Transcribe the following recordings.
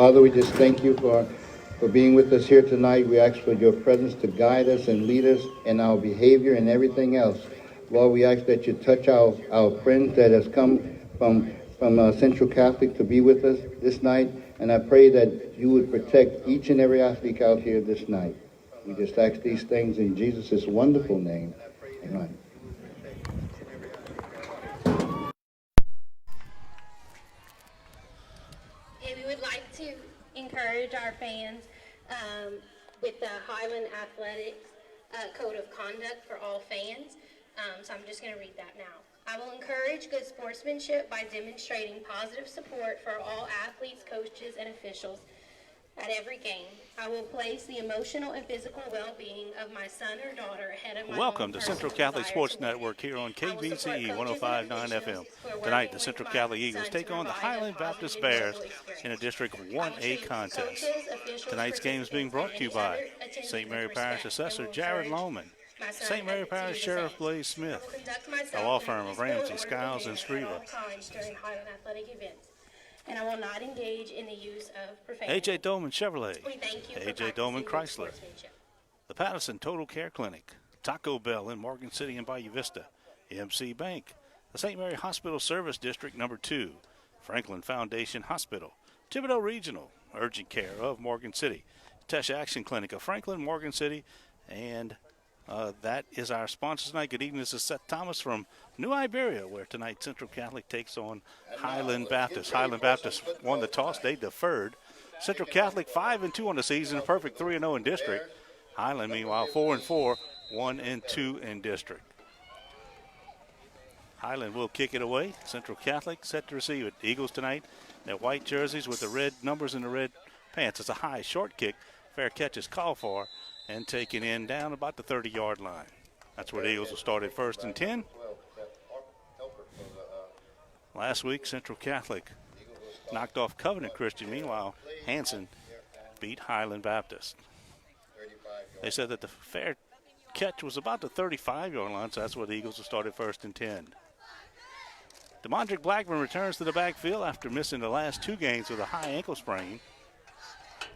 Father, we just thank you for being with us here tonight. We ask for your presence to guide us and lead us in our behavior and everything else. Lord, we ask that you touch our friends that has come from Central Catholic to be with us this night. And I pray that you would protect each and every athlete out here this night. We just ask these things in Jesus' wonderful name. Amen. And we would like to encourage our fans with the Highland Athletics Code of Conduct for all fans. So I'm just going to read that now. I will encourage good sportsmanship by demonstrating positive support for all athletes, coaches, and officials at every game. I will place the emotional and physical well-being of my son or daughter ahead of my Welcome to Central Catholic Sports Network here on KBZE 105.9 FM. Tonight, the Central Catholic Eagles take on the Highland Baptist Bears in a District 1A contest. Tonight's game is being brought to you by St. Mary Parish Assessor Jared Lohman, St. Mary Parish Sheriff Blaze Smith, a law firm of Ramsey, Skiles, and Striever. And I will not engage in the use of profanity. A.J. Dolman Chevrolet, A.J. Dolman Chrysler, the Patterson Total Care Clinic, Taco Bell in Morgan City and Bayou Vista, MC Bank, the St. Mary Hospital Service District Number 2, Franklin Foundation Hospital, Thibodeau Regional Urgent Care of Morgan City, Tesh Action Clinic of Franklin, Morgan City, and that is our sponsor tonight. Good evening. This is Seth Thomas from New Iberia, where tonight Central Catholic takes on Highland Baptist. Highland Baptist won the toss. They deferred. Central Catholic 5-2 on the season, a perfect 3-0 in district. Highland, meanwhile, 4-4, 1-2 in district. Highland will kick it away. Central Catholic set to receive it. Eagles tonight, their white jerseys with the red numbers and the red pants. It's a high, short kick. Fair catch is called for and taken in down about the 30-yard line. That's where the Eagles will start at 1st and 10. Last week, Central Catholic knocked off Covenant Christian. Meanwhile, Hanson beat Highland Baptist. They said that the fair catch was about the 35-yard line, so that's where the Eagles will start at 1st and 10. DeMondrick Blackburn returns to the backfield after missing the last 2 games with a high ankle sprain.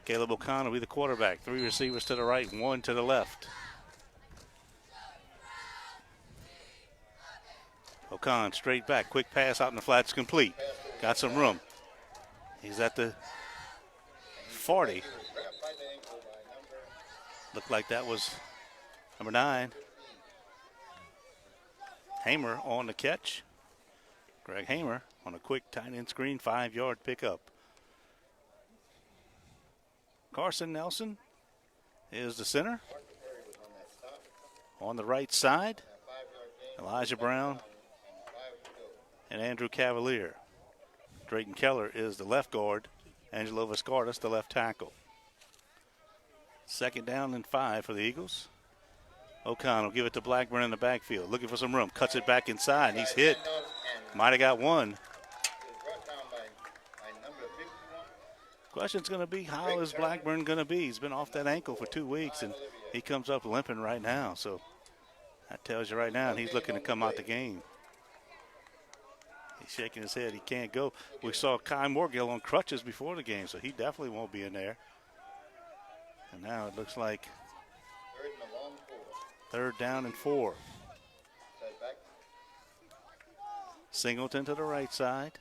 Caleb O'Connor will be the quarterback. 3 receivers to the right, 1 to the left. O'Connor straight back. Quick pass out in the flats, complete. Got some room. He's at the 40. Looked like that was number 9. Hamer on the catch. Greg Hamer on a quick tight end screen, 5-yard pickup. Carson Nelson is the center. On the right side, Elijah Brown and Andrew Cavalier. Drayton Keller is the left guard. Angelo Viscardis, the left tackle. 2nd down and 5 for the Eagles. O'Connell give it to Blackburn in the backfield. Looking for some room. Cuts it back inside. And he's hit. Might have got one. Question's going to be, how is Blackburn going to be? He's been off that ankle for 2 weeks, and he comes up limping right now. So that tells you right now, and he's looking to come out the game. He's shaking his head. He can't go. We saw Kai Morgill on crutches before the game, so he definitely won't be in there. And now it looks like 3rd down and 4. Singleton to the right side.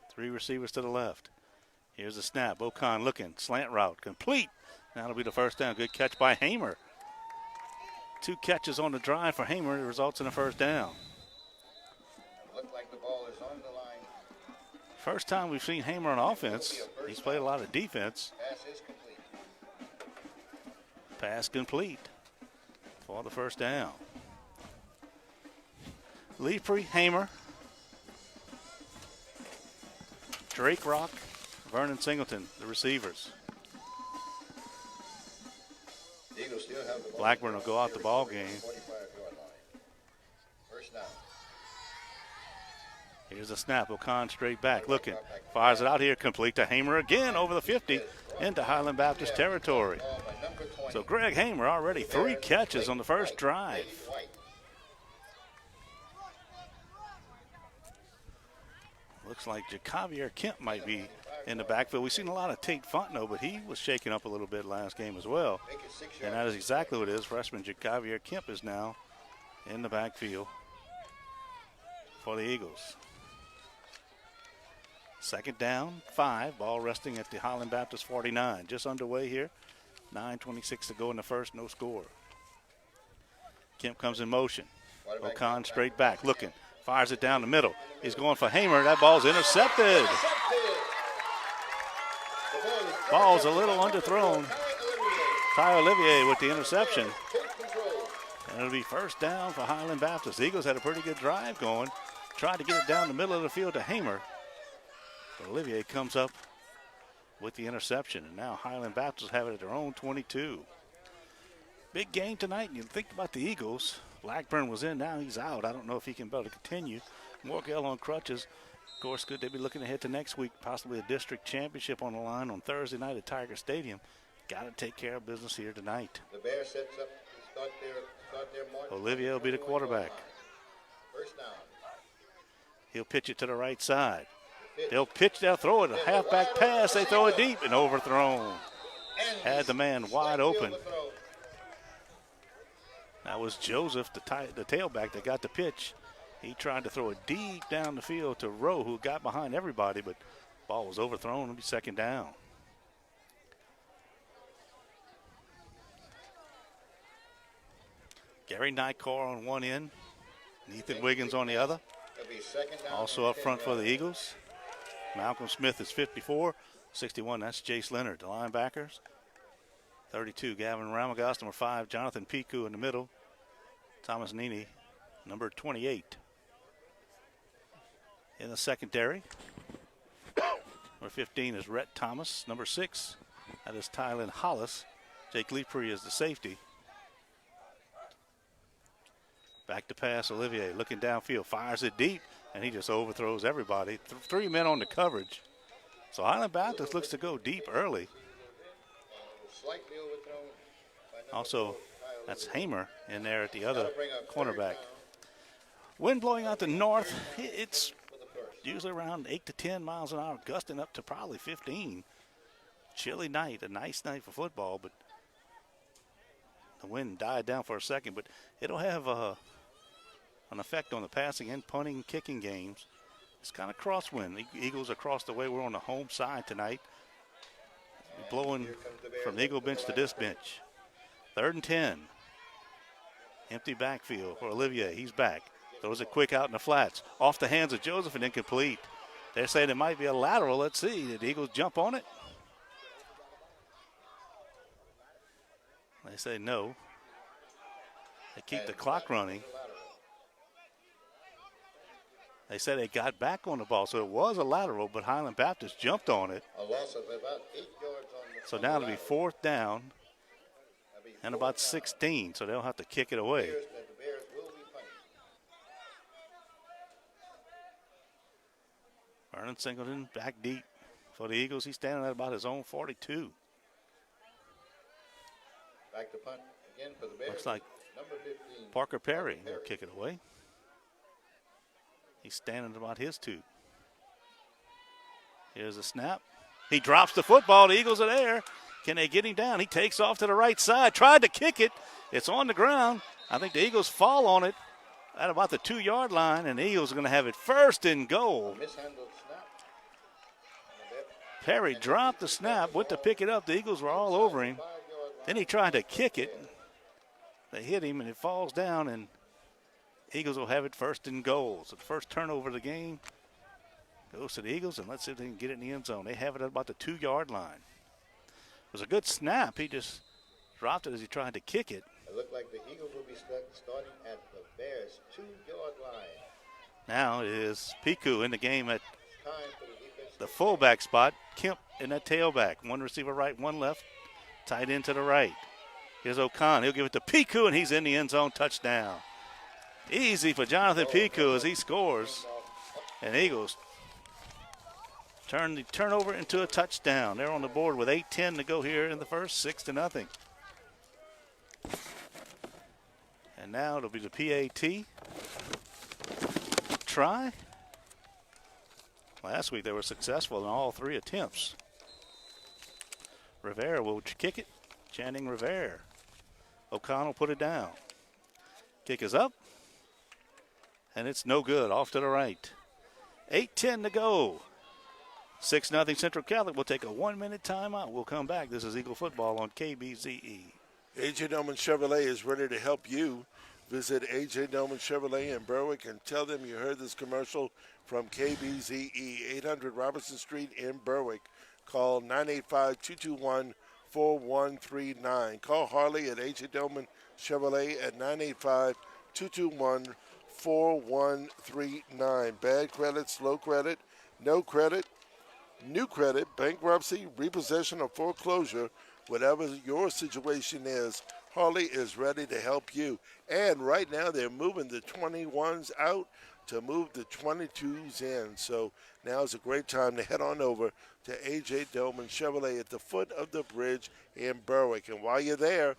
3 receivers to the left. Here's the snap. Ocon looking. Slant route. Complete. That'll be the 1st down. Good catch by Hamer. 2 catches on the drive for Hamer. It results in a 1st down. Look like the ball is on the line. First time we've seen Hamer on offense. He's played a lot of defense. Pass is complete. Pass complete for the 1st down. Leafrey, Hamer, Drake Rock, Vernon Singleton, the receivers. Eagles still have the ball. Blackburn will go out the ball game. 45-yard line. 1st down. Here's a snap. O'Con straight back, looking. Fires it out here, complete to Hamer again over the 50 into Highland Baptist territory. So Greg Hamer already 3 catches on the first drive. Looks like Jacavier Kemp might be in the backfield. We've seen a lot of Tate Fontenot, but he was shaken up a little bit last game as well. And that is exactly what it is. Freshman Jacavier Kemp is now in the backfield for the Eagles. Second down, 5. Ball resting at the Highland Baptist 49. Just underway here. 9:26 to go in the first. No score. Kemp comes in motion. O'Con straight back, looking. Fires it down the middle. He's going for Hamer. That ball's intercepted. Ball's a little underthrown. Ty Olivier with the interception. And it'll be first down for Highland Baptist. The Eagles had a pretty good drive going. Tried to get it down the middle of the field to Hamer. But Olivier comes up with the interception. And now Highland Baptist have it at their own 22. Big game tonight. And you think about the Eagles. Blackburn was in, now he's out. I don't know if he can be able to continue. Morgell on crutches. Of course, could they be looking ahead to next week, possibly a district championship on the line on Thursday night at Tiger Stadium. Got to take care of business here tonight. The Bears sets up to start their march. Olivier will be the quarterback. First down. He'll pitch it to the right side. They'll throw it, a halfback pass. They throw it deep and overthrown. Had the man wide open. That was Joseph, the tailback, that got the pitch. He tried to throw it deep down the field to Rowe, who got behind everybody, but ball was overthrown. It'll be second down. Gary Nykar on one end, Ethan Wiggins on the other. Also up front for the Eagles. Malcolm Smith is 54. 61, that's Jace Leonard, the linebackers. 32, Gavin Ramagos. Number 5, Jonathan Piku in the middle. Thomas Nini, number 28. In the secondary, number 15 is Rhett Thomas. Number 6, that is Tylen Hollis. Jake Leprey is the safety. Back to pass, Olivier looking downfield, fires it deep, and he just overthrows everybody. 3 men on the coverage. So Highland Baptist looks to go deep early. Also, that's Hamer in there at the other cornerback. Wind blowing out the north. It's usually around 8 to 10 miles an hour, gusting up to probably 15. Chilly night, a nice night for football, but the wind died down for a second. But it'll have an effect on the passing and punting, kicking games. It's kind of crosswind. The Eagles across the way. We're on the home side tonight. Blowing from the Eagle bench to this bench. 3rd and 10. Empty backfield for Olivier. He's back. Throws it quick out in the flats. Off the hands of Joseph and incomplete. They're saying it might be a lateral. Let's see. Did the Eagles jump on it? They say no. They keep the clock running. They said they got back on the ball, so it was a lateral, but Highland Baptist jumped on it. A loss of about 8 yards on the So now it'll be 4th down and about 16, so they'll have to kick it away. The Bears will be punished. Vernon Singleton back deep for the Eagles. He's standing at about his own 42. Back to punt again for the Bears. Looks like number 15. Parker Perry will kick it away. He's standing at about his 2. Here's a snap. He drops the football. The Eagles are there. Can they get him down? He takes off to the right side. Tried to kick it. It's on the ground. I think the Eagles fall on it at about the 2-yard line, and the Eagles are going to have it 1st and goal. Mishandled snap. Perry dropped the snap, went to pick it up. The Eagles were all over him. Then he tried to kick it. They hit him, and it falls down, and Eagles will have it 1st and goal. So the first turnover of the game goes to the Eagles, and let's see if they can get it in the end zone. They have it at about the 2-yard line. It was a good snap. He just dropped it as he tried to kick it. It looked like the Eagles will be starting at the Bears' 2-yard line. Now it is Piku in the game at Time for the defense. the fullback spot. Kemp in that tailback. One receiver right, one left. Tight end to the right. Here's O'Con. He'll give it to Piku, and he's in the end zone. Touchdown. Easy for Jonathan Piku as he scores. And Eagles turn the turnover into a touchdown. They're on the board with 8:10 to go here in the first, 6-0. And now it'll be the PAT try Last week they were successful in all 3 attempts. Rivera will kick it. Channing Rivera. O'Connell put it down. Kick is up. And it's no good. Off to the right. 8:10 to go. 6-0 Central Catholic. We'll take a 1-minute timeout. We'll come back. This is Eagle Football on KBZE. A.J. Dolman Chevrolet is ready to help you. Visit A.J. Dolman Chevrolet in Berwick and tell them you heard this commercial from KBZE, 800 Robertson Street in Berwick. Call 985-221-4139. Call Harley at A.J. Dolman Chevrolet at 985-221-4139. Bad credit, slow credit, no credit, new credit, bankruptcy, repossession, or foreclosure, whatever your situation is, Harley is ready to help you. And right now they're moving the 21s out to move the 22s in. So now is a great time to head on over to A.J. Dolman Chevrolet at the foot of the bridge in Berwick. And while you're there,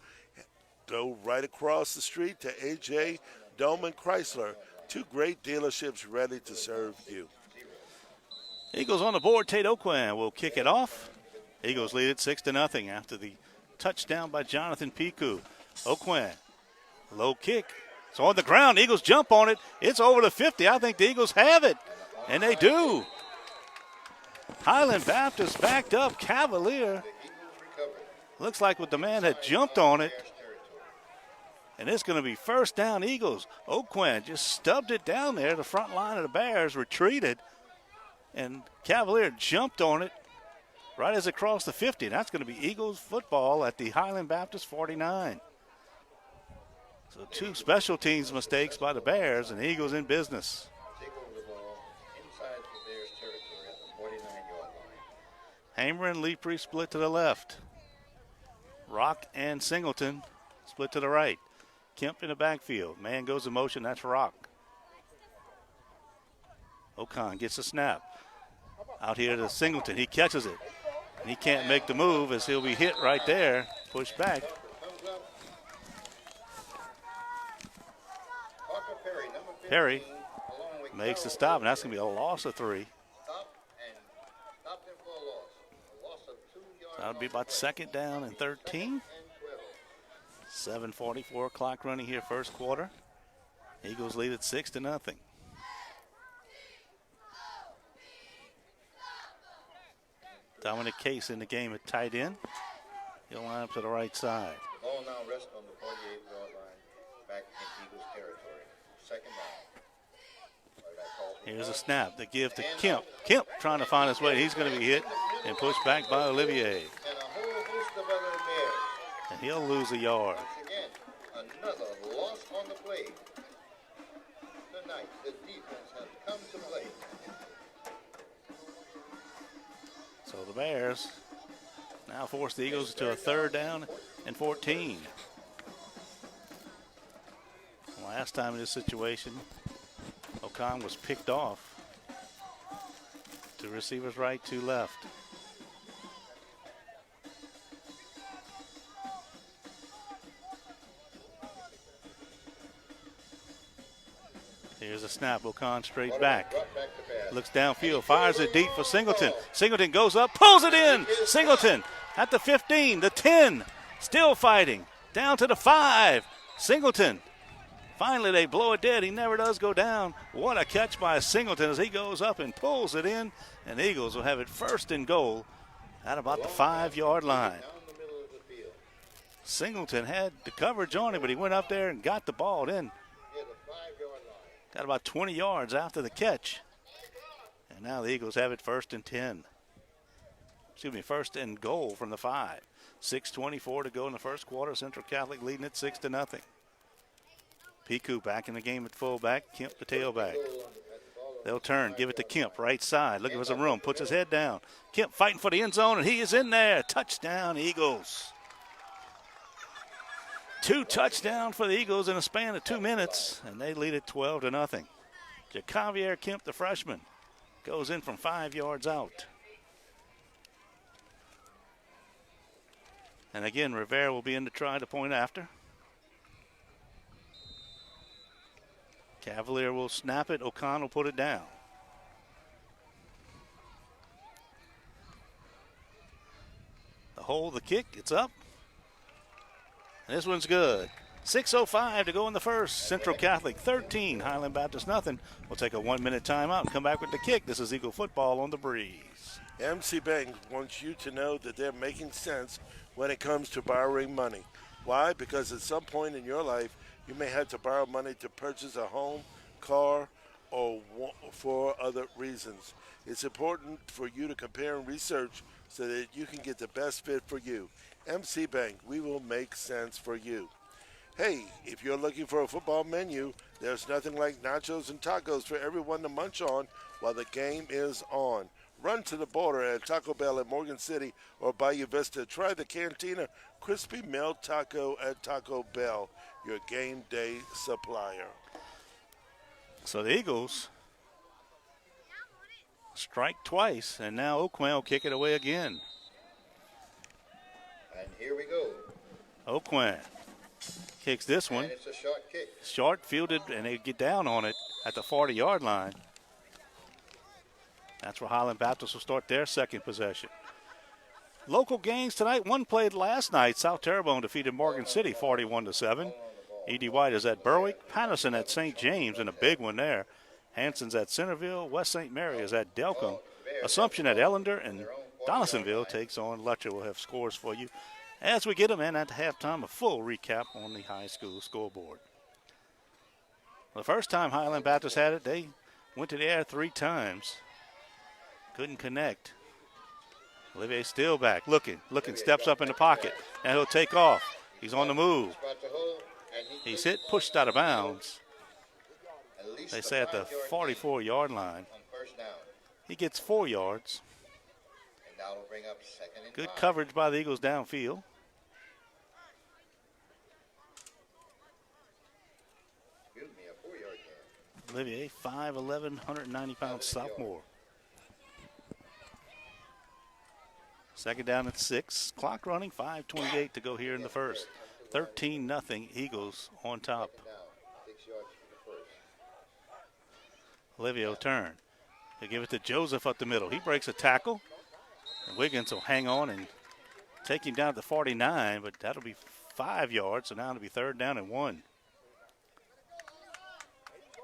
go right across the street to A.J. Dolman Chrysler. 2 great dealerships ready to serve you. Eagles on the board. Tate Oquan will kick it off. Eagles lead it 6-0 after the touchdown by Jonathan Piku. Oquan, low kick. It's on the ground. Eagles jump on it. It's over the 50. I think the Eagles have it, and they do. Highland Baptist backed up. Cavalier. Looks like what the man had jumped on it. And it's going to be first down Eagles. Oquan just stubbed it down there. The front line of the Bears retreated. And Cavalier jumped on it right as it crossed the 50. That's going to be Eagles football at the Highland Baptist 49. So 2 special teams mistakes by the Bears, and the Eagles in business. Take over the ball inside the Bears' territory at the 49-yard line. Hamer and Leprey split to the left. Rock and Singleton split to the right. Kemp in the backfield. Man goes in motion. That's Rock. Ocon gets a snap. Out here to Singleton. He catches it. And he can't make the move as he'll be hit right there. Pushed back. Perry makes the stop, and that's going to be a loss of 3. That would be about 2nd down and 13. 7:44 clock running here, first quarter. Eagles lead at 6-0. Dominic Case in the game at tight end. He'll line up to the right side. The ball now rests on the 48-yard line, back in Eagles territory. 2nd down. Here's a snap. The give to Kemp. Kemp trying to find his way. He's going to be hit and pushed back by Olivier. And a whole host of other Bears. And he'll lose a yard. Again, another loss on the play. Tonight, the defense has come to play. So the Bears now force the Eagles to a 3rd down and 14. Last time in this situation, Ocon was picked off to receivers right to left. Here's a snap. Ocon straight back. Looks downfield. Fires it deep for Singleton. Singleton goes up. Pulls it in. Singleton at the 15, the 10. Still fighting. Down to the 5. Singleton. Finally, they blow it dead. He never does go down. What a catch by Singleton as he goes up and pulls it in. And the Eagles will have it 1st and goal at about the 5-yard line. Singleton had the coverage on him, but he went up there and got the ball. Then got about 20 yards after the catch. And now the Eagles have it 1st and 10. Excuse me, 1st and goal from the 5. 6:24 to go in the first quarter. Central Catholic leading it 6-0. Piku back in the game at fullback. Kemp the tailback. They'll turn, give it to Kemp, right side. Looking for some room, puts his head down. Kemp fighting for the end zone, and he is in there. Touchdown, Eagles. 2 touchdowns for the Eagles in a span of 2 minutes, and they lead it 12-0. Jacavier Kemp, the freshman, goes in from 5 yards out. And again, Rivera will be in to try the point after. Cavalier will snap it. O'Connell will put it down. hold the kick. It's up. And this one's good. 6:05 to go in the first. Central Catholic 13, Highland Baptist nothing. We'll take a 1-minute timeout and come back with the kick. This is Eagle football on the breeze. MC Bank wants you to know that they're making sense when it comes to borrowing money. Why? Because at some point in your life, you may have to borrow money to purchase a home, car, or for other reasons. It's important for you to compare and research so that you can get the best fit for you. MC Bank, we will make sense for you. Hey, if you're looking for a football menu, there's nothing like nachos and tacos for everyone to munch on while the game is on. Run to the border at Taco Bell at Morgan City or Bayou Vista. Try the Cantina Crispy Melt Taco at Taco Bell, your game day supplier. So the Eagles strike twice, and now Oakland will kick it away again. And here we go. Oakland kicks this one. And it's a short kick. Short fielded, and they get down on it at the 40-yard line. That's where Highland Baptist will start their second possession. Local games tonight. One played last night. South Terrebonne defeated Morgan City 41-7. E.D. White is at Berwick. Patterson at St. James in a big one there. Hanson's at Centerville. West St. Mary is at Delcombe. Assumption at Ellender. And Donaldsonville takes on Letcher. We'll have scores for you as we get them in at halftime. A full recap on the high school scoreboard. The first time Highland Baptist had it, they went to the air 3 times. Couldn't connect. Olivier still back, looking, steps up in the pocket, and he'll take off. He's on the move. He's hit, pushed out of bounds. They say at the 44-yard line. He gets 4 yards. Good coverage by the Eagles downfield. Olivier, 5'11", 190-pound sophomore. Second down at 6. Clock running, 5:28 to go here in the first. 13-0 Eagles on top. Olivier will turn. He'll give it to Joseph up the middle. He breaks a tackle. And Wiggins will hang on and take him down to the 49, but that'll be 5 yards, so now it'll be 3rd down and 1.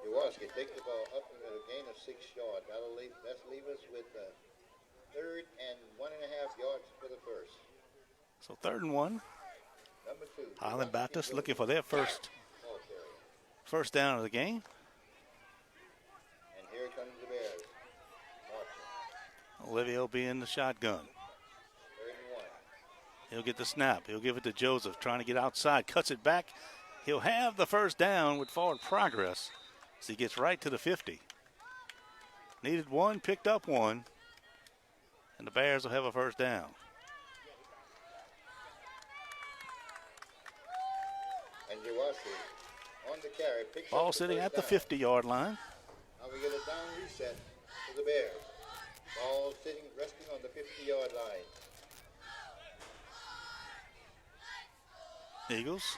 Jaworski take the ball up at a gain of 6 yards. Let's leave us with 3rd and 1.5 yards for the first. So 3rd and 1. Number 2. Highland Baptist looking for their first down of the game. And here comes the Bears. Marching. Olivier will be in the shotgun. 3rd and 1. He'll get the snap. He'll give it to Joseph, trying to get outside. Cuts it back. He'll have the first down with forward progress as he gets right to the 50. Needed 1, picked up 1. And the Bears will have a first down. And Jaworski on the carry. Ball sitting at the 50-yard line. Now we get a down reset for the Bears. Ball sitting, resting on the 50-yard line. Eagles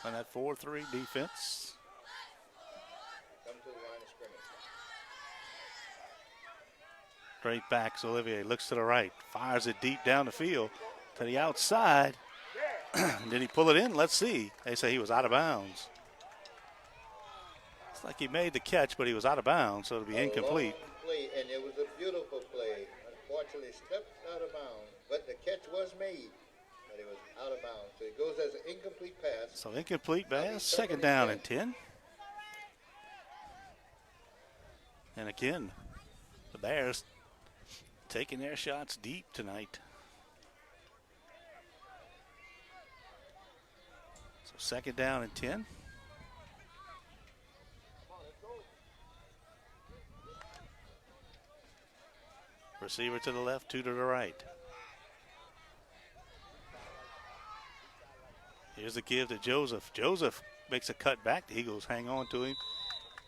on that 4-3 defense. Come to the line of scrimmage. Straight backs. Olivier looks to the right, fires it deep down the field to the outside. Did he pull it in? Let's see. They say he was out of bounds. It's like he made the catch, but he was out of bounds, so it'll be incomplete. Long play, and it was a beautiful play. Unfortunately, stepped out of bounds, but the catch was made, but it was out of bounds. So it goes as an incomplete pass. So incomplete pass, 2nd down and 10. And again, the Bears taking their shots deep tonight. So 2nd down and 10. Receiver to the left, 2 to the right. Here's the give to Joseph. Joseph makes a cut back. The Eagles hang on to him.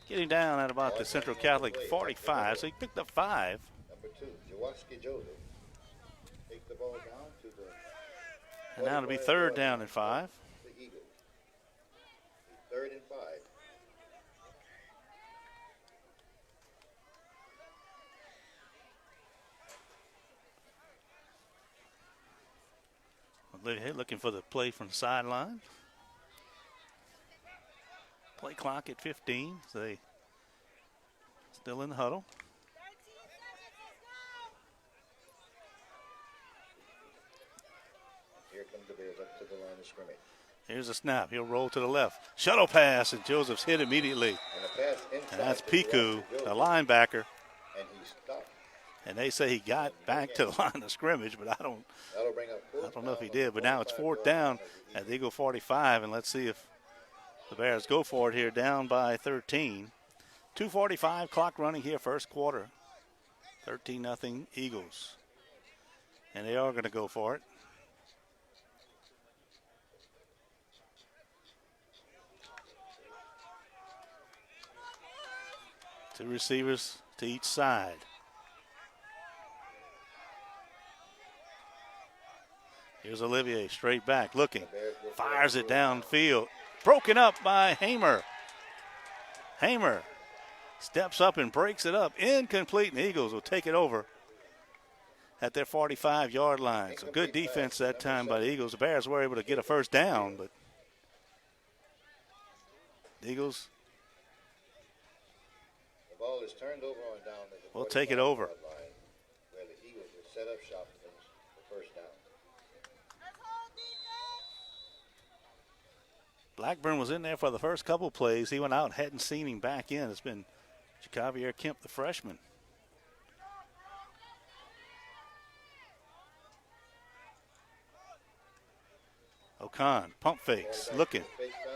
Getting down at about the Central Catholic 45, so he picked up 5. Number 2, Jaworski Joseph. Take the ball down to the. And now it'll be 3rd down and 5. The Eagles. 3rd and 5. Looking for the play from the sideline. Play clock at 15. So they still in the huddle. Here comes the Bears up to the line of scrimmage. Here's a snap. He'll roll to the left. Shuttle pass, and Joseph's hit immediately. And a pass inside. And that's Piku, the linebacker. And he stopped. And they say he got back to the line of scrimmage, but I don't know if he did. But now it's 4th down at the Eagle 45, and let's see if the Bears go for it here, down by 13. 2:45 clock running here, first quarter. 13-0 Eagles. And they are going to go for it. Two receivers to each side. Here's Olivier, straight back, looking. Fires it downfield. Broken up by Hamer. Hamer steps up and breaks it up. Incomplete, and the Eagles will take it over at their 45-yard line. So good defense that time by the Eagles. The Bears were able to get a first down, but the Eagles Ball is turned over on down to the will take it over. line, where the Eagles will set up shop for the first down. Blackburn was in there for the first couple plays. He went out, hadn't seen him back in. It's been Jacavier Kemp, the freshman. O'Con, pump fakes, looking,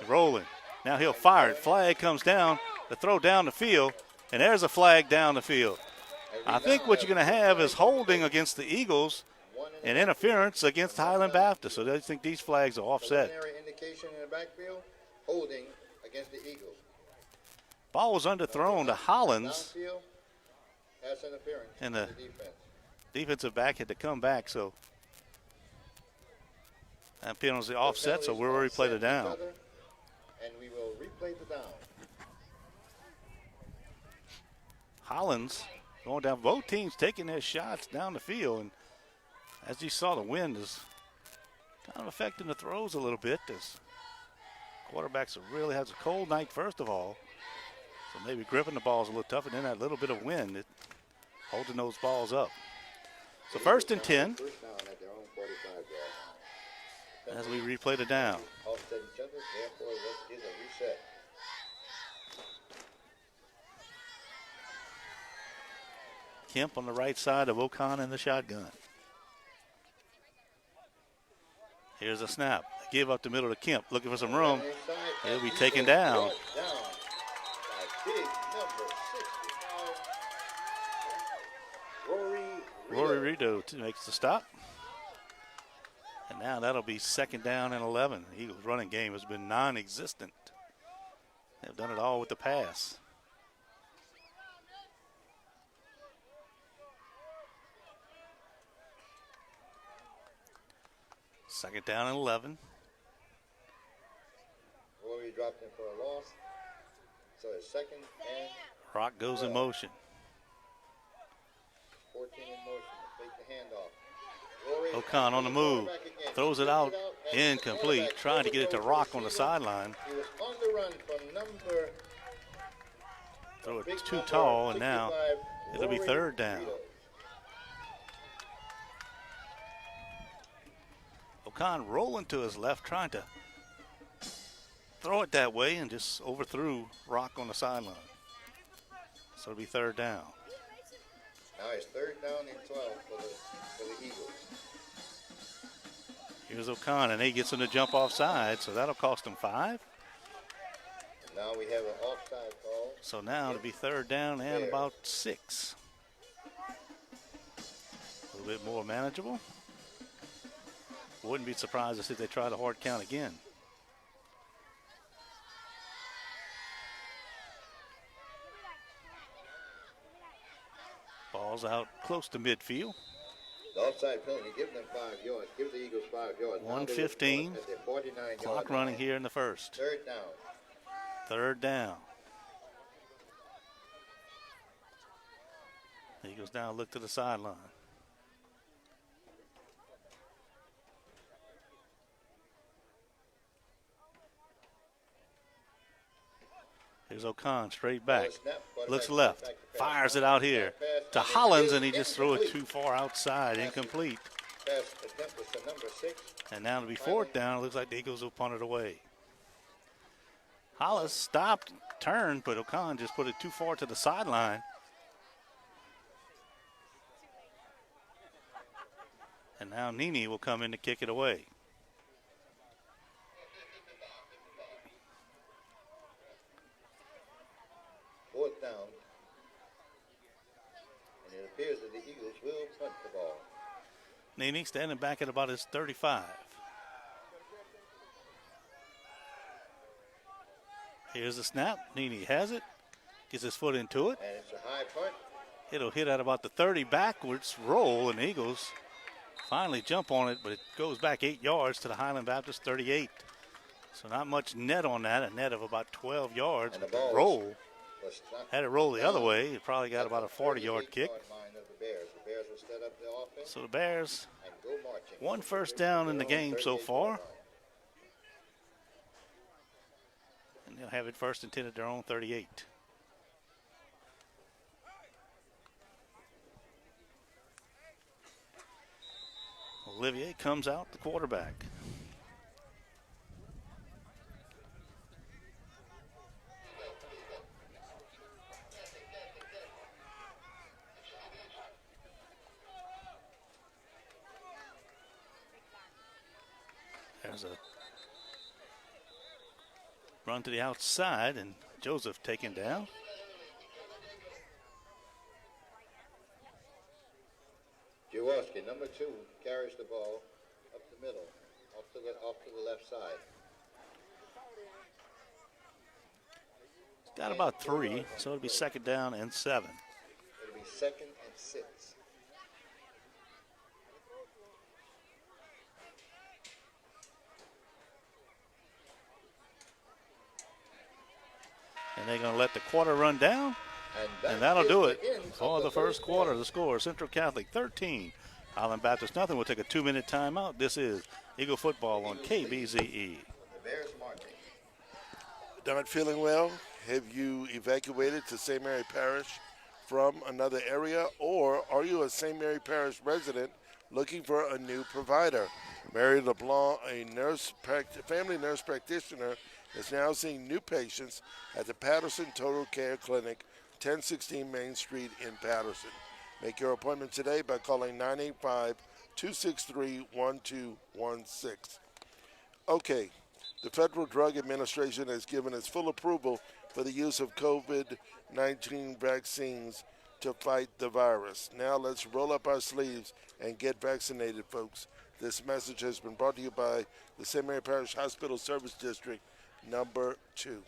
rolling. Now he'll fire it. Flag comes down. The throw down the field. And there's a flag down the field. I think what you're going to have is holding against the Eagles and interference against Highland Baptist. So they think these flags are offset. Indication in the backfield, holding against the Eagles. Ball was underthrown to Hollins. Downfield, pass interference. And the defensive back had to come back. So that penalty offset, so we'll replay the down. And we will replay the down. Hollins going down. Both teams taking their shots down the field. And as you saw, the wind is kind of affecting the throws a little bit. As quarterbacks really has a cold night, first of all. So maybe gripping the balls a little tough. And then that little bit of wind holding those balls up. So 1st and 10. First down at their own 45 yard line. As we replay the down. Offset each other, therefore this is a reset. Kemp on the right side of O'Con in the shotgun. Here's a snap. Give up the middle to Kemp, looking for some room. He'll be taken down. Rory Rito makes the stop. And now that'll be 2nd down and 11. The Eagles' running game has been non-existent. They've done it all with the pass. Second down and 11. Rory dropped in for a loss. So it's 2nd and Rock goes in motion. 14 in motion. Fake the handoff. Rory O'Con on the move. Throws it out. Incomplete. Trying to get it to Rock on the sideline. He was on the run from number. Throw it too tall, and now it'll be 3rd down. O'Con rolling to his left, trying to throw it that way, and just overthrew Rock on the sideline. So it'll be 3rd down. Now it's 3rd down and 12 for the Eagles. Here's O'Con, and he gets him to jump offside, so that'll cost him 5. Now we have an offside call. So now it'll be 3rd down and about 6. A little bit more manageable. Wouldn't be surprised if they try the hard count again. Ball's out close to midfield. The offside penalty, give them 5 yards. Give the Eagles 5 yards. 1:15. Clock running here in the first. 3rd down. 3rd down. Eagles now look to the sideline. Here's O'Con straight back. Looks left. Fires it out here to Hollins, and he just threw it too far outside. Incomplete. And now to be fourth down, it looks like the Eagles will punt it away. Hollis stopped, turned, but O'Con just put it too far to the sideline. And now Nini will come in to kick it away. Fourth down. And it appears that the Eagles will punt the ball. Nini standing back at about his 35. Here's the snap. Nini has it. Gets his foot into it. And it's a high punt. It'll hit at about the 30 backwards roll, and the Eagles finally jump on it, but it goes back 8 yards to the Highland Baptist 38. So not much net on that, a net of about 12 yards. And the ball roll. Had it roll the other way, it probably got about a 40-yard kick. So the Bears, one first down in the game so far. And they'll have it first and 10 at their own 38. Olivier comes out, the quarterback. There's a run to the outside, and Joseph taken down. Jaworski, number 2, carries the ball up the middle, off to the left side. Got about 3, so it'll be second down and 7. It'll be second and 6. And they're going to let the quarter run down. And that'll do it for the first quarter. The score, Central Catholic 13, Highland Baptist nothing. We'll take a 2-minute timeout. This is Eagle Football on KBZE. Not feeling well? Have you evacuated to St. Mary Parish from another area, or are you a St. Mary Parish resident looking for a new provider? Mary LeBlanc, a family nurse practitioner, is now seeing new patients at the Patterson Total Care Clinic, 1016 Main Street in Patterson. Make your appointment today by calling 985-263-1216. Okay, the Federal Drug Administration has given its full approval for the use of COVID-19 vaccines to fight the virus. Now let's roll up our sleeves and get vaccinated, folks. This message has been brought to you by the St. Mary Parish Hospital Service District number 2.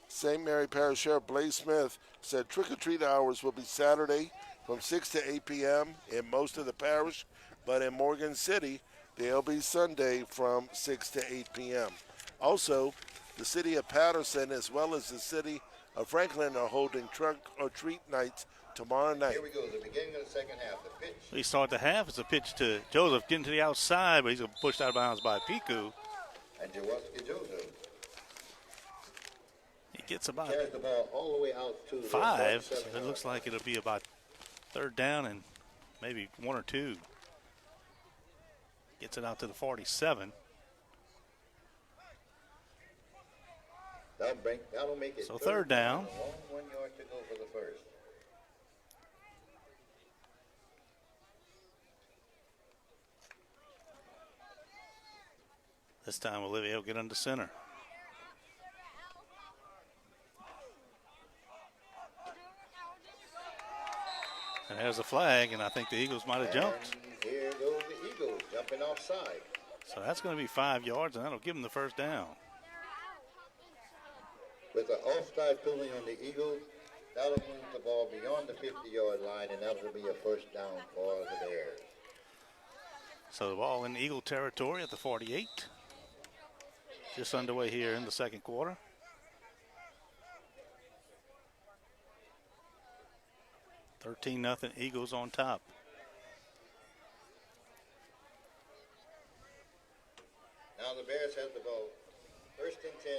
St. Mary Parish Sheriff Blaze Smith said trick-or-treat hours will be Saturday from 6 to 8 p.m. in most of the parish, but in Morgan City, they'll be Sunday from 6 to 8 p.m. Also, the city of Patterson as well as the city of Franklin are holding trunk-or-treat nights tomorrow night. Here we go, the beginning of the second half. The pitch. We start the half. It's a pitch to Joseph getting to the outside, but he's pushed out of bounds by Piku. And Jaworski Joseph He gets about carries the ball all the way out to 5. the So it looks like it'll be about third down and maybe 1 or 2. Gets it out to the 47. That'll make it So third down. A long 1 yard to go for the first. This time Olivier will get under center. And there's a flag, and I think the Eagles might have jumped. And here goes the Eagles jumping offside. So that's going to be 5 yards, and that'll give them the first down. With the offside ruling on the Eagles, that'll move the ball beyond the 50-yard line, and that will be a first down for the Bears. So the ball in Eagle territory at the 48. Just underway here in the second quarter. $13-0 Eagles on top. Now the Bears have the ball. First and 10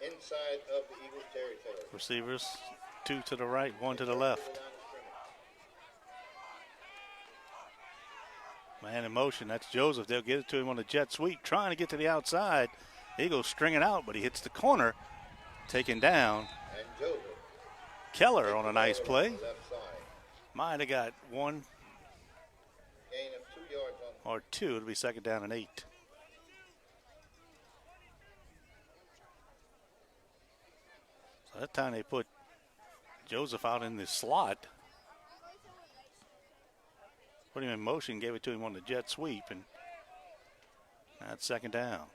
inside of the Eagles territory. Receivers, 2 to the right, 1 to the left. Man in motion, that's Joseph. They'll get it to him on the jet sweep, trying to get to the outside. Eagles stringing out, but he hits the corner, taken down. And Joseph. Keller on a nice play. Left side. Might have got 1 Gain of 2 yards on or 2. It'll be 2nd down and 8. So that time they put Joseph out in the slot. Put him in motion, gave it to him on the jet sweep, and that's 2nd down.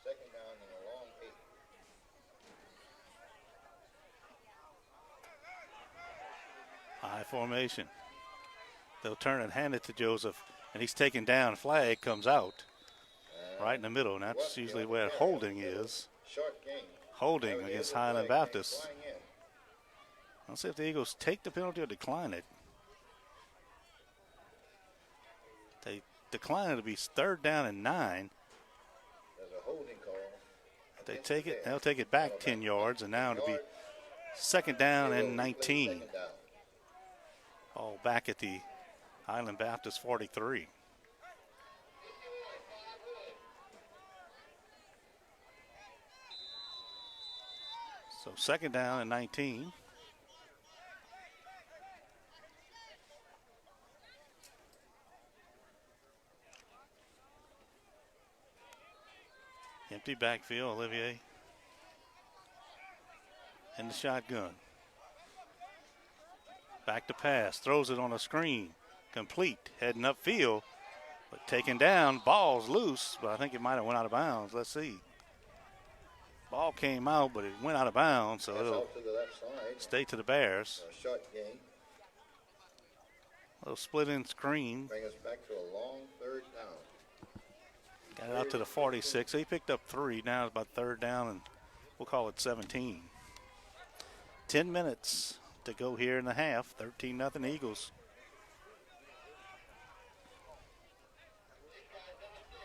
Second down and a long 8. High formation. They'll turn and hand it to Joseph, and he's taken down. Flag comes out right in the middle, and that's usually where holding is. Short gain. Holding against Highland Baptist. Let's see if the Eagles take the penalty or decline it. They decline it to be 3rd down and 9. There's a holding call. If they take it, they'll take it back 10 yards, and now it'll be 2nd down and 19. All back at the Highland Baptist 43. So 2nd down and 19. Empty backfield, Olivier in the shotgun. Back to pass, throws it on a screen. Complete, heading upfield, but taken down. Ball's loose, but I think it might have went out of bounds. Let's see. Ball came out, but it went out of bounds, so it'll to the left side. stay to the Bears. A short gain. Little split-in screen. Bring us back to a long 3rd down. Got it out to the 46. He picked up 3. Now it's about 3rd down, and we'll call it 17. 10 minutes to go here in the half. 13-0 Eagles.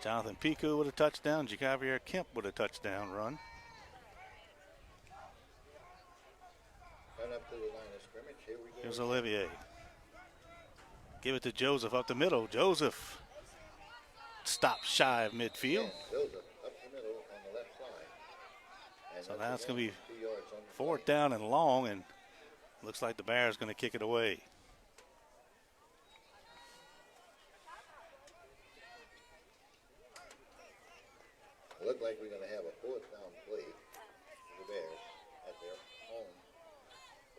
Jonathan Piku with a touchdown. Jacavier Kemp with a touchdown run. Run up to the line of scrimmage. Here we go. Here's Olivier. Give it to Joseph up the middle. Joseph stops shy of midfield. Joseph up the middle on the left side. And So now it's going to be 2 yards on the 4th down and long, and looks like the Bears going to kick it away. Look like we're going to have a 4th down play for the Bears at their home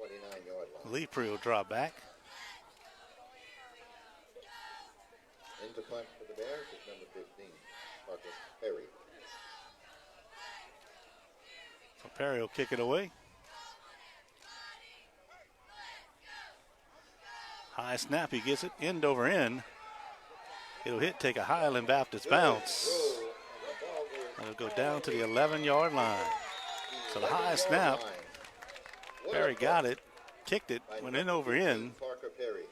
49-yard line. Lepre will drop back. Into punt for the Bears is number 15, Parker Perry. So Perry will kick it away. High snap, he gets it end over end. It'll take a Highland Baptist bounce. It'll go down to the 11-yard line. So the high snap, Perry got it, kicked it, went in over end. Parker Perry.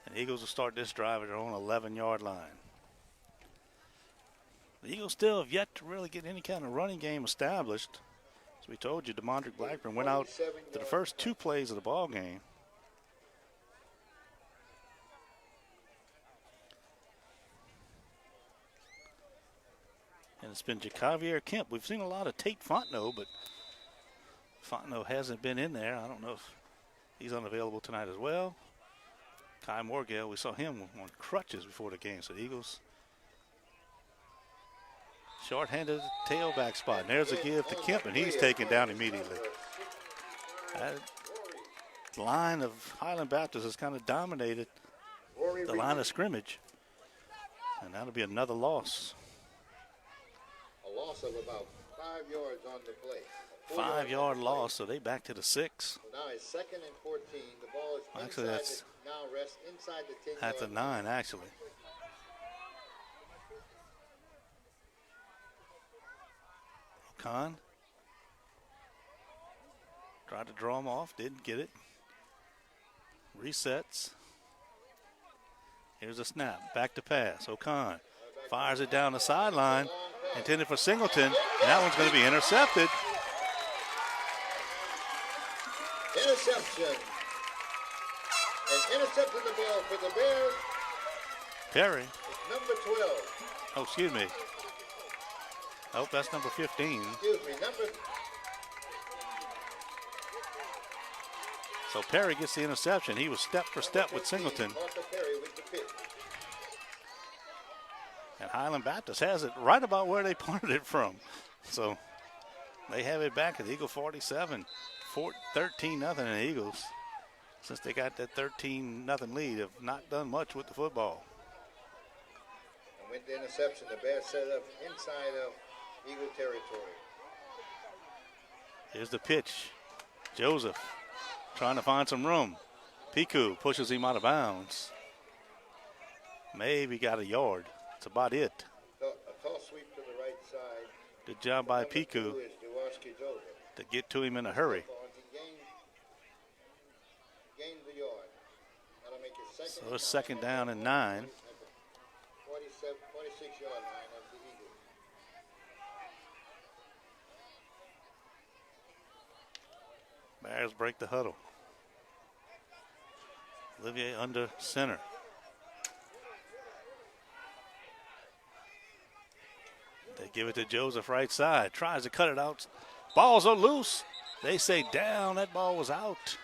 And the Eagles will start this drive at their own 11-yard line. The Eagles still have yet to really get any kind of running game established. As we told you, DeMondre Blackburn went out to the first 2 plays of the ball game. And it's been Jacavier Kemp. We've seen a lot of Tate Fontenot, but Fontenot hasn't been in there. I don't know if he's unavailable tonight as well. Kai Morgale, we saw him on crutches before the game. So the Eagles short-handed tailback spot. And there's a give to Kemp, and he's taken down immediately. That line of Highland Baptist has kind of dominated the line of scrimmage. And that'll be another loss. A loss of about 5 yards on the play. 5-yard loss, so they back to the 6. So now it's 2nd and 14. The ball is Actually, that's now rests inside the 10 at the 9, actually. Khan tried to draw him off, didn't get it. Resets. Here's a snap. Back to pass. O'Con fires it down the sideline. Intended for Singleton. And that one's going to be intercepted. Interception. And intercepted the ball for the Bears. Perry. It's number 12. Oh, excuse me. Oh, that's number 15. Excuse me, number. So Perry gets the interception. He was step for step with Singleton. Martha Perry with the pitch. And Highland Baptist has it right about where they punted it from. So they have it back at the Eagle 47. 13-0 in the Eagles. Since they got that 13-0 lead, have not done much with the football. And with the interception, the Bears set up inside of Eagle territory. Here's the pitch. Joseph trying to find some room. Piku pushes him out of bounds. Maybe got a yard. That's about it. A tall sweep to the right side. Good job by Number Piku 2 is Jaworski Joseph. to get to him in a hurry. He gained the yard. That'll make it second. So it's second down and 9. 46-yard line of the Eagles. Bears break the huddle. Olivier under center. They give it to Joseph right side. Tries to cut it out. Balls are loose. They say down. That ball was out.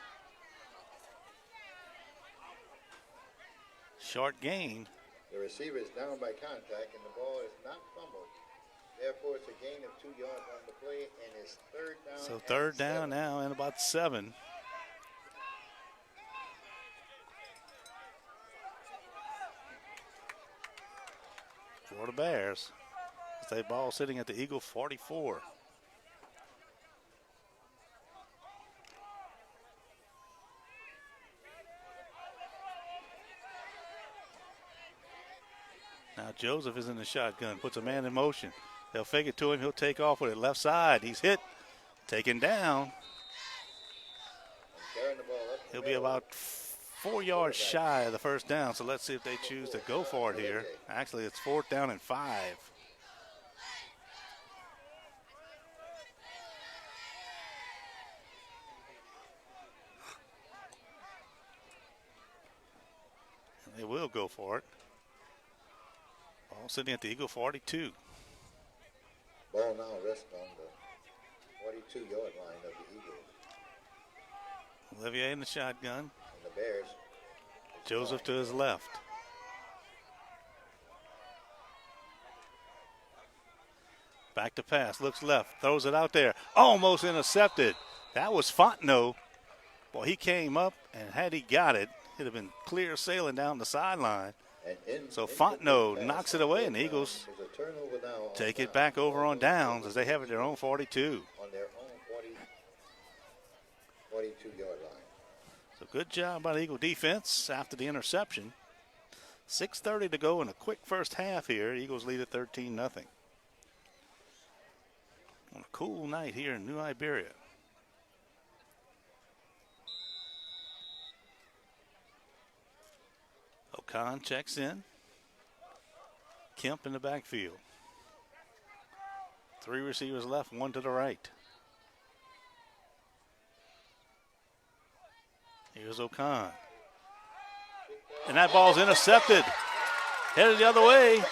Short gain. The receiver is down by contact, and the ball is not fumbled. Therefore, it's a gain of 2 yards on the play, and it's third down. So third down 7. now and about 7. For the Bears. They ball sitting at the Eagle 44. Now Joseph is in the shotgun, puts a man in motion. They'll fake it to him. He'll take off with it left side. He's hit, taken down. Carrying the ball up the He'll be middle. about 4 yards shy of the first down. So let's see if they choose to go for it here. Actually, it's 4th down and 5. And they will go for it. Ball sitting at the Eagle 42. Ball now rests on the 42-yard line of the Eagles. Olivier in the shotgun. And the Bears. Joseph to his left. Back to pass, looks left, throws it out there. Almost intercepted. That was Fontenot. Well, he came up, and had he got it, it'd have been clear sailing down the sideline. So Fontenot knocks it away, and the Eagles take it back over on downs as they have it their own 42. On their own 42-yard line. So good job by the Eagle defense after the interception. 6:30 to go in a quick first half here. Eagles lead at 13-0. On a cool night here in New Iberia. O'Con checks in. Kemp in the backfield. 3 receivers left, 1 to the right. Here's O'Con. And that ball's intercepted. Headed the other way.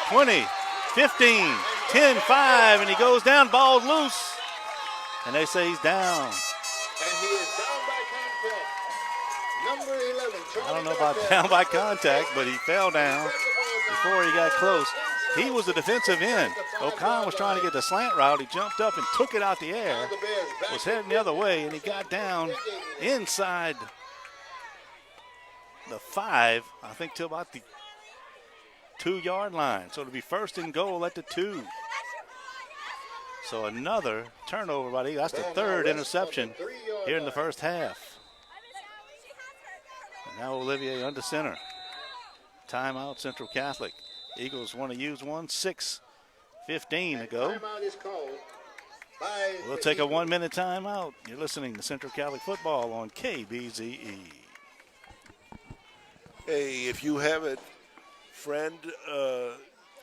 20, 15, 10, 5, and he goes down. Ball's loose. And they say he's down. And he is down by contact. Number 11. I don't know about down by contact, but he fell down before he got close. He was the defensive end. O'Con was trying to get the slant route. He jumped up and took it out the air. Was heading the other way, and he got down inside the 5, I think, to about the 2-yard line. So it'll be first and goal at the 2. So another turnover by the Eagles. That's the 3rd interception here in the first half. And now Olivier under center. Timeout, Central Catholic. Eagles want to use one. 6:15 to go. Timeout is called by We'll take a 1-minute timeout. You're listening to Central Catholic Football on KBZE. Hey, if you haven't, friend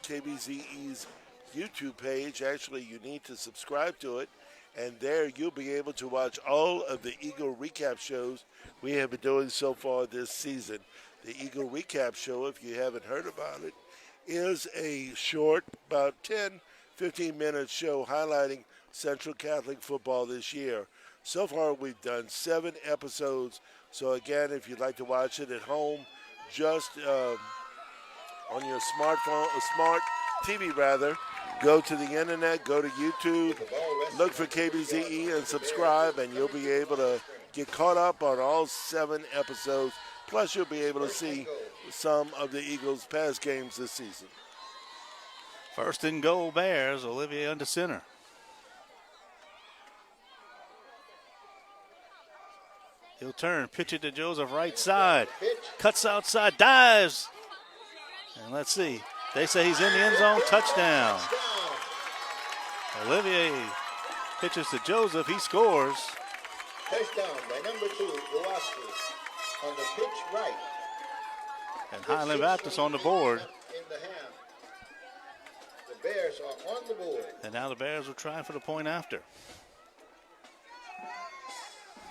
KBZE's YouTube page, actually, you need to subscribe to it. And there you'll be able to watch all of the Eagle recap shows we have been doing so far this season. The Eagle recap show, if you haven't heard about it, is a short, about 10, 15-minute show highlighting Central Catholic football this year. So far, we've done 7 episodes. So again, if you'd like to watch it at home, just on your smartphone, smart TV rather, go to the internet, go to YouTube, look for KBZE and subscribe, and you'll be able to get caught up on all 7 episodes. Plus, you'll be able to see some of the Eagles' past games this season. First and goal, Bears. Olivier under center. He'll turn, pitch it to Joseph, right side. Cuts outside, dives. And let's see. They say he's in the end zone, touchdown. Olivier pitches to Joseph, he scores. Touchdown by number 2, Gillespie, on the pitch right. And Highland Baptist on the board. In the half. The Bears are on the board. And now the Bears will try for the point after.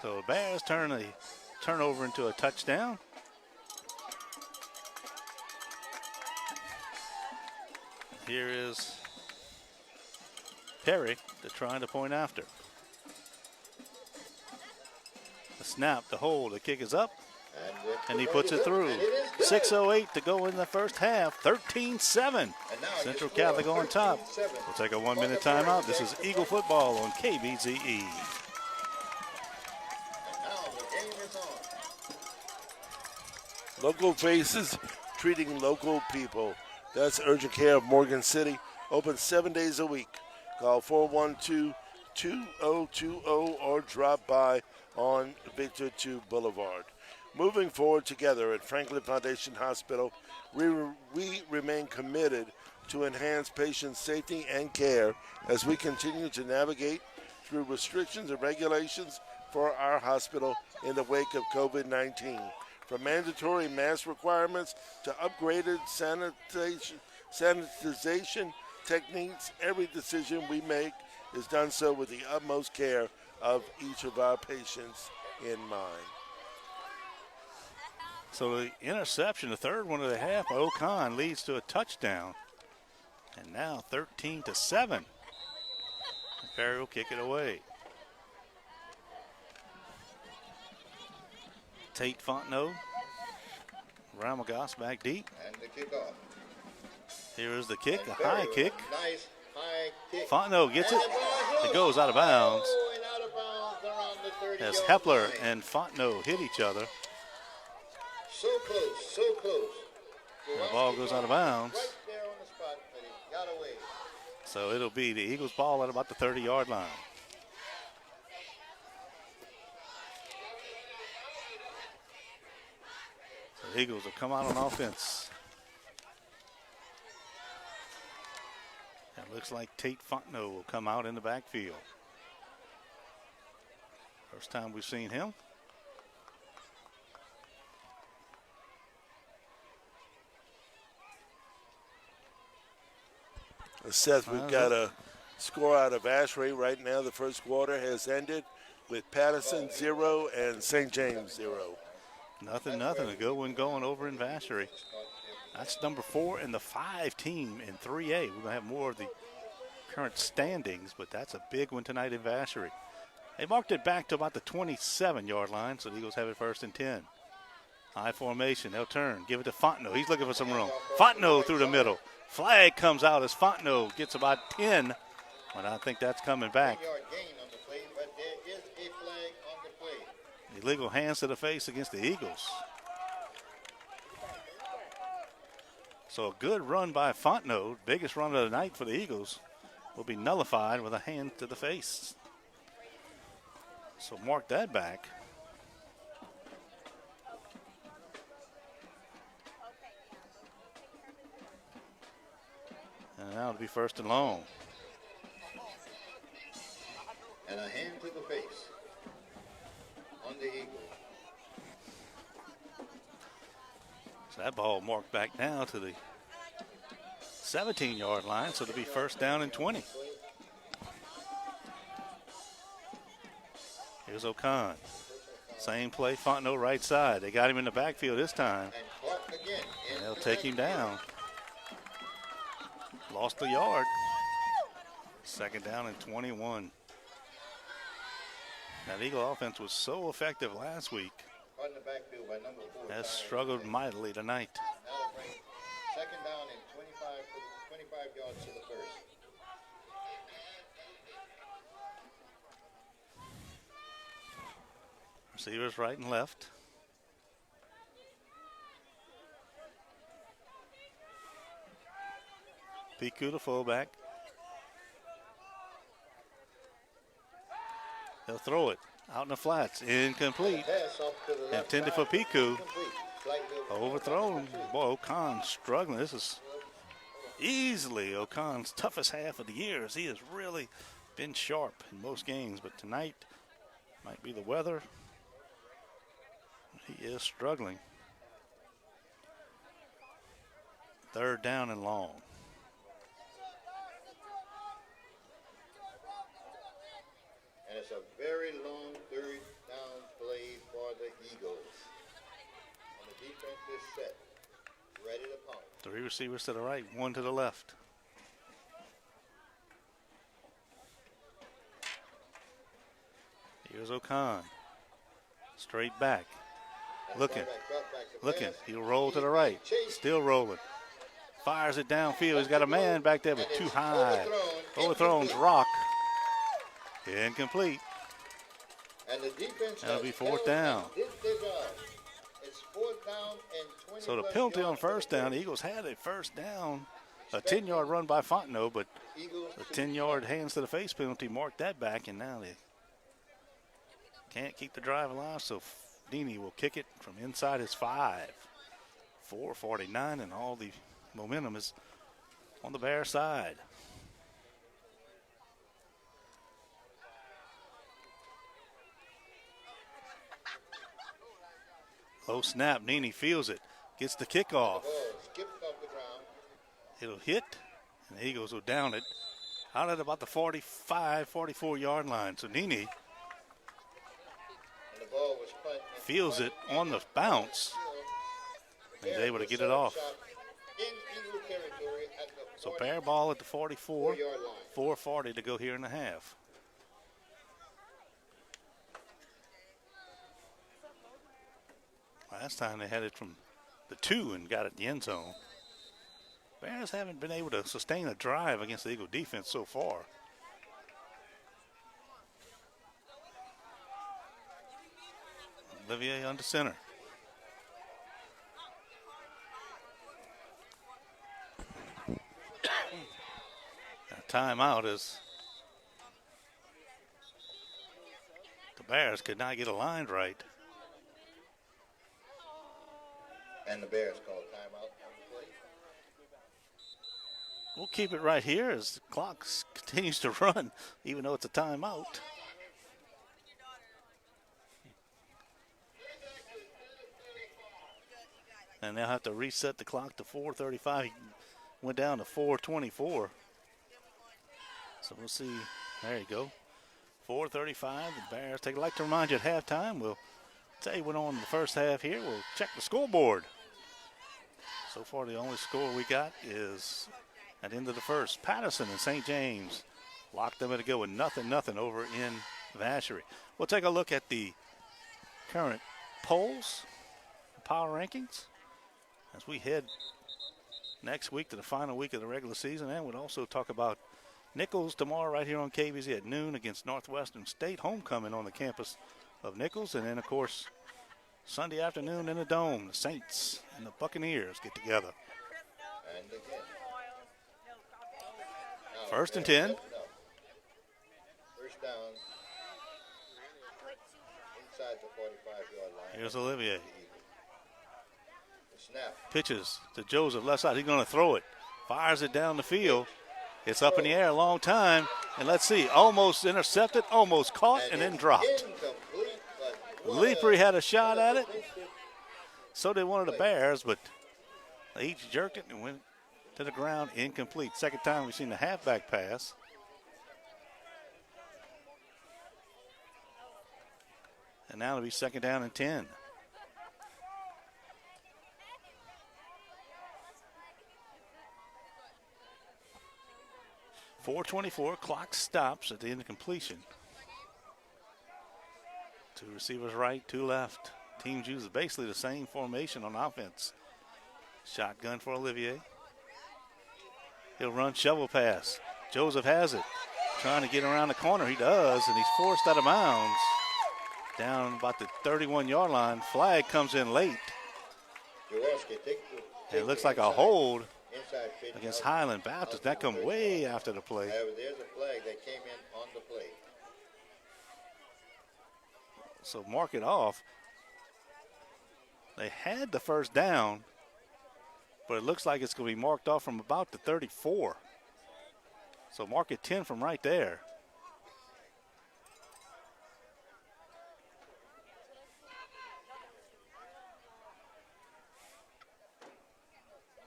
So the Bears turn a turnover into a touchdown. Here is Perry to try the point after. The snap, the hold, the kick is up, and he puts it through. 6:08 to go in the first half, 13-7. Central Catholic on top. We'll take a 1-minute timeout. This is Eagle football on KBZE. Local faces treating local people. That's Urgent Care of Morgan City. Open 7 days a week. Call 412-2020 or drop by on Victor 2 Boulevard. Moving forward together at Franklin Foundation Hospital, we remain committed to enhance patient safety and care as we continue to navigate through restrictions and regulations for our hospital in the wake of COVID-19. From mandatory mask requirements to upgraded sanitization techniques, every decision we make is done so with the utmost care of each of our patients in mind. So the interception, the third one of the half by Ocon, leads to a touchdown. And now 13-7. Perry will kick it away. Tate Fontenot. Ramagos back deep. And the kickoff. Here is the kick, a high kick. Nice high kick. Fontenot gets it. It goes out of bounds. And out of bounds around the 30 As yard Hepler line. and Fontenot hit each other. So close, so close. The ball goes out of bounds. Right there on the spot, but he got away. So it'll be the Eagles ball at about the 30-yard line. So the Eagles will come out on offense. It looks like Tate Fontenot will come out in the backfield. First time we've seen him. Seth, we've got a score out of Ashray right now. The first quarter has ended with Patterson 0 and St. James 0. Nothing. A good one going over in Vacherie. That's number 4 and the 5 team in 3A. We're going to have more of the current standings, but that's a big one tonight in Vacherie. They marked it back to about the 27-yard line, so the Eagles have it first and 10. High formation. They'll turn. Give it to Fontenot. He's looking for some room. Fontenot through the middle. Flag comes out as Fontenot gets about 10, but I think that's coming back. 10-yard gain on the play, but there is a flag on the play. Illegal hands to the face against the Eagles. So a good run by Fontenot, biggest run of the night for the Eagles, will be nullified with a hand to the face. So mark that back. And now it'll be first and long. And a hand to the face on the Eagle. That ball marked back now to the 17-yard line, so it'll be first down and 20. Here's O'Con. Same play, Fontenot right side. They got him in the backfield this time. And they'll take him down. Lost a yard. Second down and 21. That Eagle offense was so effective last week. Has struggled mightily tonight. Second down and 25 yards to the first. Receivers right and left. Piku, the fullback. They'll throw it out in the flats. Incomplete. Intended for Piku. Overthrown. Boy, O'Con struggling. This is easily O'Con's toughest half of the year, as he has really been sharp in most games. But tonight might be the weather. He is struggling. Third down and long. And it's a very long third down play for the Eagles. And the defense is set, ready to pounce. 3 receivers to the right, 1 to the left. Here's O'Con. Straight back. Looking. He'll roll to the right. Still rolling. Fires it downfield. He's got a man back there, but too high. Overthrown's rock. Incomplete. And the defense That'll be fourth down. It's fourth down and 20. So the penalty on first down, the Eagles had a first down. A 10-yard run by Fontenot, but a 10-yard hands to the face penalty marked that back, and now they can't keep the drive alive, so Dini will kick it from inside his 5. 4:49, and all the momentum is on the Bear side. Low snap, Dini feels it, gets the kickoff. It'll hit, and the Eagles will down it out at about the 45, 44-yard line. So Dini feels it on the bounce. He's able to get it off. So Bear ball at the 44, 4:40 to go here in the half. Last time they had it from the 2 and got it in the end zone. Bears haven't been able to sustain a drive against the Eagle defense so far. Olivier under center. Timeout as the Bears could not get a line right. And the Bears call timeout on the play. We'll keep it right here as the clock continues to run, even though it's a timeout. And they'll have to reset the clock to 4:35. Went down to 4:24. So we'll see. There you go. 4:35. The Bears take. I'd like to remind you at halftime, we'll tell you what on the first half here. We'll check the scoreboard. So far, the only score we got is at the end of the first. Patterson and St. James locked them to go with 0-0 over in Vacherie. We'll take a look at the current polls, power rankings, as we head next week to the final week of the regular season. And we'll also talk about Nichols tomorrow right here on KBZE at noon against Northwestern State. Homecoming on the campus of Nichols. And then, of course, Sunday afternoon in the Dome, the Saints and the Buccaneers get together. And again. First and 10. First down. Inside the 45-yard line. Here's Olivier. Snap. Pitches to Joseph, left side. He's going to throw it. Fires it down the field. It's up in the air a long time. And let's see, almost intercepted, almost caught, and then dropped. Leapery had a shot at it. So did one of the Bears, but He jerked it and went to the ground, incomplete. Second time we've seen the halfback pass. And now it'll be second down and 10. .424, clock stops at the end of completion. Two receivers right, two left. Teams use basically the same formation on offense. Shotgun for Olivier. He'll run shovel pass. Joseph has it. Trying to get around the corner. He does, and he's forced out of bounds. Down about the 31-yard line. Flag comes in late. It looks like a hold against Highland Baptist. That come way after the play. There's a flag that came in on the play. So mark it off. They had the first down, but it looks like it's going to be marked off from about the 34. So mark it 10 from right there.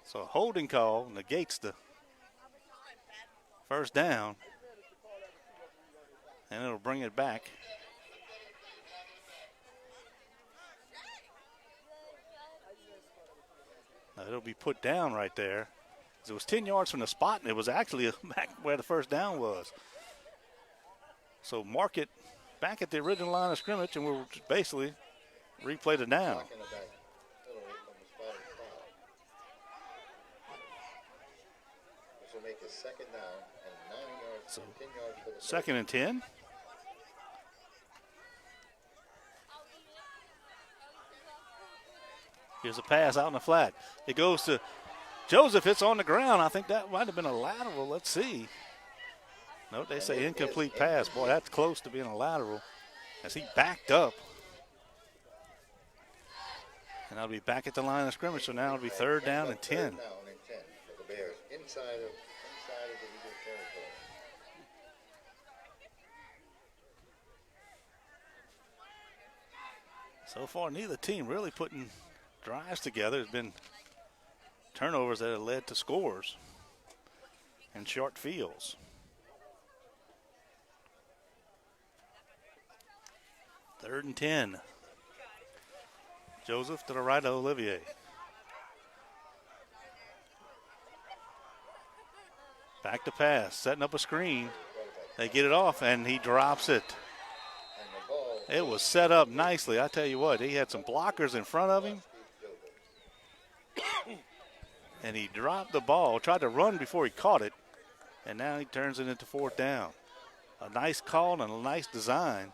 So a holding call negates the first down, and it'll bring it back. Now it'll be put down right there. It was 10 yards from the spot, and it was actually back where the first down was. So mark it back at the original line of scrimmage, and we'll just basically replay the down. Make it second down and 9 yards, so 10 yards for the second and 10. Here's a pass out in the flat. It goes to Joseph. It's on the ground. I think that might have been a lateral. Let's see. No, they say incomplete pass. Boy, that's close to being a lateral as he backed up. And I'll be back at the line of scrimmage, so now it'll be third down and 10. Third down and 10 for the Bears inside of the Eagle territory. So far, neither team really putting drives together. There's been turnovers that have led to scores and short fields. Third and 10. Joseph to the right of Olivier. Back to pass, setting up a screen. They get it off, and he drops it. It was set up nicely. I tell you what, he had some blockers in front of him. And he dropped the ball, tried to run before he caught it, and now he turns it into fourth down. A nice call and a nice design.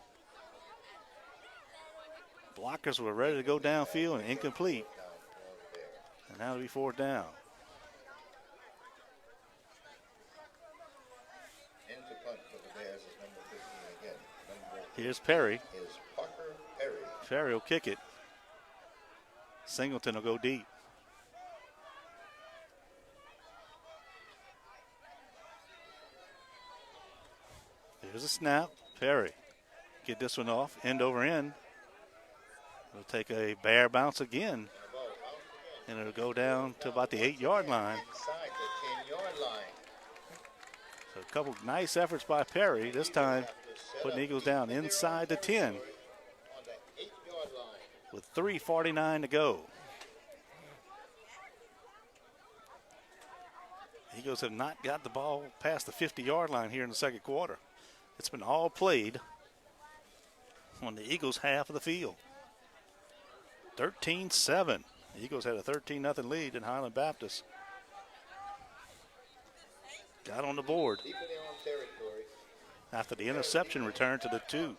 Blockers were ready to go downfield and incomplete. And now it'll be fourth down. Here's Perry. Perry will kick it. Singleton will go deep. Here's a snap. Perry. Get this one off. End over end. It'll take a bare bounce again. And it'll go down to about the 8-yard line. Inside the 10-yard line. So a couple nice efforts by Perry. This time putting the Eagles down inside the 10. On the 8-yard line. With 3:49 to go. Eagles have not got the ball past the 50-yard line here in the second quarter. It's been all played on the Eagles' half of the field. 13-7. The Eagles had a 13-0 lead in Highland Baptist. Got on the board Deep in their own territory. after the interception return to the 2.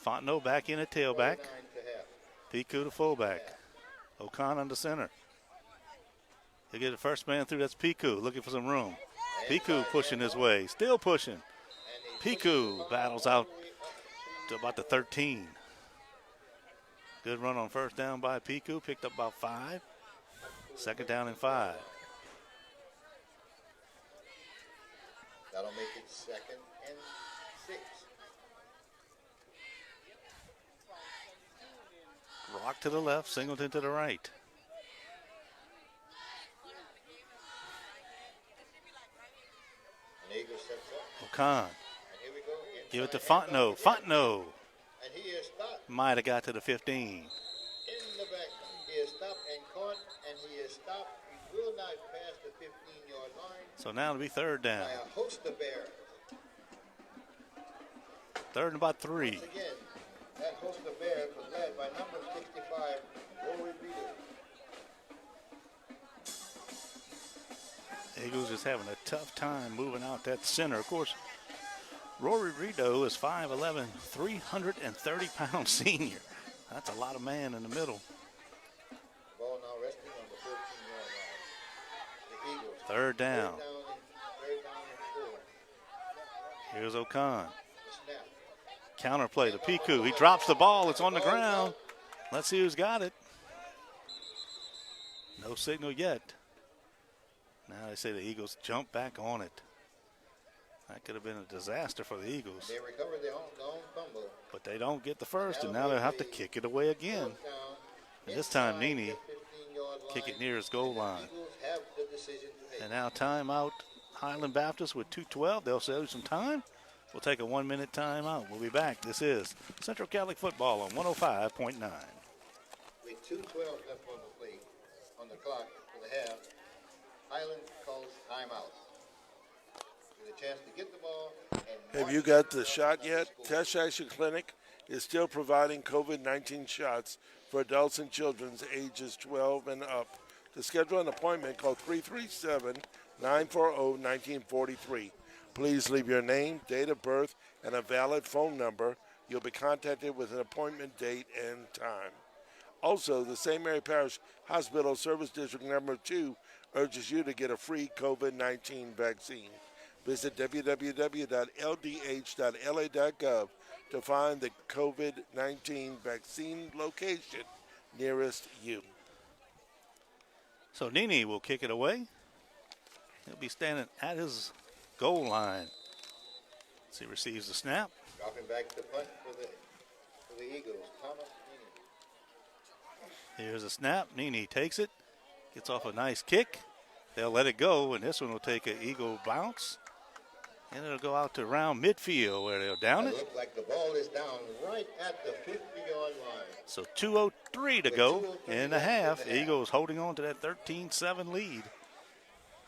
Fontenot back in at tailback. 9 to half. Piku to fullback. O'Connor in the center. They get the first man through. That's Piku looking for some room. Piku pushing his way. Still pushing. Piku battles out to about the 13. Good run on first down by Piku. Picked up about 5. Second down and 5. That'll make it second and 6. Rock to the left, Singleton to the right. Eagles sets up. Okan. And here we go. Give it to Inside Fontenot. handoff again. Fontenot And he is stopped might have got to the 15. in the back. He is stopped and caught, and he is stopped. He will not pass the 15-yard line So now it'll be third down. by a host of Bears. Third and about 3. Once again, that host of Bears was led by number 65, Rory Reader. Eagles just having a tough time moving out that center. Of course, Rory Rideau is 5'11", 330-pound senior. That's a lot of man in the middle. Ball now resting on the 14-yard line. The Eagles. Third down. Third down and 4. Here's Okan. The snap. Counter play to Piku. He drops the ball. It's on the ground. Let's see who's got it. No signal yet. Now they say the Eagles jump back on it. That could have been a disaster for the Eagles. They recovered their own fumble. But they don't get the first, and now they'll have to kick it away again. And this time, Nini kick it near his goal line. Eagles have the decision to make. And now timeout, Highland Baptist with 2:12. They'll save some time. We'll take a 1-minute timeout. We'll be back. This is Central Catholic Football on 105.9. With 2:12 left on the play, on the clock for the half, Highland calls timeout. With a chance to get the ball. And Have you got the shot yet? Test Action Clinic is still providing COVID-19 shots for adults and children ages 12 and up. To schedule an appointment, call 337-940-1943. Please leave your name, date of birth, and a valid phone number. You'll be contacted with an appointment date and time. Also, the St. Mary Parish Hospital Service District Number 2 urges you to get a free COVID-19 vaccine. Visit www.ldh.la.gov to find the COVID-19 vaccine location nearest you. So Nini will kick it away. He'll be standing at his goal line. As he receives the snap. dropping back to punt for the Eagles. Thomas Nini. Here's a snap. Nini takes it. Gets off a nice kick. They'll let it go, and this one will take an Eagle bounce. And it'll go out to around midfield where they'll down it. Looks like the ball is down right at the 50-yard line. So 2:03 to go in the half. Eagles holding on to that 13-7 lead.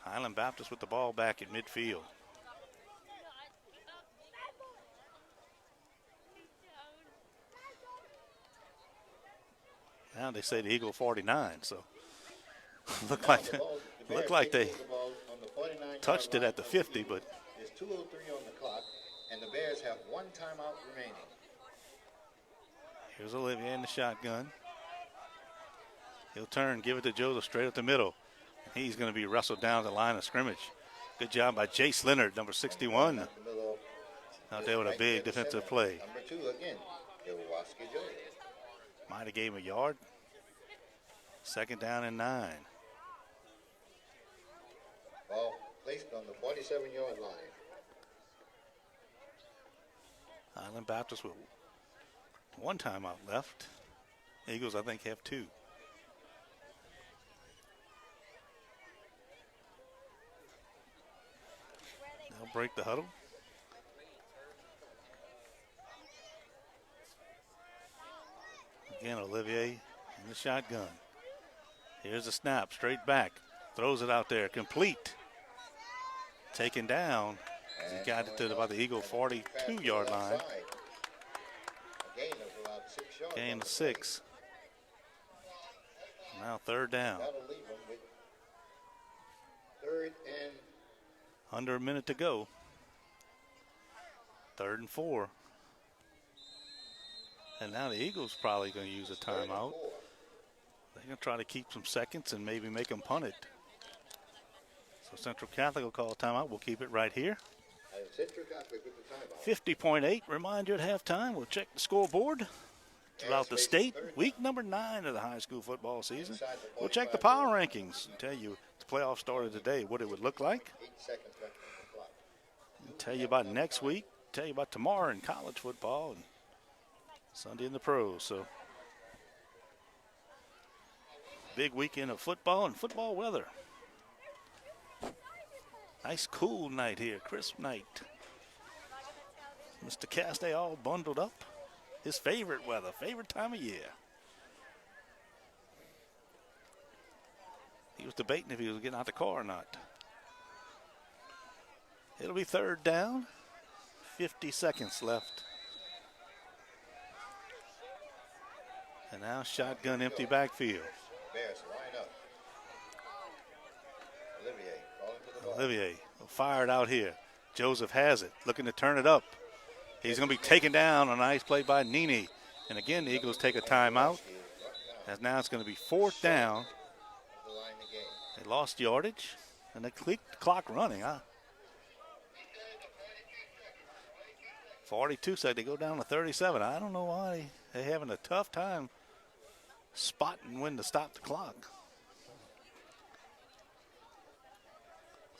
Highland Baptist with the ball back at midfield. Now they say the Eagle 49, so look like they touched it at the 50, but there's 2:03 on the clock, and the Bears have one timeout remaining. here's Olivier in the shotgun. He'll turn, give it to Joseph straight up the middle. He's going to be wrestled down the line of scrimmage. Good job by Jace Leonard, number 61. Out there with a big defensive play. Number 2 again, Ilwaski Joe. Might have gave him a yard. Second down and 9. Ball placed on the 47-yard line. Highland Baptist with one timeout left. Eagles, I think, have 2. They'll break the huddle. Again, Olivier in the shotgun. Here's a snap, straight back. Throws it out there, complete. Taken down. He got it to about the Eagle 42-yard line. A gain of about 6 yards. Gain of 6. Now third down. That'll leave them with third and Under a minute to go. 3rd and 4. And now the Eagles probably going to use a timeout. They're going to try to keep some seconds and maybe make them punt it. So Central Catholic will call a timeout. We'll keep it right here. Central Catholic with the timeout. 50.8. Remind you at halftime. We'll check the scoreboard throughout the state. Week number 9 of the high school football season. We'll check the power rankings and tell you the playoff started today, what it would look like. 8 seconds left on the clock. And tell you about next week. Tell you about tomorrow in college football and Sunday in the pros. So big weekend of football and football weather. Nice cool night here, crisp night. Mr. Castay all bundled up. His favorite weather, favorite time of year. He was debating if he was getting out the car or not. It'll be third down. 50 seconds left. And now shotgun empty backfield. Bears, line up. Olivier, calling for the ball. Olivier will fire it out here. Joseph has it, looking to turn it up. He's going to be taken down on a nice play by Nini. And again, the Eagles take a timeout. As now it's going to be fourth down. They lost yardage, and they keep the clock running, huh? 42 said they go down to 37. I don't know why they're having a tough time spotting when to stop the clock.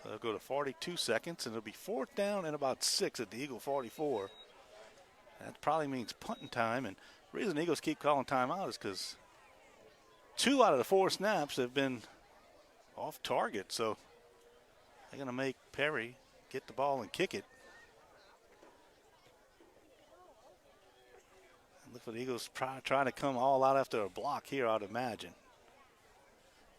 So they'll go to 42 seconds, and it'll be fourth down and about 6 at the Eagle 44. That probably means punting time, and the reason the Eagles keep calling timeout is because 2 out of the 4 snaps have been off target, so they're going to make Perry get the ball and kick it. And look for the Eagles trying to come all out after a block here, I'd imagine.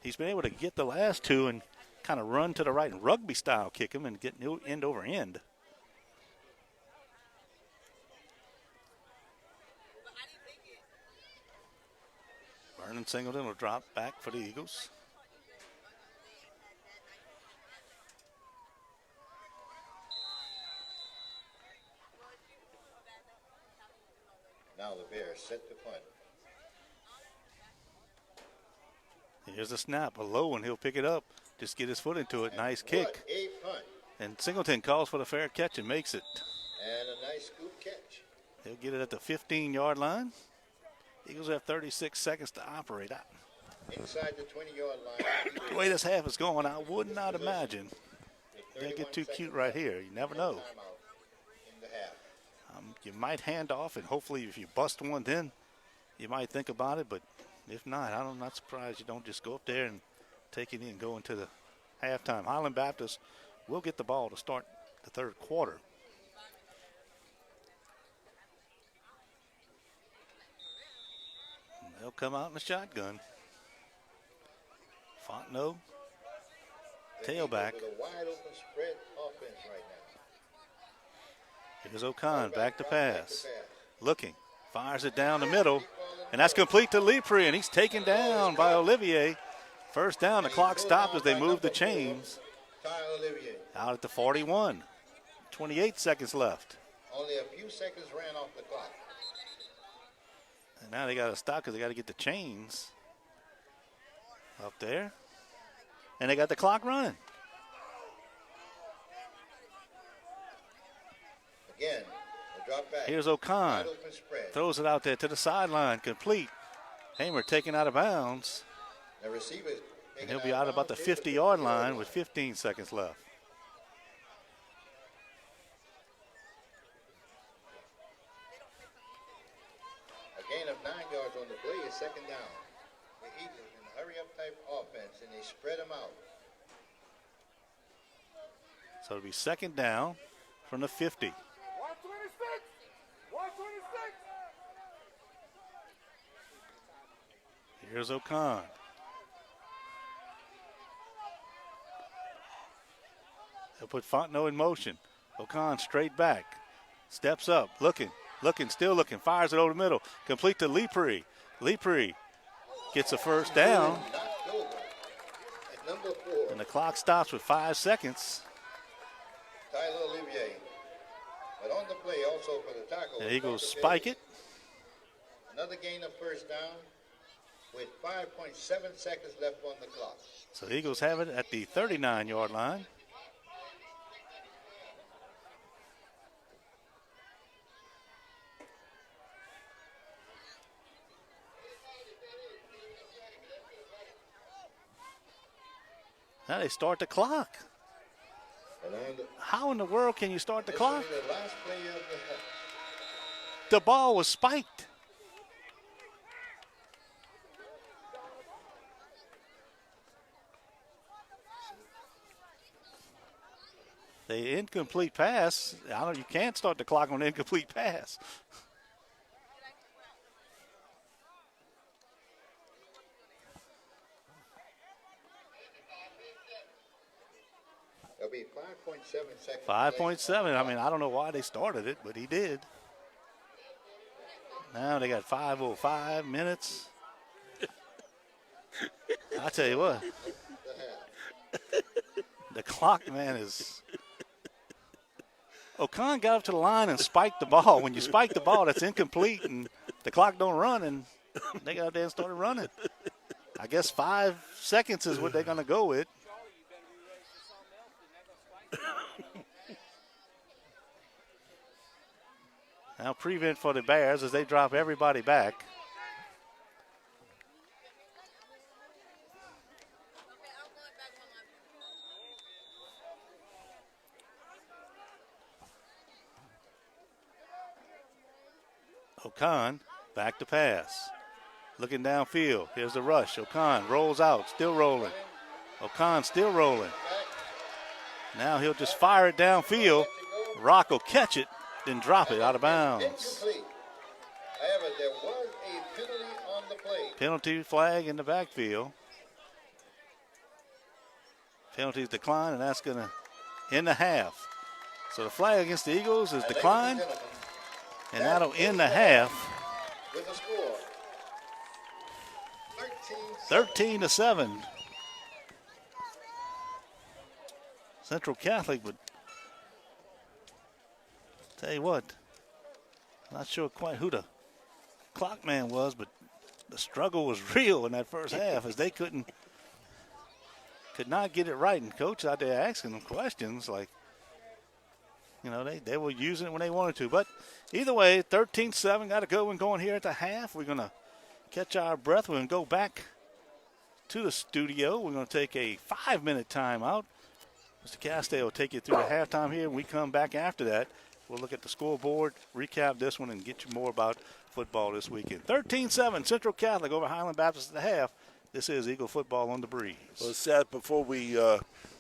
He's been able to get the last 2 and kind of run to the right and rugby style kick him and get end over end. Vernon Singleton will drop back for the Eagles. Now the Bears set to punt. Here's a snap, a low one. He'll pick it up. Just get his foot into it. Nice kick. What a punt. And Singleton calls for the fair catch and makes it. And a nice scoop catch. He'll get it at the 15-yard line. Eagles have 36 seconds to operate. Inside the 20-yard line. The way this half is going, I would not imagine they'll get too cute right here. You never know. In the half. You might hand off, and hopefully if you bust one, then you might think about it. But if not, I'm not surprised you don't just go up there and take it in and go into the halftime. Highland Baptist will get the ball to start the third quarter. And they'll come out in the shotgun. Fontenot, tailback. With a wide open spread offense right now. Here's O'Con, back to pass. Looking, fires it down the middle, and that's complete to Lepre, and he's taken down by Olivier. First down, the clock stopped as they moved the chains. Out at the 41. 28 seconds left. Only a few seconds ran off the clock. And now they got to stop because they got to get the chains up there. And they got the clock running. Again, the drop back. Here's O'Con. Throws it out there to the sideline, complete. Hamer taken out of bounds. The receiver. And he'll be out about the 50-yard line with 15 seconds left. A gain of 9 yards on the play is second down. The Eagles in a hurry-up type offense, and they spread them out. So it'll be second down from the 50. 126! 126! Here's O'Con. He'll put Fontenot in motion. O'Con straight back. Steps up, looking, still looking. Fires it over the middle. Complete to Lepre. Lepre gets a first down. And the clock stops with 5 seconds. Tyler Olivier. But on the play also for the tackle. The Eagles spike it. Another gain of first down with 5.7 seconds left on the clock. So the Eagles have it at the 39-yard line. Now they start the clock. How in the world can you start the clock? The last play of The ball was spiked. The incomplete pass, you can't start the clock on an incomplete pass. It'll be 5.7 seconds. 5.7. I mean, I don't know why they started it, but he did. Now they got 5:05 minutes. I tell you what, the clock, man, is. O'Con got up to the line and spiked the ball. When you spike the ball, that's incomplete, and the clock don't run, and they got out there and started running. I guess 5 seconds is what they're going to go with. Now prevent for the Bears as they drop everybody back. O'Con back to pass. Looking downfield. Here's the rush. O'Con rolls out, still rolling. O'Con still rolling. Now he'll just fire it downfield. Rock will catch it, then drop it out of bounds. Incomplete. However, there was a penalty on the play. Penalty flag in the backfield. Penalties decline, and that's going to end the half. So the flag against the Eagles is declined, and that'll end the half. With the score, 13-7. Central Catholic would tell you what, not sure quite who the clock man was, but the struggle was real in that first half as they could not get it right. And coach out there asking them questions like, they were using it when they wanted to. But either way, 13-7, got to go and going here at the half. We're going to catch our breath. We're going to go back to the studio. We're going to take a 5-minute timeout. Mr. Castell will take you through the halftime here. When we come back after that, we'll look at the scoreboard, recap this one, and get you more about football this weekend. 13-7, Central Catholic over Highland Baptist at the half. This is Eagle Football on the Breeze. Well, Seth, before we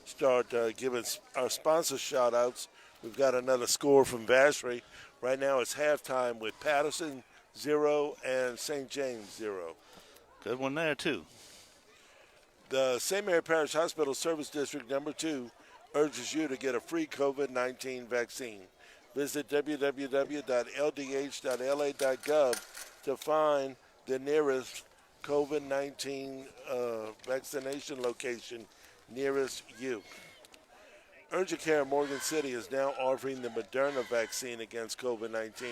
start giving our sponsor shout-outs, we've got another score from Vacherie. Right now it's halftime with Patterson 0 and St. James 0. Good one there, too. The St. Mary Parish Hospital Service District number 2 urges you to get a free COVID-19 vaccine. Visit www.ldh.la.gov to find the nearest COVID-19 vaccination location nearest you. Urgent Care Morgan City is now offering the Moderna vaccine against COVID-19.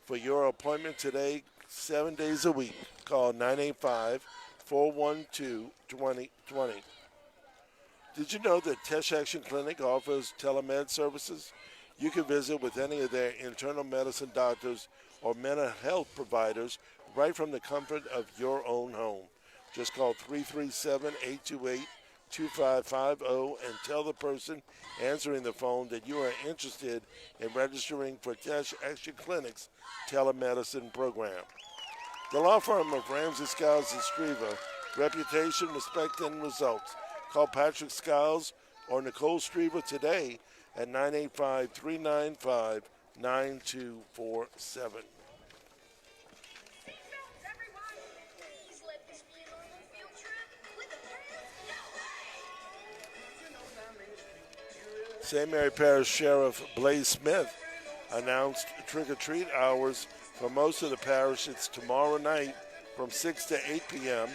For your appointment today, 7 days a week, call 985-412-2020. Did you know that Tesh Action Clinic offers telemed services? You can visit with any of their internal medicine doctors or mental health providers right from the comfort of your own home. Just call 337-828-2550 and tell the person answering the phone that you are interested in registering for Tesh Action Clinic's telemedicine program. The law firm of Ramsey, Skiles & Striever, reputation, respect, and results. Call Patrick Skiles or Nicole Striever today at 985-395-9247. St. Mary Parish Sheriff Blaze Smith announced trick-or-treat hours for most of the parish. It's tomorrow night from 6 to 8 p.m.,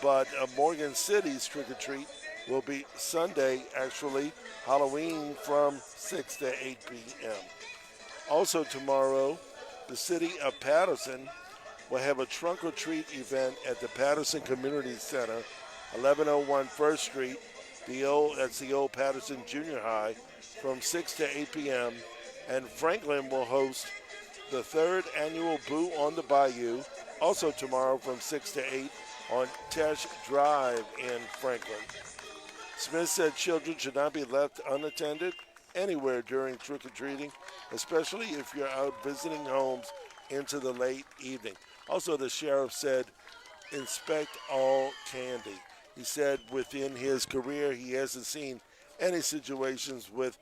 but Morgan City's trick-or-treat will be Sunday, actually, Halloween from 6 to 8 p.m. Also tomorrow, the city of Patterson will have a trunk-or-treat event at the Patterson Community Center, 1101 First Street. That's the old Patterson Junior High, from 6 to 8 p.m. And Franklin will host the 3rd annual Boo on the Bayou, also tomorrow from 6 to 8 on Tesh Drive in Franklin. Smith said children should not be left unattended anywhere during trick-or-treating, especially if you're out visiting homes into the late evening. Also, the sheriff said, inspect all candy. He said within his career he hasn't seen any situations with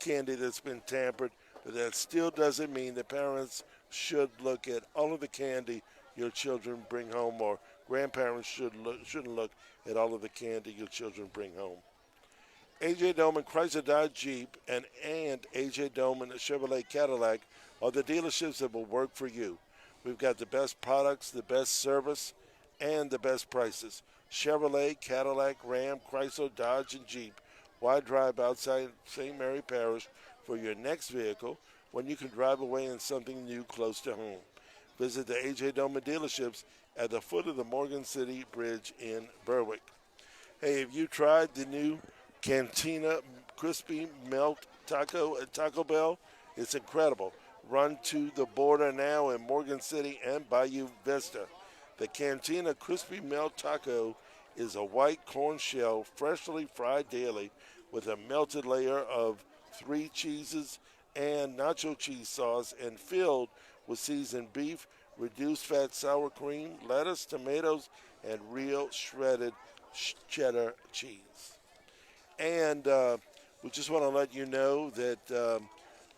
candy that's been tampered, but that still doesn't mean that parents should look at all of the candy your children bring home, or grandparents shouldn't look at all of the candy your children bring home. A.J. Doman Chrysler Dodge Jeep and A.J. Doman Chevrolet Cadillac are the dealerships that will work for you. We've got the best products, the best service, and the best prices. Chevrolet, Cadillac, Ram, Chrysler, Dodge, and Jeep. Why drive outside St. Mary Parish for your next vehicle when you can drive away in something new close to home? Visit the A.J. Doman dealerships at the foot of the Morgan City Bridge in Berwick. Hey, have you tried the new Cantina Crispy Melt Taco at Taco Bell? It's incredible. Run to the border now in Morgan City and Bayou Vista. The Cantina Crispy Melt Taco is a white corn shell freshly fried daily with a melted layer of 3 cheeses and nacho cheese sauce and filled with seasoned beef, reduced fat sour cream, lettuce, tomatoes, and real shredded cheddar cheese. And we just want to let you know that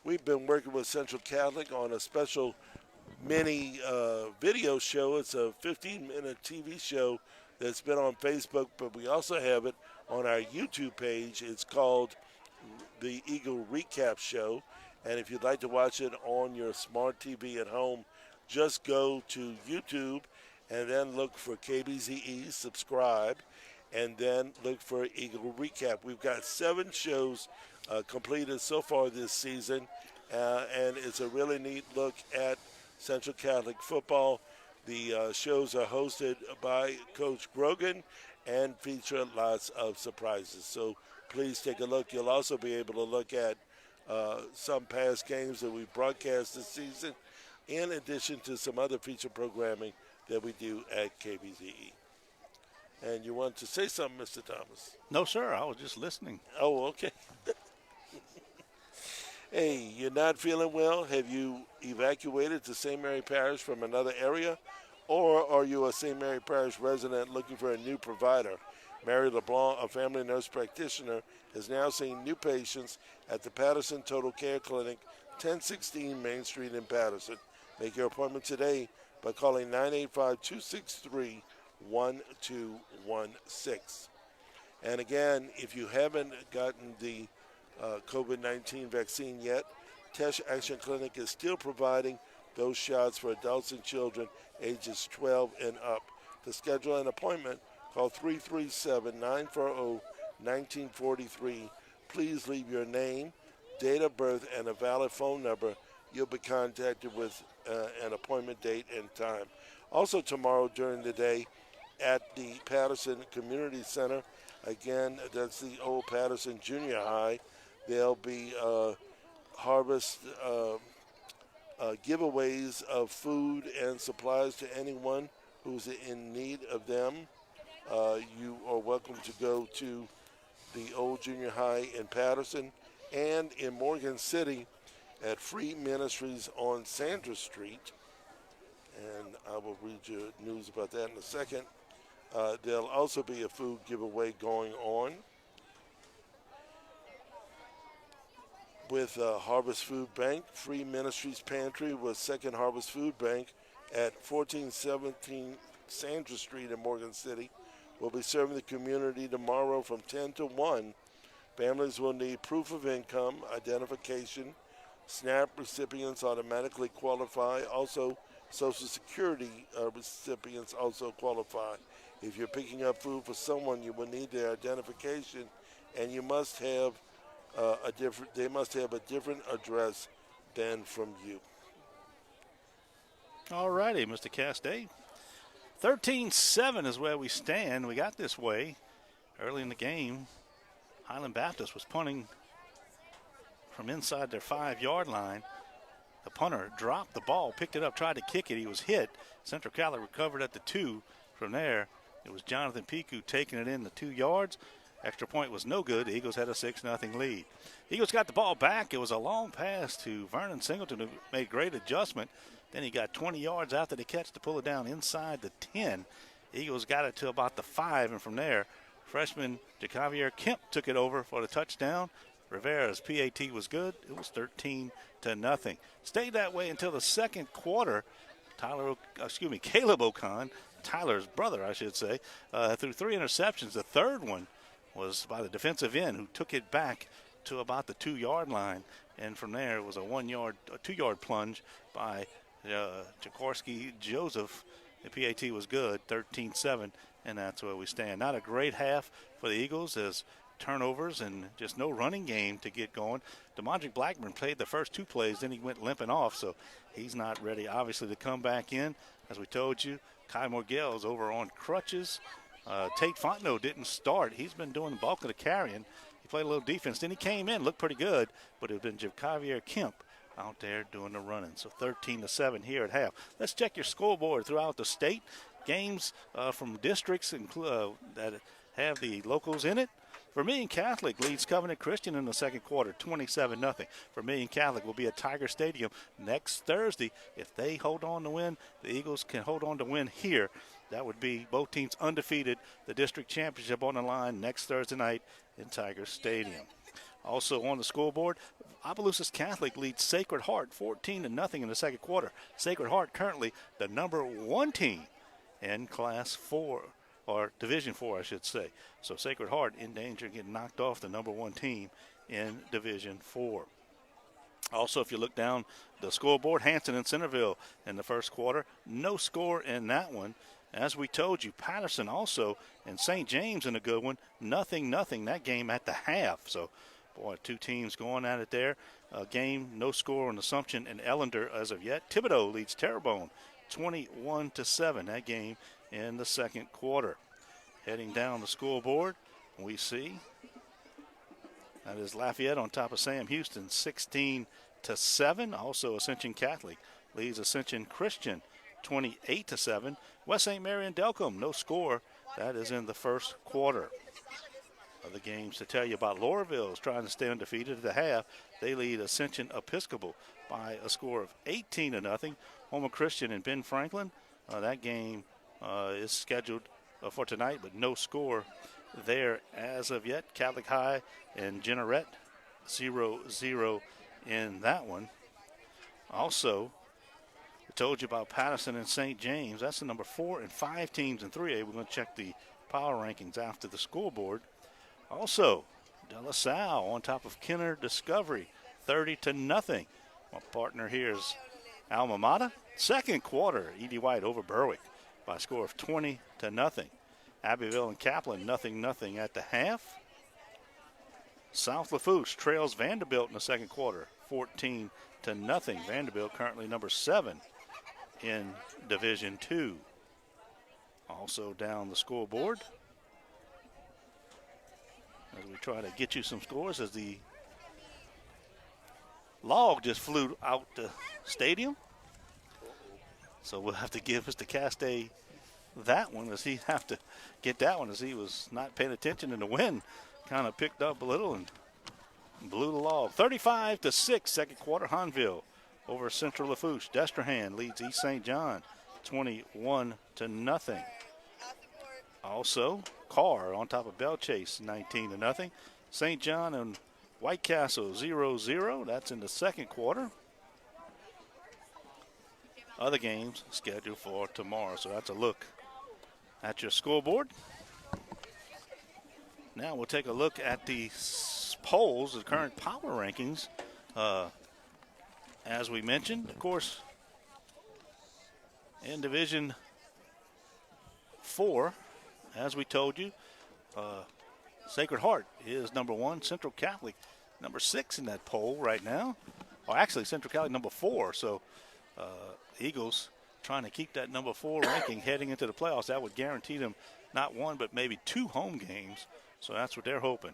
we've been working with Central Catholic on a special mini video show. It's a 15-minute TV show that's been on Facebook, but we also have it on our YouTube page. It's called the Eagle Recap Show. And if you'd like to watch it on your smart TV at home, just go to YouTube and then look for KBZE, subscribe, and then look for Eagle Recap. We've got 7 shows completed so far this season, and it's a really neat look at Central Catholic football. The shows are hosted by Coach Grogan and feature lots of surprises. So please take a look. You'll also be able to look at some past games that we broadcast this season, in addition to some other feature programming that we do at KBZE. And you want to say something, Mr. Thomas? No, sir. I was just listening. Oh, okay. Hey, you're not feeling well? Have you evacuated to St. Mary Parish from another area? Or are you a St. Mary Parish resident looking for a new provider? Mary LeBlanc, a family nurse practitioner, is now seeing new patients at the Patterson Total Care Clinic, 1016 Main Street in Patterson. Make your appointment today by calling 985-263-1216. And again, if you haven't gotten the COVID-19 vaccine yet, Tesh Action Clinic is still providing those shots for adults and children ages 12 and up. To schedule an appointment, call 337-940-1943. Please leave your name, date of birth, and a valid phone number. You'll be contacted with an appointment date and time. Also tomorrow during the day at the Patterson Community Center, again, that's the old Patterson Junior High, there'll be harvest giveaways of food and supplies to anyone who's in need of them. You are welcome to go to the old junior high in Patterson and in Morgan City at Free Ministries on Sandra Street. And I will read you news about that in a second. There'll also be a food giveaway going on with Harvest Food Bank. Free Ministries Pantry with Second Harvest Food Bank at 1417 Sandra Street in Morgan City. We'll be serving the community tomorrow from 10 to 1. Families will need proof of income, identification. SNAP recipients automatically qualify. Also, Social Security recipients also qualify. If you're picking up food for someone, you will need their identification, and you must have they must have a different address than from you. All righty, Mr. Castay. 13-7 is where we stand. We got this way early in the game. Highland Baptist was punting from inside their 5-yard line. The punter dropped the ball, picked it up, tried to kick it. He was hit. Central Catholic recovered at the 2. From there, it was Jonathan Piku taking it in the 2 yards. Extra point was no good. The Eagles had a 6-0 lead. Eagles got the ball back. It was a long pass to Vernon Singleton, who made great adjustment. Then he got 20 yards after the catch to pull it down inside the 10. Eagles got it to about the 5, and from there, freshman Jacavier Kemp took it over for the touchdown. Rivera's PAT was good. It was 13-0. Stayed that way until the second quarter. Caleb O'Con, Tyler's brother, I should say, threw 3 interceptions. The third one was by the defensive end, who took it back to about the 2-yard line. And from there, it was a 2-yard plunge by Jaworski Joseph. The PAT was good, 13-7, and that's where we stand. Not a great half for the Eagles as turnovers and just no running game to get going. DeMondre Blackburn played the first 2 plays, then he went limping off, so he's not ready, obviously, to come back in. As we told you, Kai Morgell's over on crutches. Tate Fontenot didn't start. He's been doing the bulk of the carrying. He played a little defense. Then he came in, looked pretty good, but it had been Javier Kemp out there doing the running. So 13-7 here at half. Let's check your scoreboard throughout the state. Games from districts that have the locals in it. Vermilion Catholic leads Covenant Christian in the second quarter, 27-0. Vermilion Catholic will be at Tiger Stadium next Thursday. If they hold on to win, the Eagles can hold on to win here. That would be both teams undefeated. The district championship on the line next Thursday night in Tiger Stadium. Also on the scoreboard, Opelousas Catholic leads Sacred Heart 14-0 in the second quarter. Sacred Heart currently the number 1 team in Class 4, or Division 4, I should say. So Sacred Heart in danger of getting knocked off the number 1 team in Division 4. Also, if you look down the scoreboard, Hanson and Centerville in the first quarter, no score in that one. As we told you, Patterson also and St. James in a good one, 0-0 that game at the half. So, boy, 2 teams going at it there. Game, no score on Assumption and Ellender as of yet. Thibodaux leads Terrebonne 21-7, that game in the second quarter. Heading down the scoreboard, we see that is Lafayette on top of Sam Houston, 16-7. Also, Ascension Catholic leads Ascension Christian, 28-7. West St. Mary and Delcombe, no score. That is in the first quarter. Other games to tell you about, Lauraville is trying to stay undefeated at the half. They lead Ascension Episcopal by a score of 18-0. Homer Christian and Ben Franklin, that game is scheduled for tonight, but no score there as of yet. Catholic High and Jeanerette, 0-0 in that one. Also, I told you about Patterson and St. James. That's the number 4 and 5 teams in 3A. We're going to check the power rankings after the scoreboard. Also, De La Salle on top of Kenner Discovery, 30-0. My partner here is Alma Mater. Second quarter, E.D. White over Berwick by a score of 20-0. Abbeville and Kaplan, 0-0 at the half. South Lafourche trails Vanderbilt in the second quarter, 14-0. Vanderbilt currently number 7 in Division 2. Also down the scoreboard, as we try to get you some scores, as the log just flew out the stadium. So we'll have to give Mr. Castay that one, as he have to get that one, as he was not paying attention, and the wind kind of picked up a little and blew the log. 35-6, second quarter, Hanville over Central Lafourche. Destrehan leads East St. John 21-0. Also, Carr on top of Bellchase, 19-0. St. John and White Castle, 0-0. That's in the second quarter. Other games scheduled for tomorrow. So that's a look at your scoreboard. Now we'll take a look at the polls, the current power rankings. As we mentioned, of course, in Division 4, as we told you, Sacred Heart is number 1. Central Catholic, number 6 in that poll right now. Or actually, Central Catholic number 4. So Eagles trying to keep that number 4 ranking heading into the playoffs. That would guarantee them not 1 but maybe 2 home games. So that's what they're hoping.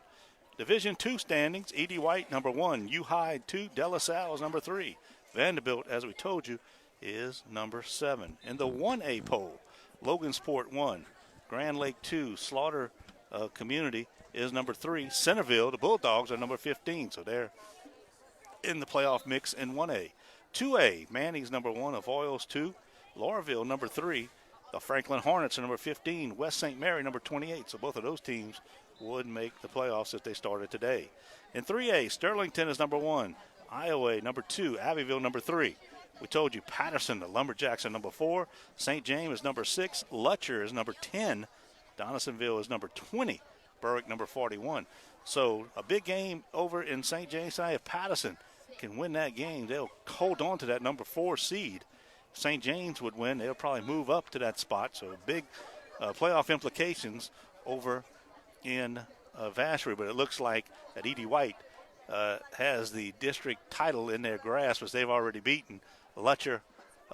Division 2 standings, E.D. White number 1, U-High 2, De La Salle is number 3. Vanderbilt, as we told you, is number 7. In the 1A poll, Logansport 1, Grand Lake 2, Slaughter Community is number 3. Centerville, the Bulldogs, are number 15, so they're in the playoff mix in 1A. 2A, Manning's number 1, Avoyles 2, Lauraville number 3, The Franklin Hornets are number 15, West St. Mary number 28. So both of those teams would make the playoffs if they started today. In 3A, Sterlington is number 1, Iowa number 2, Abbeville number 3. We told you Patterson, the Lumberjacks, are number 4. St. James is number 6. Lutcher is number 10. Donaldsonville is number 20. Berwick number 41. So a big game over in St. James tonight. If Patterson can win that game, they'll hold on to that number 4 seed. If St. James would win, they'll probably move up to that spot. So big playoff implications over in Vacherie. But it looks like that E.D. White has the district title in their grasp as they've already beaten Lutcher,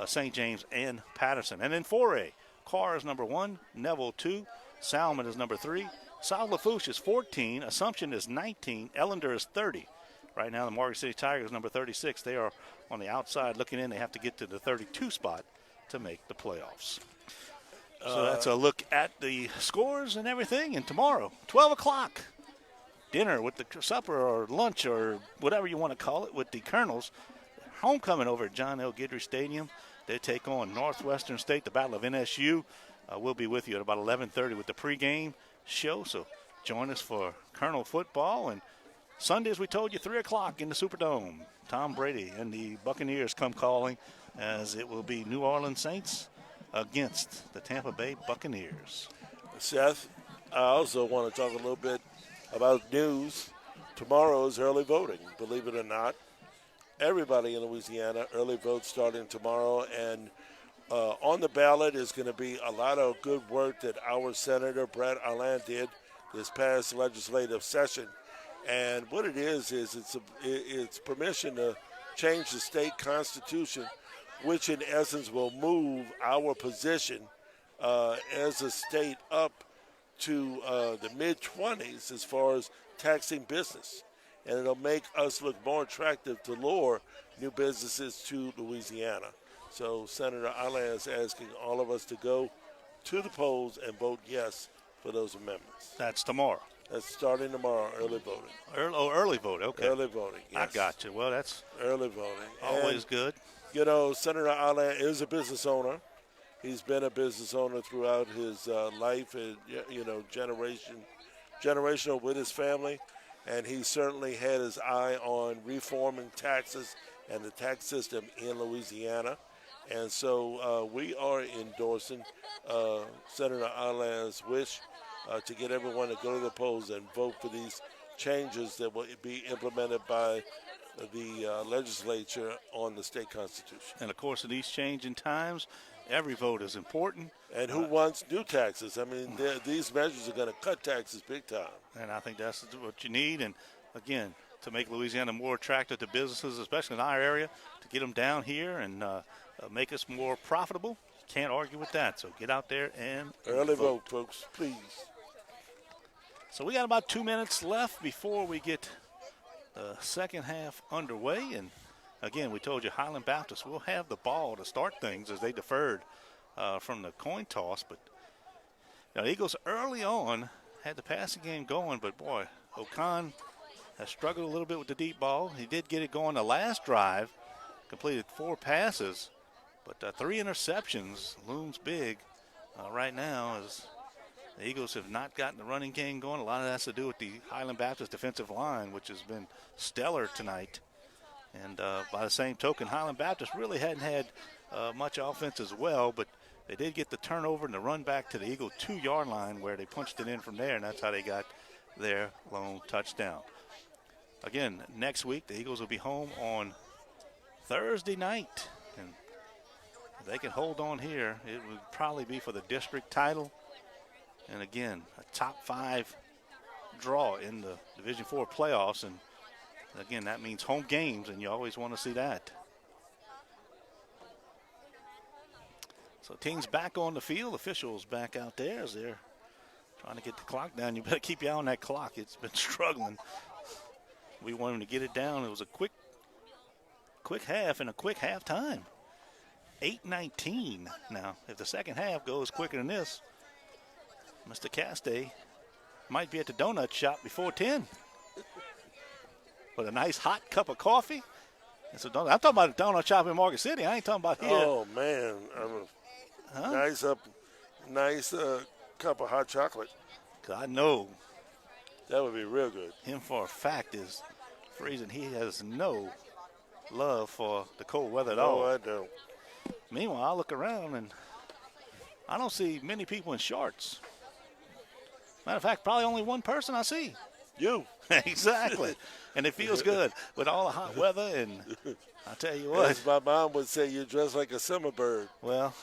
St. James, and Patterson. And in 4A, Carr is number 1, Neville 2, Salmon is number 3, South Lafourche is 14, Assumption is 19, Ellender is 30. Right now, the Morgan City Tigers number 36. They are on the outside looking in. They have to get to the 32 spot to make the playoffs. So that's a look at the scores and everything. And tomorrow, 12 o'clock, dinner with the supper or lunch or whatever you want to call it with the Colonels. Homecoming over at John L. Guidry Stadium. They take on Northwestern State, the Battle of NSU. We'll be with you at about 11:30 with the pregame show. So join us for Colonel football. And Sunday, as we told you, 3 o'clock in the Superdome. Tom Brady and the Buccaneers come calling as it will be New Orleans Saints against the Tampa Bay Buccaneers. Seth, I also want to talk a little bit about news. Tomorrow is early voting, believe it or not. Everybody in Louisiana, early vote starting tomorrow, and on the ballot is going to be a lot of good work that our Senator Brett Arland did this past legislative session. And what it is it's permission to change the state constitution, which in essence will move our position as a state up to the mid-20s as far as taxing business. And it'll make us look more attractive to lure new businesses to Louisiana. So Senator Arland is asking all of us to go to the polls and vote yes for those amendments. That's tomorrow. That's starting tomorrow, early voting. Early vote, okay. Early voting, yes. I got you. Well, that's early voting. Always good. You know, Senator Arland is a business owner. He's been a business owner throughout his life and, generational with his family. And he certainly had his eye on reforming taxes and the tax system in Louisiana. And so we are endorsing Senator Arland's wish to get everyone to go to the polls and vote for these changes that will be implemented by the legislature on the state constitution. And, of course, in these changing times, every vote is important. And who wants new taxes? I mean, these measures are going to cut taxes big time. And I think that's what you need. And, again, to make Louisiana more attractive to businesses, especially in our area, to get them down here and make us more profitable. Can't argue with that. So get out there and early vote, folks, please. So we got about 2 minutes left before we get the second half underway. And, again, we told you Highland Baptist will have the ball to start things as they deferred from the coin toss. But the Eagles early on had the passing game going, but, boy, O'Con has struggled a little bit with the deep ball. He did get it going the last drive, completed 4 passes, but 3 interceptions looms big right now as the Eagles have not gotten the running game going. A lot of that has to do with the Highland Baptist defensive line, which has been stellar tonight. And by the same token, Highland Baptist really hadn't had much offense as well, but they did get the turnover and the run back to the Eagle 2-yard line where they punched it in from there, and that's how they got their lone touchdown. Again, next week, the Eagles will be home on Thursday night. And if they can hold on here, it would probably be for the district title. And, again, a top 5 draw in the Division IV playoffs. And, again, that means home games, and you always want to see that. So teams back on the field, officials back out there as they're trying to get the clock down. You better keep your eye on that clock. It's been struggling. We want them to get it down. It was a quick half and a quick halftime. 8:19 now. If the second half goes quicker than this, Mr. Castay might be at the donut shop before 10 with a nice hot cup of coffee. And so I'm talking about a donut shop in Morgan City. I ain't talking about here. Oh, man. Nice nice cup of hot chocolate. 'Cause I know That would be real good. him for a fact is freezing. He has no love for the cold weather at all. No, I don't. Meanwhile, I look around and I don't see many people in shorts. Matter of fact, probably only one person I see. You. Exactly. And it feels good with all the hot weather. And I tell you what, As my mom would say, you're dressed like a summer bird. well,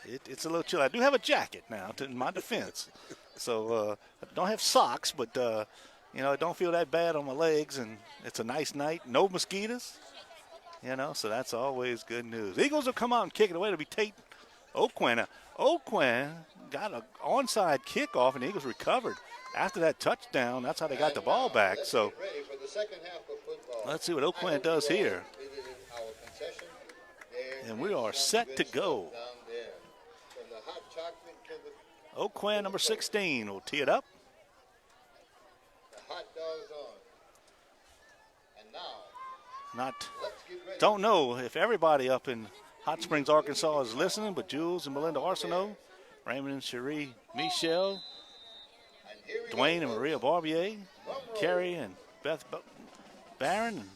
it's a little chilly. I do have a jacket now, in my defense. So I don't have socks, but, it don't feel that bad on my legs. And it's a nice night. No mosquitoes, so that's always good news. Eagles will come out and kick it away. It'll be Tate Oquin. Now, Oquin got an onside kickoff, and the Eagles recovered. After that touchdown, that's how they got the ball back. So let's see what Oquin does here. And we are set to go. Oquin, number 16, will tee it up. Don't know if everybody up in Hot Springs, Arkansas is listening, but Jules and Melinda Arsenault, Raymond and Cherie Michelle, Dwayne and Maria Barbier, Carrie and Beth Barron. And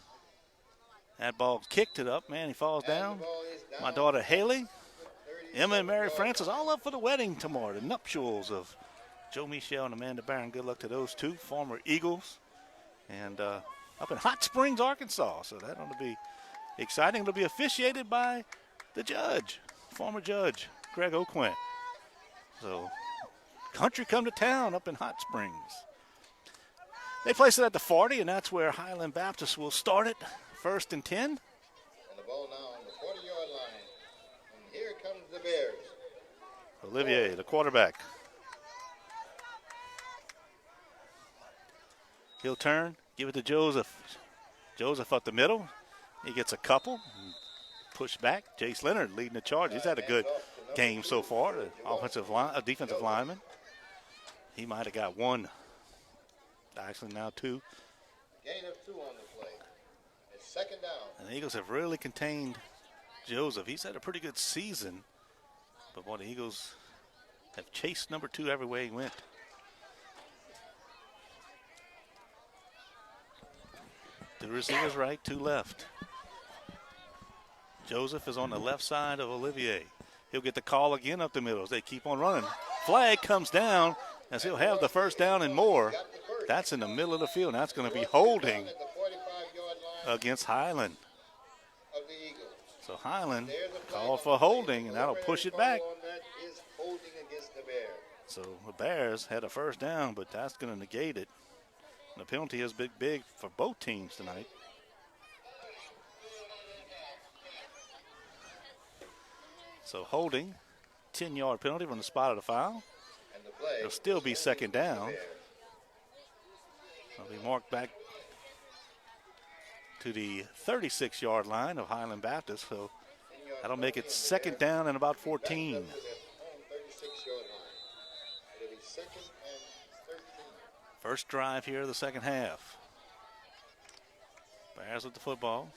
that ball kicked it up, man. He falls down. My daughter Haley, Emma and Mary Frances, all up for the wedding tomorrow, the nuptials of Joe Michelle and Amanda Barron. Good luck to those two former Eagles. And up in Hot Springs, Arkansas. So that ought to be exciting. It'll be officiated by the judge, former judge, Greg Oquin. So country come to town up in Hot Springs. They place it at the 40, and that's where Highland Baptist will start it. 1st and 10. And the ball now on the 40-yard line. And here comes the Bears. Olivier, the quarterback. He'll turn, give it to Joseph. Joseph up the middle. He gets a couple. Push back. Jace Leonard leading the charge. He's had a good game so far. A defensive lineman. He might have got one. Actually, now two. Gain of 2 on the play. It's 2nd down. And the Eagles have really contained Joseph. He's had a pretty good season. But boy, the Eagles have chased number 2 every way he went. Two receivers right, 2 left. Joseph is on the left side of Olivier. He'll get the call again up the middle as they keep on running. Flag comes down as he'll have the 1st down and more. That's in the middle of the field. That's going to be holding against Highland. So Highland called for holding, and that'll push it back. So the Bears had a 1st down, but that's going to negate it. The penalty is big for both teams tonight. So holding, 10-yard penalty from the spot of the foul. It'll still be 2nd down. It'll be marked back to the 36-yard line of Highland Baptist. So that'll make it 2nd down and about 14. First drive here of the 2nd half. Bears with the football.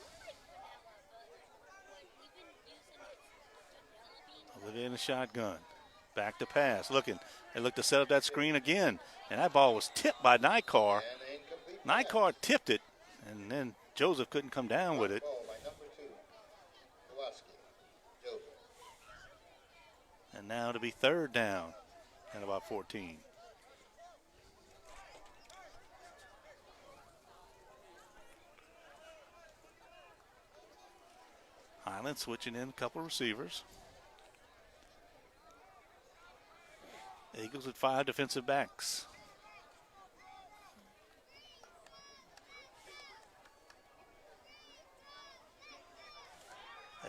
Olivier in the shotgun. Back to pass. They look to set up that screen again. And that ball was tipped by Nykar. Nykar tipped it, and then Joseph couldn't come down with it. And now it'll be 3rd down and about 14. Highland switching in a couple receivers. Eagles with 5 defensive backs.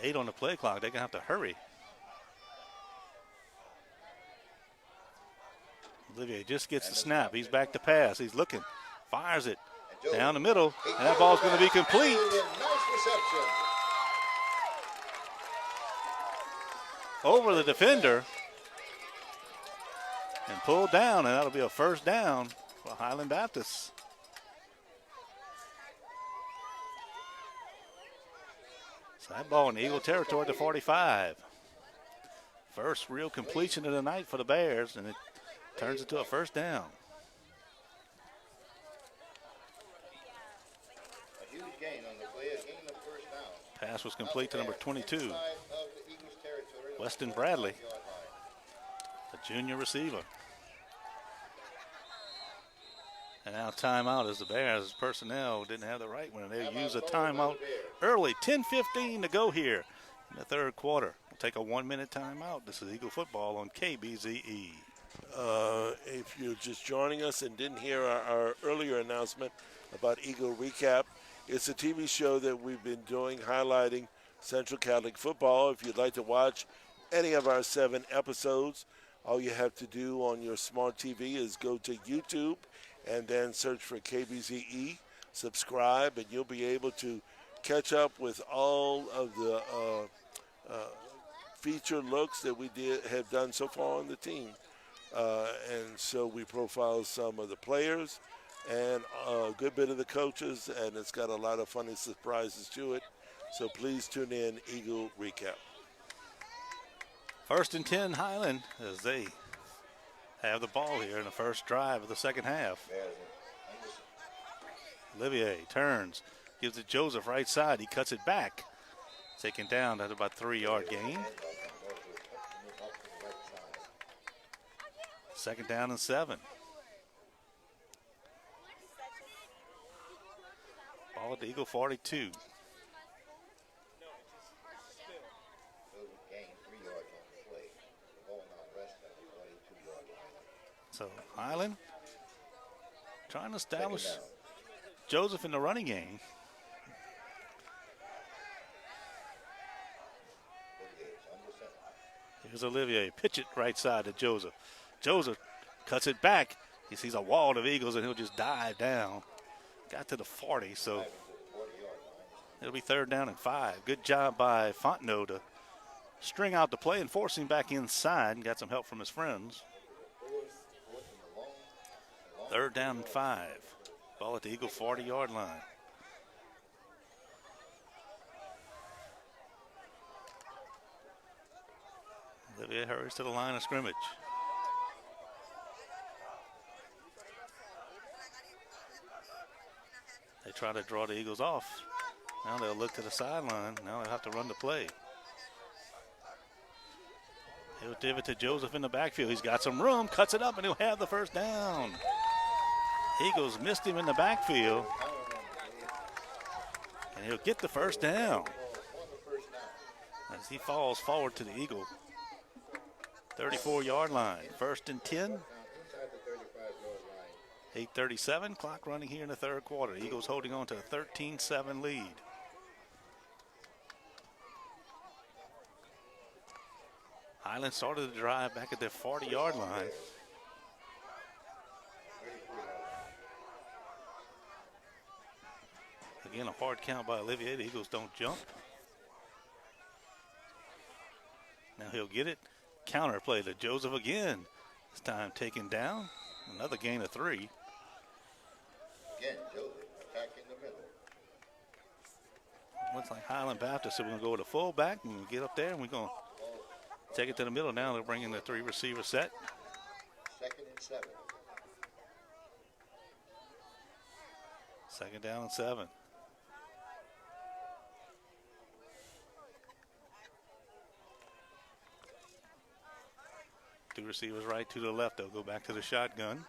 Eight on the play clock. They're going to have to hurry. Olivier just gets the snap. He's back to pass. He's looking. Fires it down the middle. And that ball's going to be complete. Over the defender. And pulled down, and that'll be a 1st down for Highland Baptist. So that ball in Eagle territory to 45. First real completion of the night for the Bears, and it turns into a first down. A huge gain on the play, a gain of first down. Pass was complete to number 22, Inside of the Eagles' territory, Weston Bradley, a junior receiver. And now timeout as the Bears personnel didn't have the right one. They used a timeout early. 10:15 to go here in the third quarter. We'll take a 1-minute timeout. This is Eagle football on KBZE. If you're just joining us and didn't hear our earlier announcement about Eagle Recap, it's a TV show that we've been doing highlighting Central Catholic football. If you'd like to watch any of our 7 episodes, all you have to do on your smart TV is go to YouTube and then search for KBZE, subscribe, and you'll be able to catch up with all of the feature looks that we have done so far on the team. And so we profile some of the players and a good bit of the coaches, and it's got a lot of funny surprises to it. So please tune in, Eagle Recap. 1st and 10 Highland as they have the ball here in the first drive of the second half. Olivier turns, gives it Joseph right side. He cuts it back. Taken down at about 3-yard gain. 2nd down and 7. Ball at the Eagle 42. So Highland trying to establish Joseph in the running game. Here's Olivier. Pitch it right side to Joseph. Joseph cuts it back. He sees a wall of Eagles and he'll just dive down. Got to the 40, so it'll be 3rd down and 5. Good job by Fontenot to string out the play and force him back inside. Got some help from his friends. 3rd down and 5. Ball at the Eagle 40-yard line. Olivier hurries to the line of scrimmage. They try to draw the Eagles off. Now they'll look to the sideline. Now they'll have to run the play. He'll give it to Joseph in the backfield. He's got some room, cuts it up, and he'll have the first down. Eagles missed him in the backfield. And he'll get the first down as he falls forward to the Eagle 34-yard line. 1st and 10. 8:37, clock running here in the third quarter. Eagles holding on to a 13-7 lead. Highland started the drive back at their 40-yard line. Again, a hard count by Olivier. The Eagles don't jump. Now he'll get it. Counter play to Joseph again. This time taken down. Another gain of 3. Again, Joseph attacking the middle. Looks like Highland Baptist, so we're going to go with a fullback and we'll get up there and we're going to take it to the middle now. They'll bring in the 3-receiver set. 2nd and 7. 2nd down and 7. Two receivers right, to the left. They'll go back to the shotgun.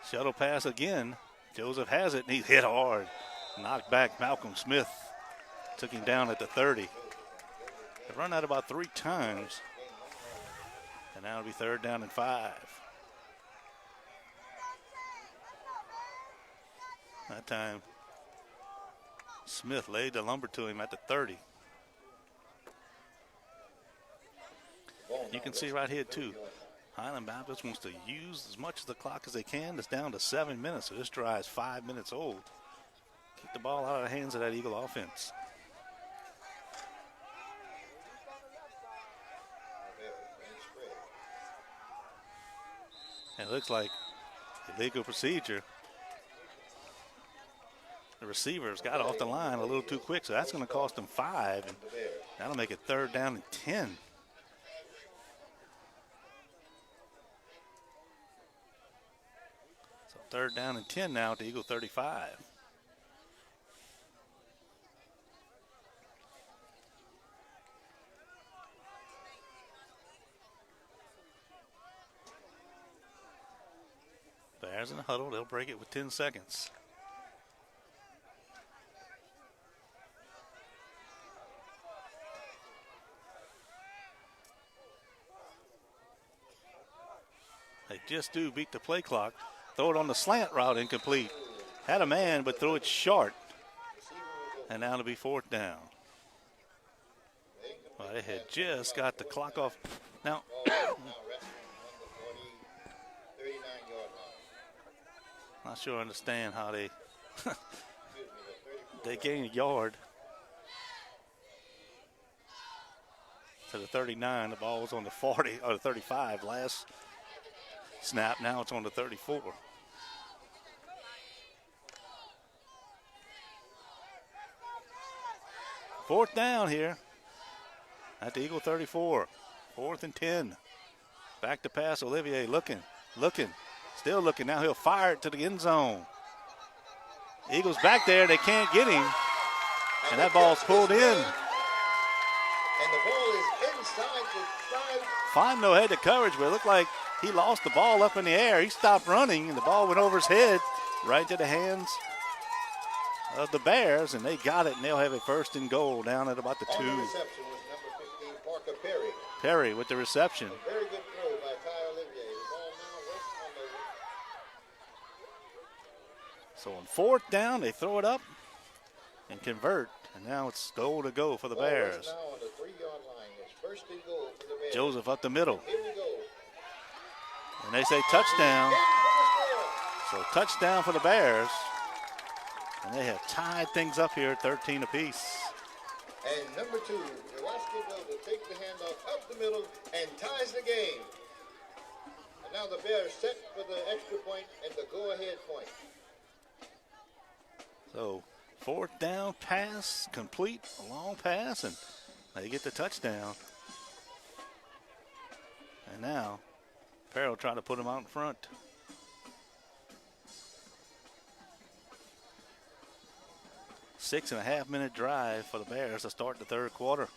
Shuttle pass again. Joseph has it, and he's hit hard. Knocked back Malcolm Smith. Took him down at the 30. They run that about 3 times. And now it'll be 3rd down and 5. That time, Smith laid the lumber to him at the 30. You can see right here, too, Highland Baptist wants to use as much of the clock as they can. It's down to 7 minutes, so this drive's 5 minutes old. Keep the ball out of the hands of that Eagle offense. It looks like illegal procedure. The receivers got off the line a little too quick, so that's going to cost them 5, and that'll make it 3rd down and 10. So 3rd down and 10 now at the Eagle 35. Bears in the huddle. They'll break it with 10 seconds. They just do beat the play clock. Throw it on the slant route, incomplete. Had a man, but threw it short. And now it'll be 4th down. Well, they had just got the clock off. Now, not sure I understand how they they gained a yard to the 39. The ball was on the 40 or the 35 last snap. Now it's on the 34. Fourth down here at the Eagle 34. 4th and 10. Back to pass. Olivier looking. Still looking. Now he'll fire it to the end zone. Eagles back there. They can't get him. And that ball's pulled in. And the ball is inside the 5. Fondo had the coverage, but it looked like he lost the ball up in the air. He stopped running, and the ball went over his head right to the hands of the Bears, and they got it, and they'll have a 1st and goal down at about the 2. On the reception was number 15, Parker Perry. Perry with the reception. A very good throw by Ty Olivier. The ball now rests on the. So on 4th down, they throw it up and convert, and now it's goal to go for the Bears. Now on the 3-yard line. It's 1st and goal for the Bears. Joseph up the middle. Here we go. And they say touchdown. So touchdown for the Bears. And they have tied things up here at 13 apiece. And number 2, Velasquez will take the handoff up the middle and ties the game. And now the Bears set for the extra point and the go-ahead point. So 4th down pass, complete, a long pass, and they get the touchdown. And now Farrell trying to put him out in front. 6.5-minute drive for the Bears to start the 3rd quarter.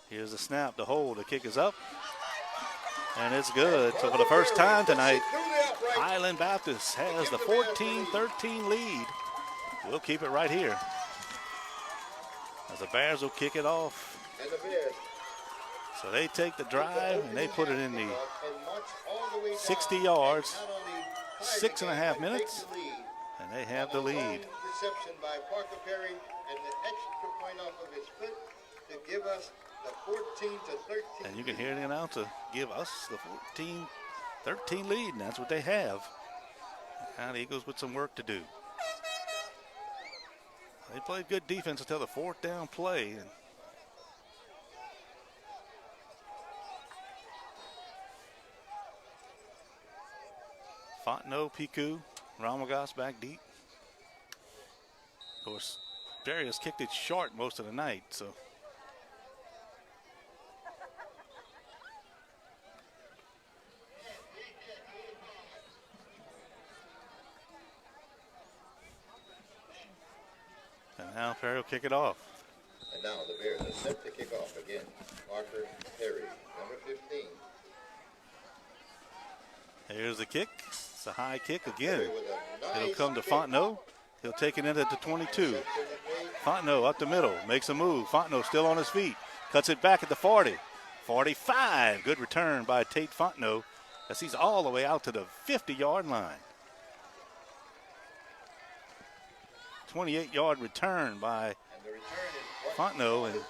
Here's the snap, the hold, the kick is up, and it's good. So for the first time tonight, Highland Baptist has the 14-13 lead. We'll keep it right here as the Bears will kick it off. So they take the drive and they put it in the 60 yards, 6.5 minutes, and they have the lead. Reception by Parker Perry and the extra point off of his foot to give us the 14-13. And you can hear the announcer give us the 14-13 lead, and that's what they have. Now the Eagles with some work to do. They played good defense until the 4th down play. And Fontenot, Piku, Ramagas back deep. Of course, Darius kicked it short most of the night, so. And now Perry will kick it off. And now the Bears are set to kick off again. Parker Perry, number 15. Here's the kick. It's a high kick again. It'll come to Fontenot. He'll take it in at the 22. Fontenot up the middle, makes a move. Fontenot still on his feet, cuts it back at the 40. 45, good return by Tate Fontenot as he's all the way out to the 50-yard line. 28-yard return by Fontenot, and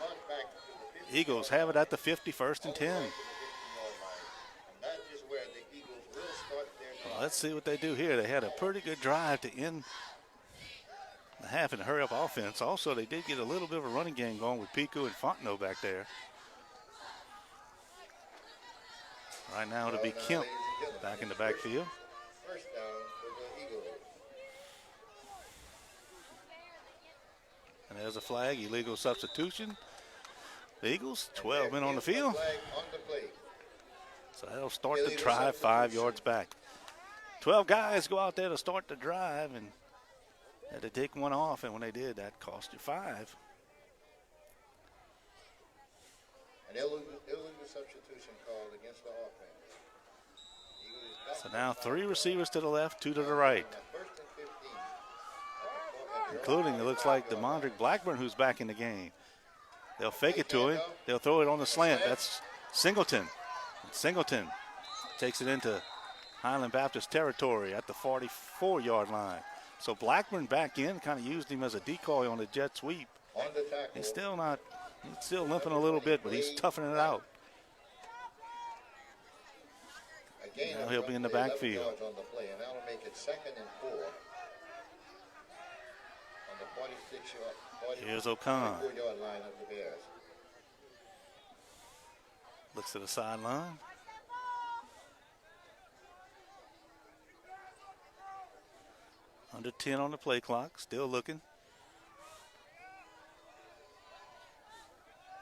Eagles have it at the 50, 1st and 10. Well, let's see what they do here. They had a pretty good drive to end the half and hurry up offense. Also, they did get a little bit of a running game going with Piku and Fontenot back there. Right now it'll be Kemp back in the backfield. First down for the Eagles. And there's a flag, illegal substitution. The Eagles, 12 men on the field. Flag on the play. So that'll start the drive 5 yards back. 12 guys go out there to start the drive and had to take one off, and when they did, that cost you 5. An illegal substitution called against the offense. So now 3 receivers to the left, 2 to the right, First and 15. including, it looks like Demondrick Blackburn, who's back in the game. They'll fake it to him. They'll throw it on the slant. That's Singleton. And Singleton takes it into Highland Baptist territory at the 44-yard line. So Blackburn back in, kind of used him as a decoy on the jet sweep. On the tackle. He's still limping a little bit, but he's toughing it out. Now he'll be in the backfield. On the play, and that'll make it 2nd and 4. On the 46-yard. Here's O'Con. 44-yard line of the Bears. Looks to the sideline. Under 10 on the play clock, still looking.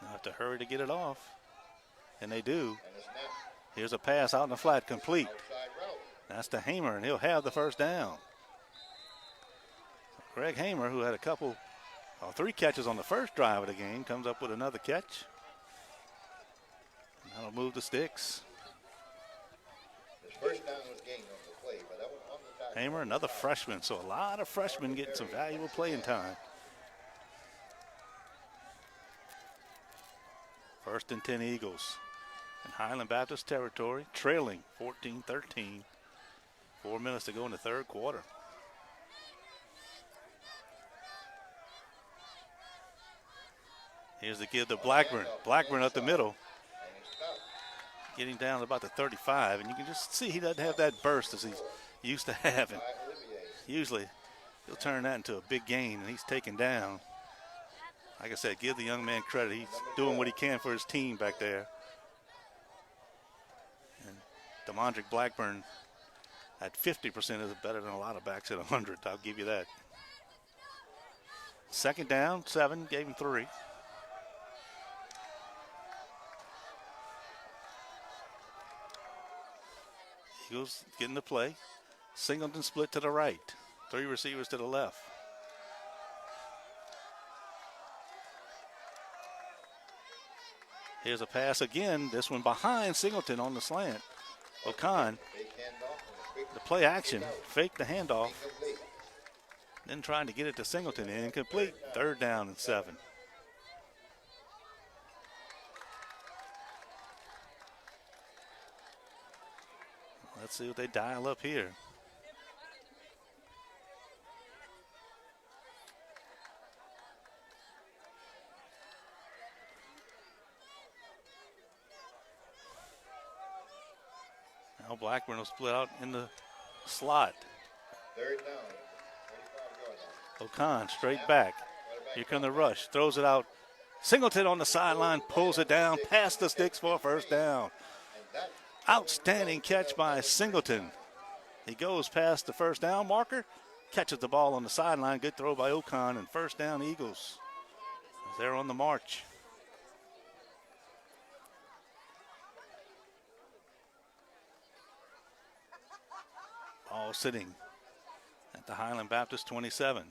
Now have to hurry to get it off, and they do. And it's not Here's a pass out in the flat, complete. outside route. That's to Hamer, and he'll have the first down. Greg Hamer, who had 3 catches on the first drive of the game, comes up with another catch. And that'll move the sticks. His first down was gained on the play, but that was on the tackle. Hamer, another freshman, so a lot of freshmen getting some valuable playing time. First and 10 Eagles in Highland Baptist territory, trailing 14-13. 4 minutes to go in the third quarter. Here's the give to Blackburn. Blackburn up the middle, And he stopped. getting down to about the 35, and you can just see he doesn't have that burst as he's used to having. By Olivier. Usually he'll turn that into a big gain, and he's taken down. Like I said, give the young man credit. He's doing what he can for his team back there. And Demondrick Blackburn at 50% is better than a lot of backs at 100. I'll give you that. Second down, 7, gave him 3. Eagles getting the play. Singleton split to the right. 3 receivers to the left. Here's a pass again. This one behind Singleton on the slant. O'Con, Fake handoff and a quick the play action, fake the handoff, incomplete. then trying to get it to Singleton. Incomplete. 3rd down and 7. Let's see what they dial up here. Now Blackburn will split out in the slot. 3rd down. 45-yard line. O'Con straight back. Here come the rush. Throws it out. Singleton on the sideline, pulls it down, past the sticks for a first down. Outstanding catch by Singleton. He goes past the first down marker, catches the ball on the sideline. Good throw by O'Con, and first down Eagles as they're on the march. Ball sitting at the Highland Baptist 27.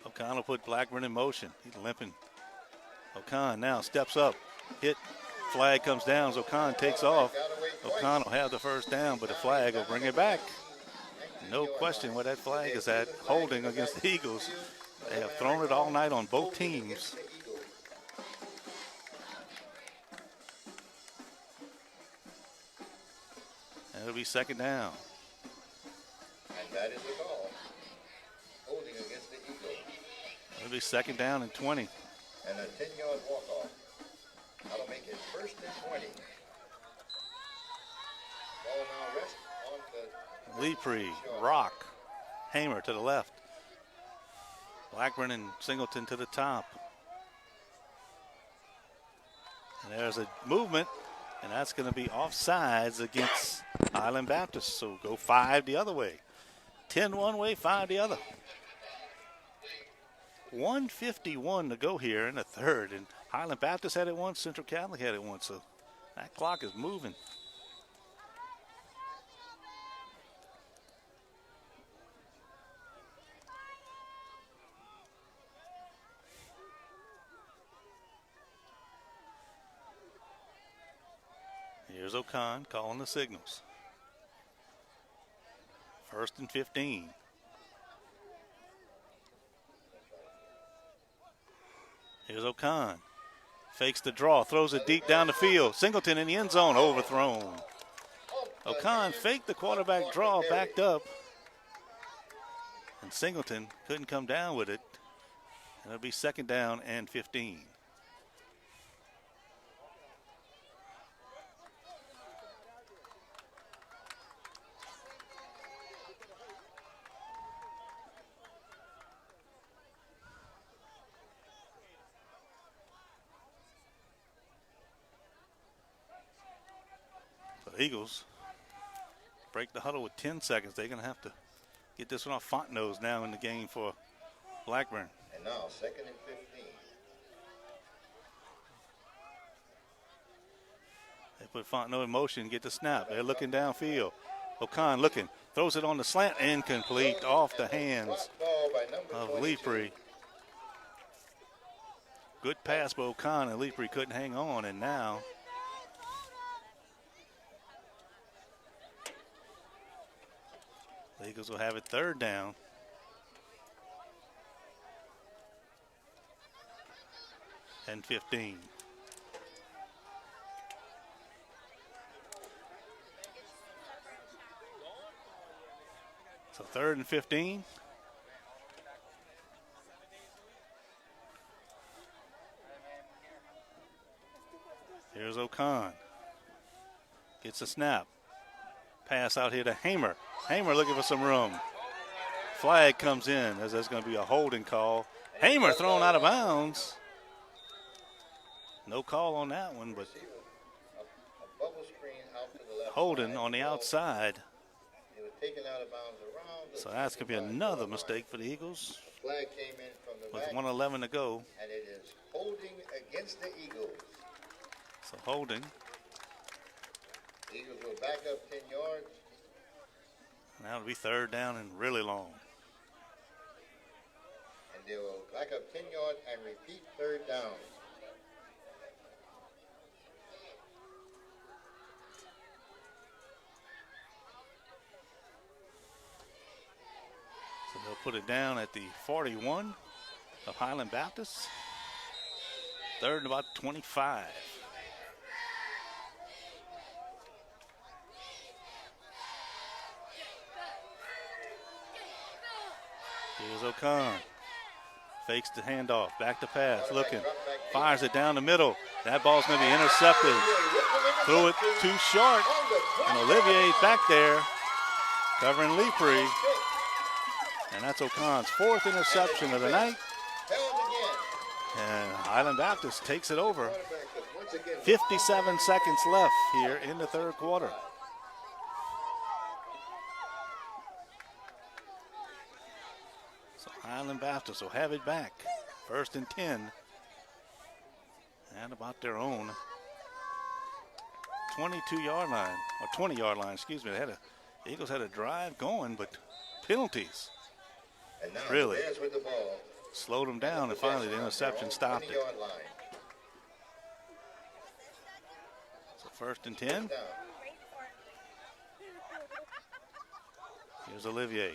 O'Con will put Blackburn in motion. He's limping. O'Con now steps up. Hit. Flag comes down as O'Con takes off. O'Con will have the first down, but the flag will bring it back. No question where that flag is at. Holding against the Eagles. They have thrown it all night on both teams. And it'll be 2nd down. And that is the call. Holding against the Eagles. It'll be 2nd down and 20. And a 10-yard walk-off. That'll make it 1st and 20. Ball now rests on the Leprey, Rock, Hamer to the left. Blackburn and Singleton to the top. And there's a movement. And that's going to be offsides against Highland Baptist. So go 5 the other way. 10 one way, 5 the other. 1:51 to go here in the third. And Highland Baptist had it once, Central Catholic had it once. So that clock is moving. Here's O'Con calling the signals. 1st and 15. Here's O'Con. Fakes the draw, throws it deep down the field. Singleton in the end zone, overthrown. O'Con faked the quarterback draw, backed up. And Singleton couldn't come down with it. And it'll be 2nd down and 15. Eagles break the huddle with 10 seconds. They're going to have to get this one off. Fontenot's now in the game for Blackburn. And now 2nd and 15. They put Fontenot in motion, get the snap. They're looking downfield. O'Con looking, throws it on the slant, incomplete, off the hands of Leafrey. Good pass by O'Con, and Leafrey couldn't hang on, and now the Eagles will have it 3rd down. And 15. So 3rd and 15. Here's O'Con. Gets a snap. Pass out here to Hamer. Hamer looking for some room. Flag comes in as there's going to be a holding call. Hamer thrown out of bounds. No call on that one, but holding on the outside. So that's going to be another mistake for the Eagles. Flag came in from the with back, 1:11 to go. and it is holding against the Eagles. So holding. Eagles will back up 10 yards. Now it'll be 3rd down and really long. And they will back up 10 yards and repeat 3rd down. So they'll put it down at the 41 of Highland Baptist. 3rd and about 25. Here's O'Con. Fakes the handoff. Back to pass. Looking. Fires it down the middle. That ball's going to be intercepted. Threw it too short. And Olivier's back there covering Leafrey. And that's O'Con's 4th interception of the night. And Highland Baptist takes it over. 57 seconds left here in the 3rd quarter. So Highland Baptist will have it back. 1st and 10. And about their own 22-yard line, or 20-yard line, excuse me. The Eagles had a drive going, but penalties And now really the Bears with the ball. slowed them down, and finally the interception stopped it. 20-yard line. So 1st and 10. Down. Here's Olivier.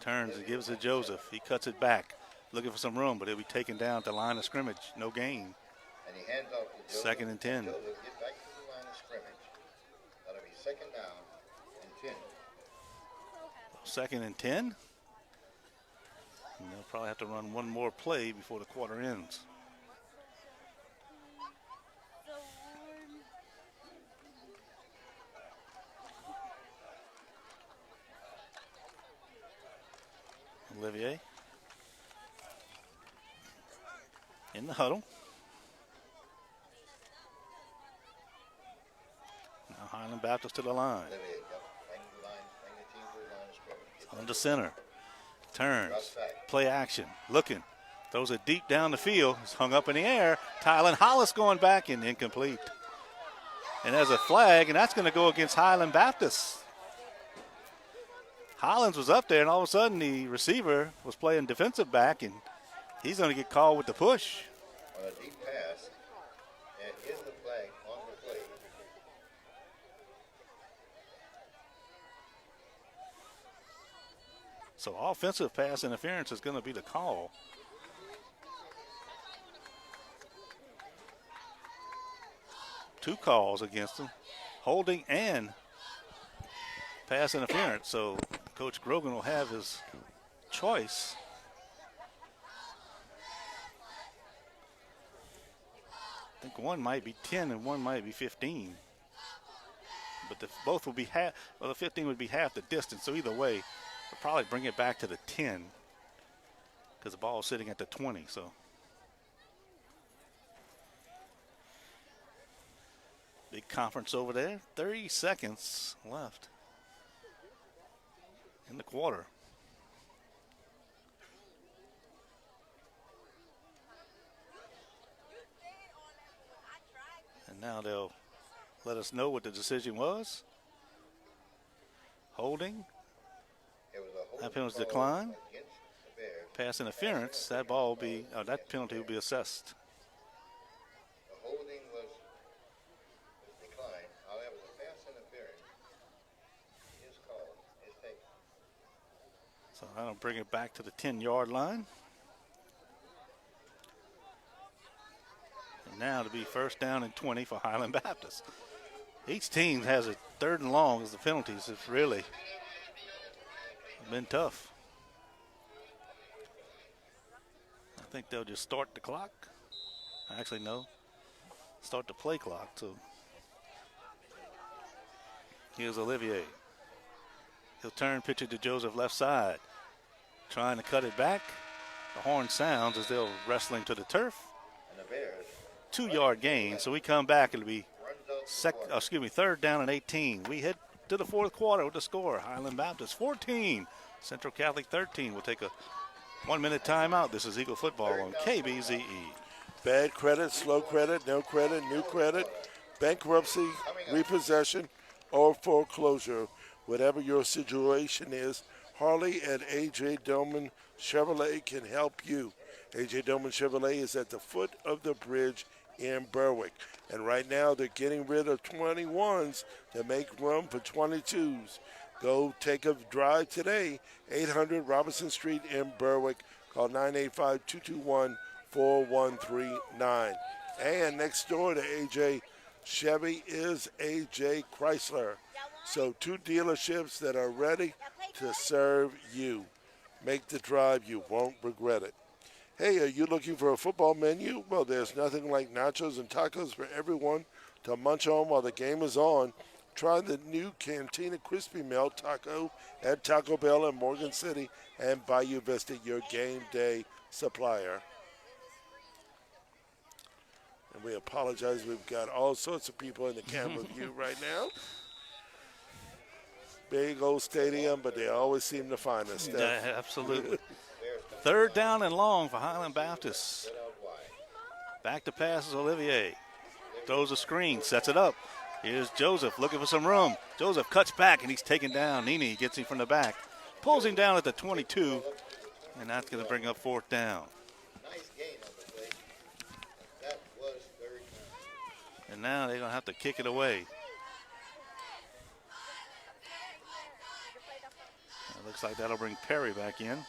Turns and gives it to Joseph. He cuts it back. Looking for some room, but it'll be taken down at the line of scrimmage. No gain. And he hands off to Joseph. 2nd and 10. Joseph get back to the line of scrimmage. That'll be 2nd down and 10. 2nd and 10. And they'll probably have to run one more play before the quarter ends. Olivier in the huddle. Highland Baptist to the line. On the center. Turns. Play action. Looking. Throws it deep down the field. It's hung up in the air. Tylen Hollis going back and incomplete. And there's a flag, and that's going to go against Highland Baptist. Hollins was up there, and all of a sudden the receiver was playing defensive back, and he's going to get called with the push. On a deep pass, and here's the flag on the play. So offensive pass interference is going to be the call. Two calls against him, holding and pass interference. So Coach Grogan will have his choice. I think one might be 10 and one might be 15. But both will be half. Well, the 15 would be half the distance. So either way, they'll probably bring it back to the 10 because the ball is sitting at the 20. So big conference over there. 30 seconds left in the quarter. And now they'll let us know what the decision was. Holding. That penalty decline. Pass interference. That ball will be, that penalty will be assessed. The holding was declined. However, the pass interference is called, is taken. So that'll bring it back to the 10-yard line. And now to be first down and 20 for Highland Baptist. Each team has a 3rd and long as the penalties have really been tough. I think they'll just start the clock. Actually, no. Start the play clock. So here's Olivier. He'll turn, pitch it to Joseph left side. Trying to cut it back. The horn sounds as they're wrestling to the turf. And the Bears. 2-yard gain. So we come back. It'll be 3rd down and 18. We head to the 4th quarter with the score. Highland Baptist 14, Central Catholic 13. We'll take a 1-minute timeout. This is Eagle Football on KBZE. Bad credit, slow credit, no credit, new credit, bankruptcy, repossession, or foreclosure. Whatever your situation is, Harley at A.J. Doman Chevrolet can help you. A.J. Doman Chevrolet is at the foot of the bridge in Berwick. And right now they're getting rid of 21s to make room for 22s. Go take a drive today, 800 Robinson Street in Berwick. Call 985-221-4139. And next door to A.J. Chevy is A.J. Chrysler. So 2 dealerships that are ready to serve you. Make the drive. You won't regret it. Hey, are you looking for a football menu? Well, there's nothing like nachos and tacos for everyone to munch on while the game is on. Try the new Cantina Crispy Melt Taco at Taco Bell in Morgan City and Bayou Vista, your game day supplier. And we apologize. We've got all sorts of people in the camera view right now. Big old stadium, but they always seem to find us. Yeah, absolutely. 3rd down and long for Highland Baptist. Back to passes Olivier. Throws a screen, sets it up. Here's Joseph looking for some room. Joseph cuts back and he's taken down. Nini gets him from the back. Pulls him down at the 22. And that's going to bring up 4th down. Nice gain on the play. That was 3rd down. And now they're going to have to kick it away. It looks like that'll bring Perry back in.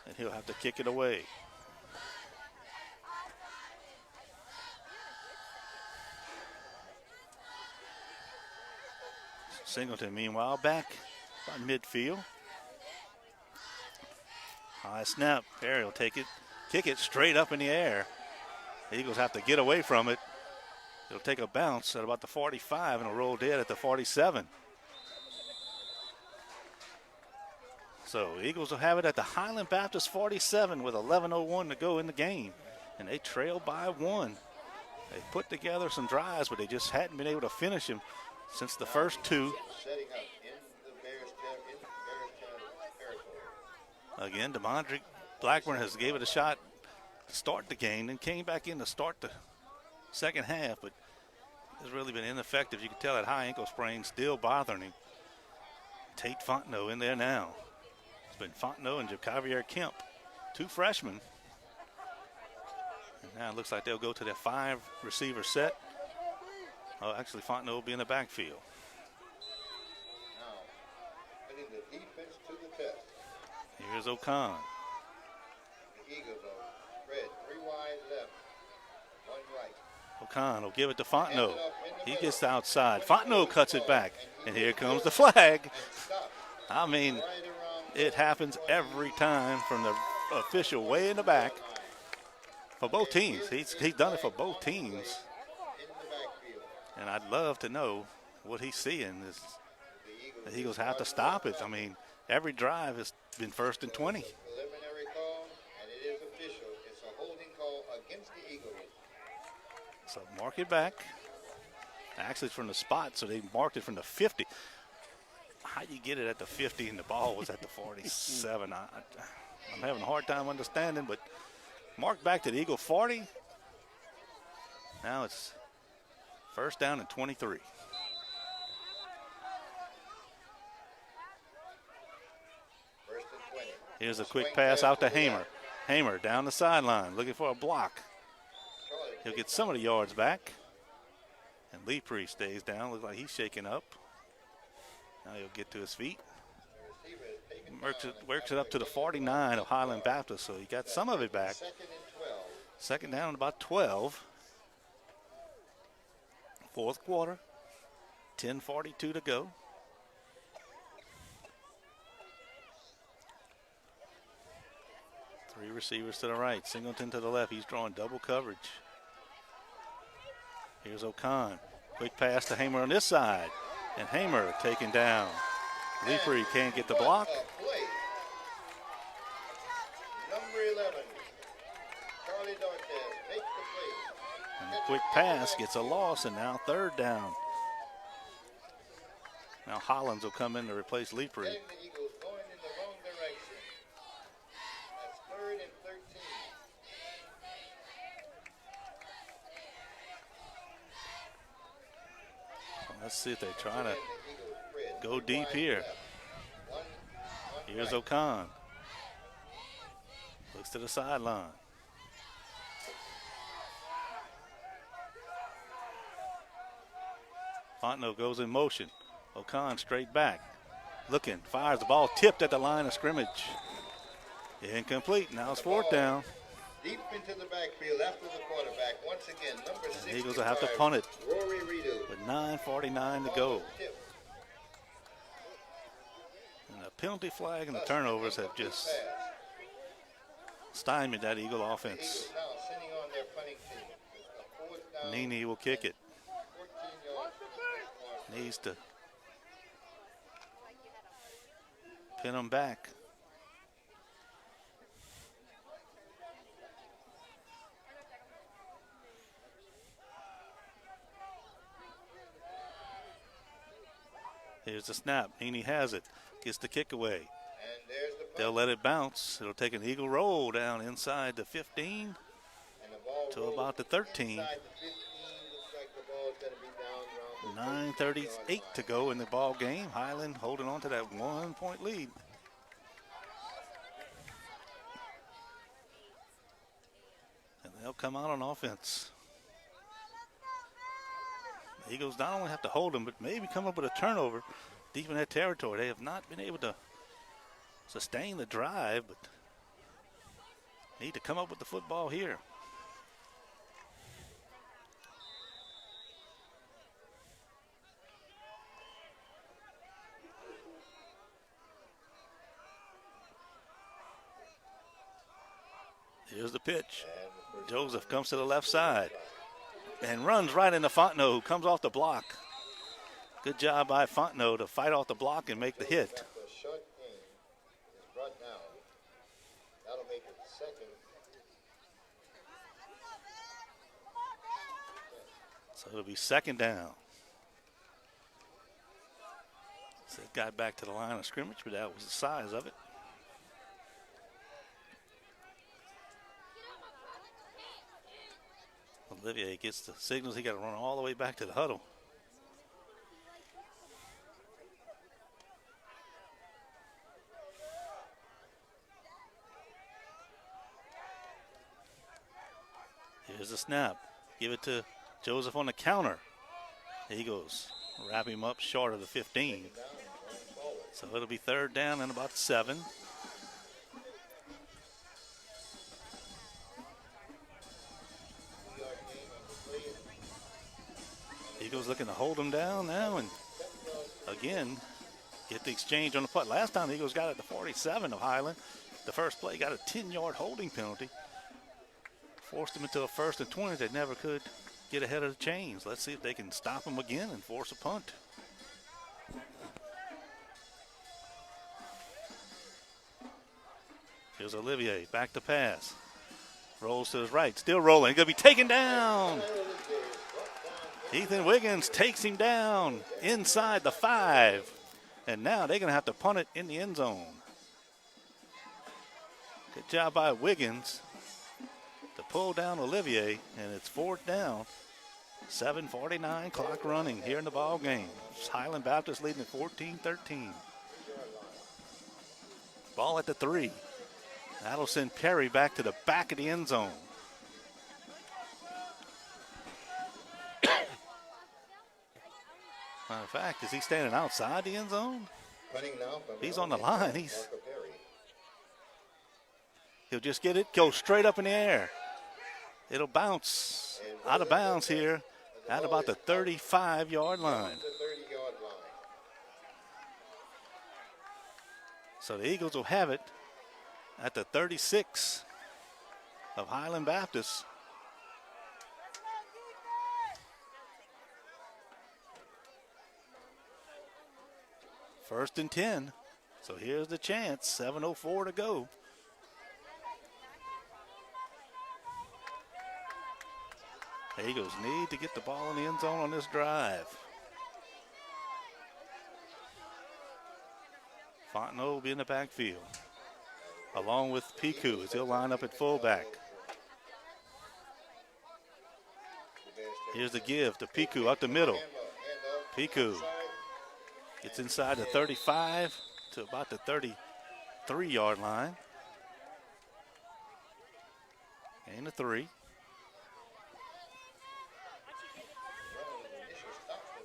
And he'll have to kick it away. Singleton, meanwhile, back by midfield. High snap. Perry will take it, kick it straight up in the air. The Eagles have to get away from it. It'll take a bounce at about the 45 and it'll roll dead at the 47. So Eagles will have it at the Highland Baptist 47 with 11:01 to go in the game. and they trail by 1. They put together some drives, but they just hadn't been able to finish them since the first 2. Setting up in the Bears territory. Again, DeMondre Blackburn has gave it a shot to start the game, then came back in to start the second half, but has really been ineffective. You can tell that high ankle sprain still bothering him. Tate Fontenot in there now. It's been Fontenot and Jacavier Kemp, 2 freshmen. And now it looks like they'll go to their 5 receiver set. Oh, actually, Fontenot will be in the backfield. Now, putting the defense to the test. Here's O'Con. The Eagles are spread 3 wide left, 1 right. O'Con will give it to Fontenot. He gets outside. Fontenot cuts it back. And here comes the flag. I mean, it happens every time from the official way in the back for both teams. He's done it for both teams. And I'd love to know what he's seeing. The Eagles have to stop it. I mean, every drive has been 1st and 20. Preliminary call, and it is official. It's a holding call against the Eagles. So mark it back. Actually, it's from the spot, so they marked it from the 50. How you get it at the 50 and the ball was at the 47? I'm having a hard time understanding, but mark back to the Eagle 40. Now it's 1st down and 23. Here's a quick pass out to Hamer. Hamer down the sideline looking for a block. He'll get some of the yards back. And Leprey stays down. Looks like he's shaking up. Now he'll get to his feet. Works it up to the 49 of Highland Baptist, so he got some of it back. 2nd down and about 12. 4th quarter. 10:42 to go. Three receivers to the right. Singleton to the left. He's drawing double coverage. Here's O'Con. Quick pass to Hamer on this side. And Hamer taken down. Leprey can't get the block. Number 11, Charlie Dortes makes the play. And the quick pass gets a loss, and now 3rd down. Now Hollins will come in to replace Leprey. The Eagles going in the wrong direction. That's 3rd and 13. Let's see if they try to go deep here. Here's O'Con. Looks to the sideline. Fontenot goes in motion. O'Con straight back. Looking, fires the ball, tipped at the line of scrimmage. Incomplete. Now it's 4th down. Deep into the backfield after the quarterback. Once again, number 65. The Eagles will have to punt it Rory Redo. with 9:49 to go. And the penalty flag and the turnovers have just stymied that Eagle offense. Eagles now sitting on their punting team. A 4th down, Nene will kick it. 14 yards from the Needs to pin them back. Here's the snap. Heaney has it. Gets the kick away. And there's the They'll let it bounce. It'll take an Eagle roll down inside the 15 and the ball to rolls about the 13. inside the 15. Looks like the ball's going to be down around the 9:38 to go in the ball game. Highland holding on to that 1-point lead. And they'll come out on offense. The Eagles not only have to hold them, but maybe come up with a turnover deep in that territory. They have not been able to sustain the drive, but need to come up with the football here. Here's the pitch. Joseph comes to the left side and runs right into Fontenot, who comes off the block. Good job by Fontenot to fight off the block and make the hit. short game is brought down. That'll make it 2nd So it'll be second down. So it got back to the line of scrimmage, but that was the size of it. Olivier gets the signals. He got to run all the way back to the huddle. Here's the snap. Give it to Joseph on the counter. Eagles wrap him up short of the 15. So it'll be third down and about 7. Eagles looking to hold him down now and again get the exchange on the punt. Last time the Eagles got it at the 47 of Highland. The first play got a 10-yard holding penalty. Forced them into a 1st and 20. They never could get ahead of the chains. Let's see if they can stop them again and force a punt. Here's Olivier, back to pass. Rolls to his right, still rolling. Going to be taken down. Ethan Wiggins takes him down inside the 5. And now they're going to have to punt it in the end zone. Good job by Wiggins to pull down Olivier, and it's 4th down. 7:49 clock running here in the ball game. Highland Baptist leading at 14-13. Ball at the 3. That'll send Perry back to the back of the end zone. Matter of fact, is he standing outside the end zone? He's on the line. He'll just get it, go straight up in the air. It'll bounce out of bounds here at about the 35-yard line. So the Eagles will have it at the 36 of Highland Baptist. First and 10. So here's the chance. 7:04 to go. The Eagles need to get the ball in the end zone on this drive. Fontenot will be in the backfield, along with Piku as he'll line up at fullback. Here's the give to Piku up the middle. Piku gets inside the 35 to about the 33-yard line. And a 3.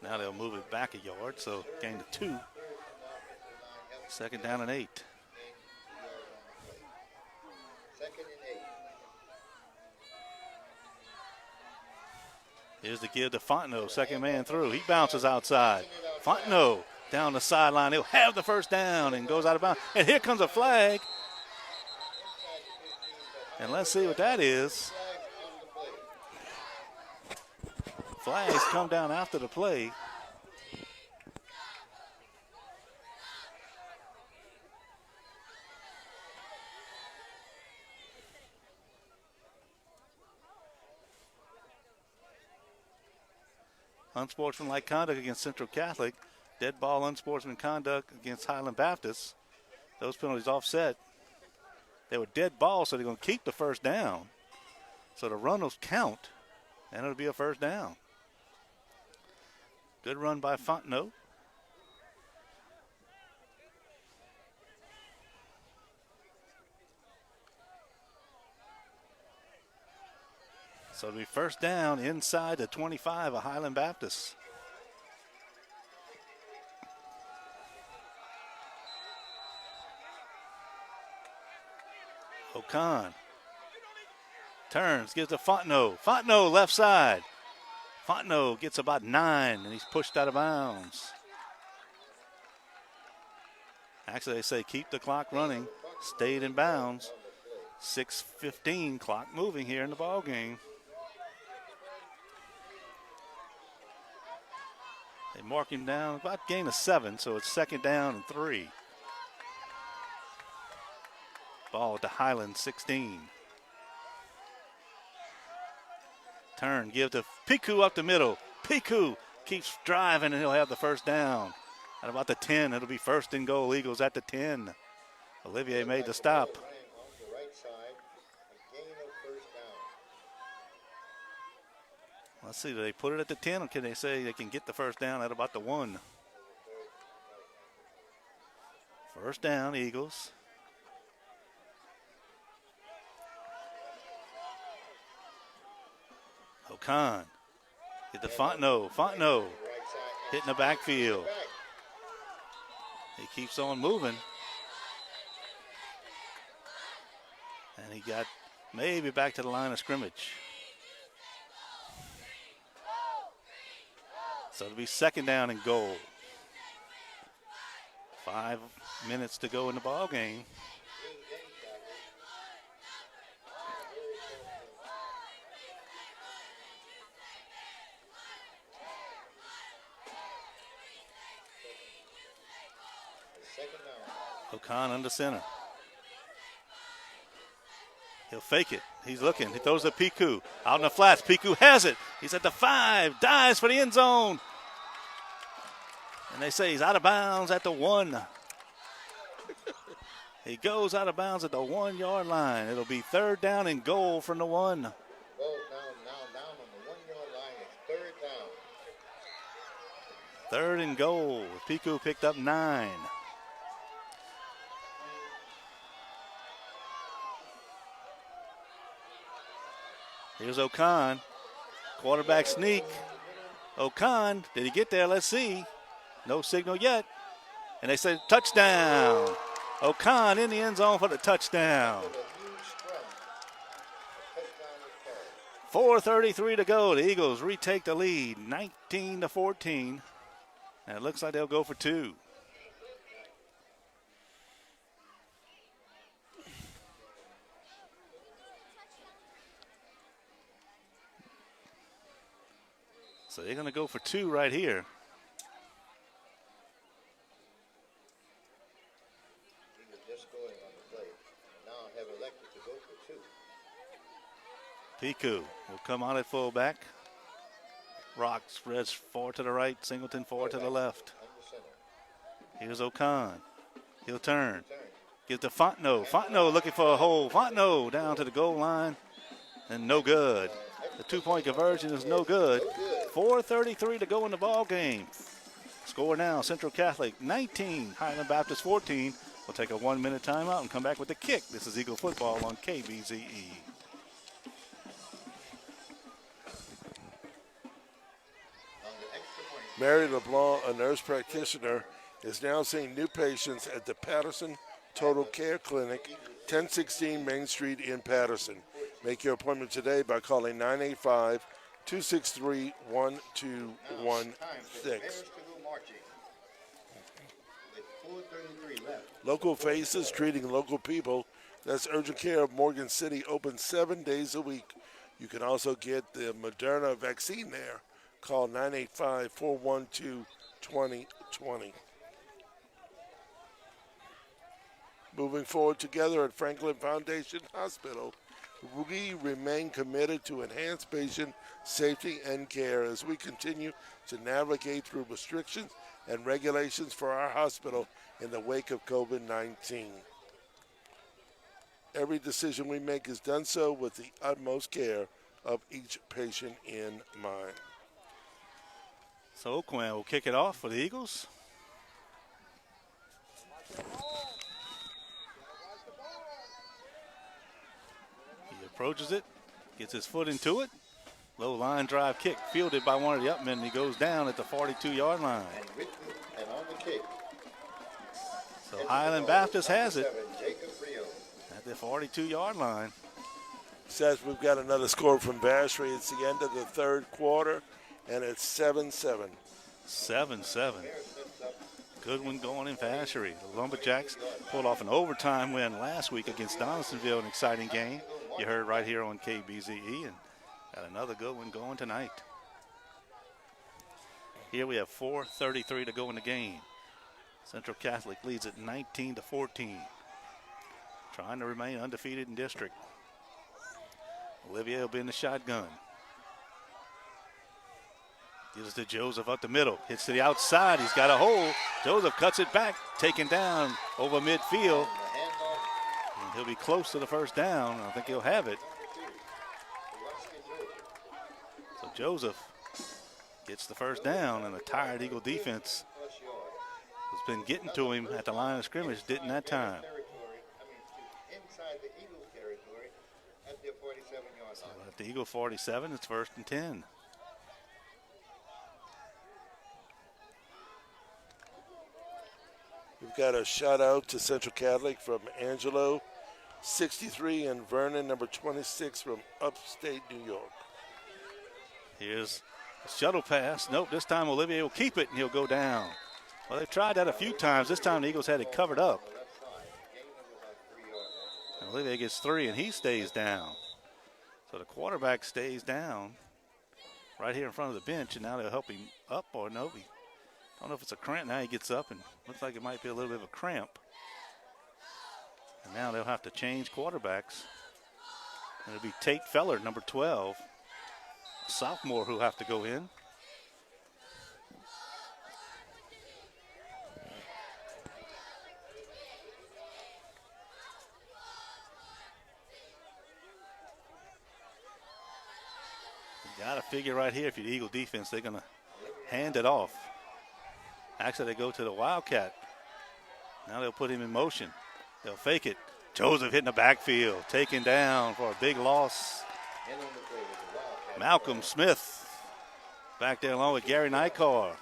Now they'll move it back a yard, so gain to 2. Second down and 8. Here's the give to Fontenot, second man through. He bounces outside. Fontenot down the sideline. He'll have the first down and goes out of bounds. And here comes a flag. And let's see what that is. Flags come down after the play. Unsportsmanlike conduct against Central Catholic. Dead ball unsportsmanlike conduct against Highland Baptist. Those penalties offset. They were dead balls, so they're going to keep the first down. So the run will count, and it'll be a first down. Good run by Fontenot. So it'll be first down inside the 25 of Highland Baptist. O'Con turns, gives to Fontenot. Fontenot left side. Fontenot gets about 9, and he's pushed out of bounds. Actually, they say keep the clock running. Stayed in bounds. 6:15 clock moving here in the ball game. They mark him down about gain of 7, so it's second down and 3. Ball at the Highland 16. Turn, give to Piku up the middle. Piku keeps driving, and he'll have the first down. At about the 10, it'll be first and goal. Eagles at the 10. Olivier made the stop. Let's see, do they put it at the 10, or can they say they can get the first down at about the 1? First down, Eagles. Okan. Get the Fontenot. Fontenot hitting the backfield. He keeps on moving. And he got maybe back to the line of scrimmage. So it'll be second down and goal. 5 minutes to go in the ball game. Okan under center. He'll fake it. He's looking. He throws to Piku. Out in the flats. Piku has it. He's at the 5. Dives for the end zone. And they say he's out of bounds at the 1. He goes out of bounds at the 1 yard line. It'll be third down and goal from the 1. Ball down on the 1 yard line. It's third down. Third and goal. Piku picked up 9. Here's Okan. Quarterback sneak. Okan, did he get there? Let's see. No signal yet. And they say touchdown. Okan in the end zone for the touchdown. 4:33 to go. The Eagles retake the lead, 19-14. And it looks like they'll go for 2. So they're going to go for 2 right here. He was just scoring on the play. Now have elected to go for 2. Piku will come out at fullback. Rocks spreads 4 to the right. Singleton 4 to the left. Here's Okan. He'll turn. Gives to Fontenot. Fontenot looking for a hole. Fontenot down to the goal line. And no good. The 2-point conversion is no good. 4:33 to go in the ball game. Score now, Central Catholic 19, Highland Baptist 14. We'll take a 1-minute timeout and come back with the kick. This is Eagle Football on KBZE. Mary LeBlanc, a nurse practitioner, is now seeing new patients at the Patterson Total Care Clinic, 1016 Main Street in Patterson. Make your appointment today by calling 985-263-1216. Local faces treating local people. That's Urgent Care of Morgan City, open 7 days a week. You can also get the Moderna vaccine there. Call 985-412-2020. Moving forward together at Franklin Foundation Hospital, we remain committed to enhanced patient safety and care as we continue to navigate through restrictions and regulations for our hospital in the wake of COVID-19. Every decision we make is done so with the utmost care of each patient in mind. So Quinn will kick it off for the Eagles. He approaches it, gets his foot into it. Low line drive kick fielded by one of the upmen. He goes down at the 42-yard line. And on the kick. So Highland Baptist has it at the 42-yard line. Says we've got another score from Vacherie. It's the end of the third quarter, and it's 7-7. 7-7. Good one going in Vacherie. The Lumberjacks pulled off an overtime win last week against Donaldsonville, an exciting game. You heard right here on KBZE, and got another good one going tonight. Here we have 4:33 to go in the game. Central Catholic leads at 19-14. Trying to remain undefeated in district. Olivier will be in the shotgun. Gives it to Joseph up the middle. Hits to the outside. He's got a hole. Joseph cuts it back. Taken down over midfield. And he'll be close to the first down. I think he'll have it. So Joseph gets the first down, and the tired Eagle defense has been getting to him at the line of scrimmage. Didn't that time. So at the Eagle 47, it's 1st and 10. We've got a shout out to Central Catholic from Angelo, 63, and Vernon, number 26, from upstate New York. Here's a shuttle pass. Nope, this time Olivier will keep it, and he'll go down. Well, they've tried that a few times. This time the Eagles had it covered up. And Olivier gets 3, and he stays down. So the quarterback stays down right here in front of the bench, and now they'll help him up, or no, I don't know if it's a cramp. Now he gets up, and looks like it might be a little bit of a cramp. And now they'll have to change quarterbacks. And it'll be Tate Feller, number 12, a sophomore, who'll have to go in. You got to figure right here, if you're the Eagle defense, they're going to hand it off. Actually, they go to the Wildcat. Now they'll put him in motion. They'll fake it. Joseph hitting the backfield, taken down for a big loss. Malcolm Smith back there along with Gary Nycar.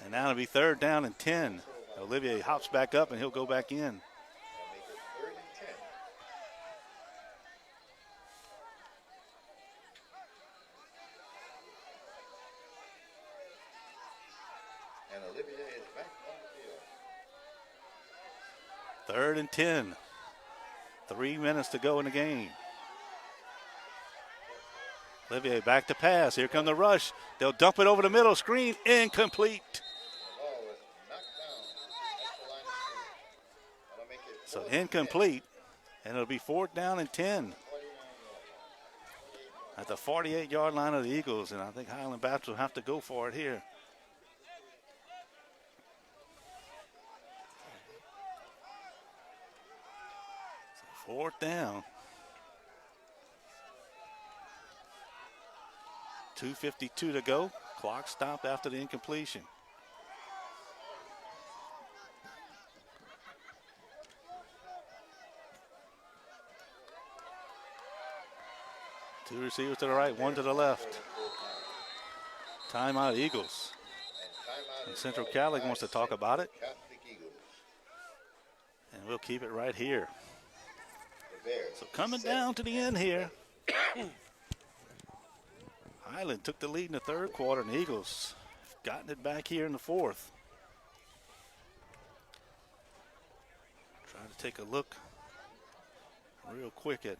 And now it'll be 3rd down and 10. Olivier hops back up, and he'll go back in. And Olivier is back on the field. 3rd and 10. 3 minutes to go in the game. Olivier back to pass. Here come the rush. They'll dump it over the middle. Screen incomplete. So incomplete. And it'll be 4th down and 10. At the 48-yard line of the Eagles. And I think Highland Baptist will have to go for it here. So 4th down. 2:52 to go. Clock stopped after the incompletion. Two receivers to the right, one to the left. Timeout Eagles. And Central Catholic wants to talk about it. And we'll keep it right here. So coming down to the end here. Highland took the lead in the 3rd quarter, and the Eagles have gotten it back here in the 4th. Trying to take a look real quick at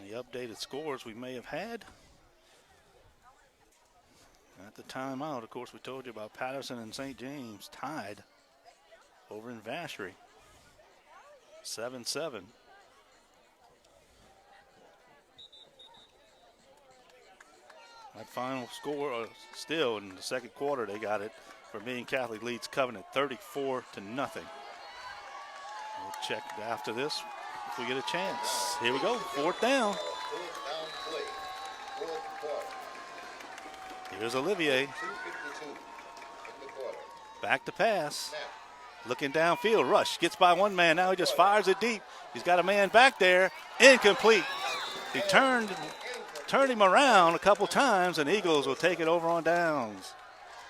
any updated scores we may have had. At the timeout, of course, we told you about Patterson and St. James tied over in Vacherie. 7-7. That final score, still in the 2nd quarter, they got it. Vermilion Catholic leads Covenant 34-0. We'll check after this if we get a chance. Here we go, 4th down. Here's Olivier. Back to pass. Looking downfield, rush, gets by one man, now he just fires it deep. He's got a man back there, incomplete. He turned him around a couple times, and Eagles will take it over on downs.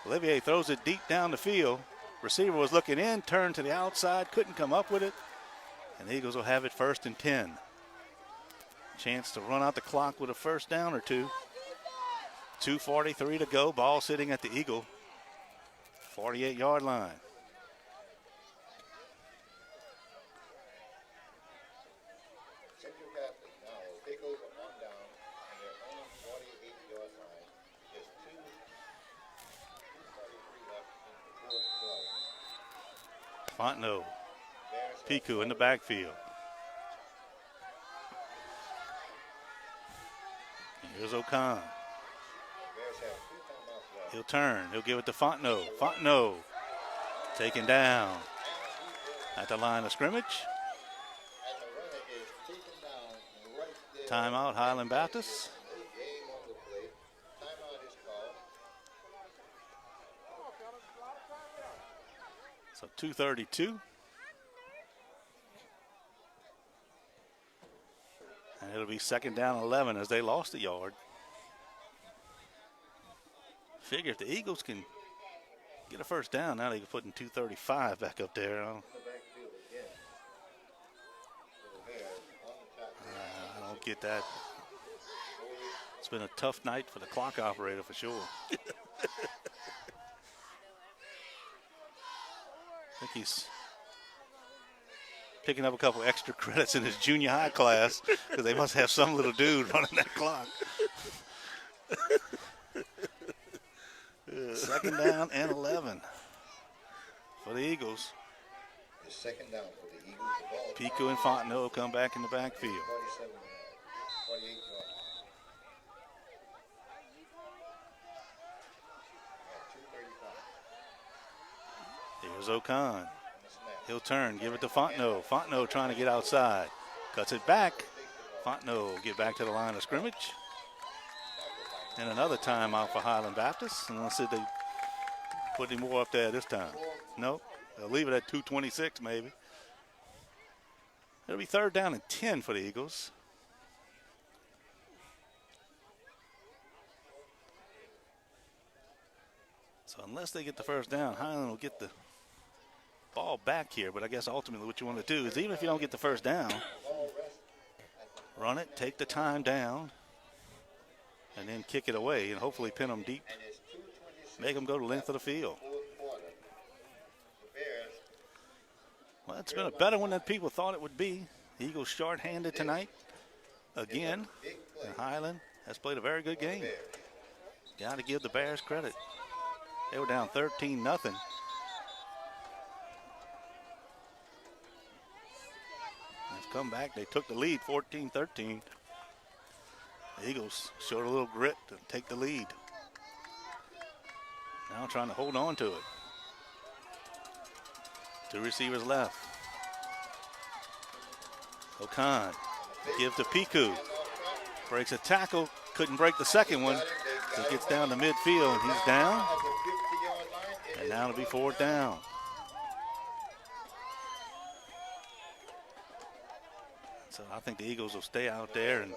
Olivier throws it deep down the field. Receiver was looking in, turned to the outside, couldn't come up with it, and the Eagles will have it 1st and 10. Chance to run out the clock with a 1st down or 2. 2:43 to go, ball sitting at the Eagle 48-yard line. Fontenot, Piku in the backfield. Here's O'Con. He'll turn. He'll give it to Fontenot. Fontenot taken down at the line of scrimmage. Timeout, Highland Baptist. So 2:32. And it'll be second down 11 as they lost a yard. Figure if the Eagles can get a first down, now they can put in 2:35 back up there. I don't get that. It's been a tough night for the clock operator for sure. I think he's picking up a couple extra credits in his junior high class because they must have some little dude running that clock. Second down and 11 for the Eagles. It's second down for the Eagles. Pico and Fontenot come back in the backfield. 48 yards. Here's O'Con. He'll turn, give it to Fontenot. Fontenot trying to get outside. Cuts it back. Fontenot will get back to the line of scrimmage. And another timeout for Highland Baptist. And let's see if they put any more up there this time. Nope. They'll leave it at 2:26 maybe. It'll be third down and 10 for the Eagles. So unless they get the first down, Highland will get the ball back here. But I guess ultimately what you want to do is even if you don't get the first down, run it, take the time down, and then kick it away and hopefully pin them deep. Make them go the length of the field. Well, it's been a better one than people thought it would be. Eagles short-handed tonight again. And Highland has played a very good game. Got to give the Bears credit. They were down 13-0. They've come back. They took the lead 14-13. The Eagles showed a little grit to take the lead. Now trying to hold on to it. Two receivers left. O'Con give to Piku. Breaks a tackle. Couldn't break the second one. So he gets down to midfield and he's down. And now it'll be fourth down. So I think the Eagles will stay out there and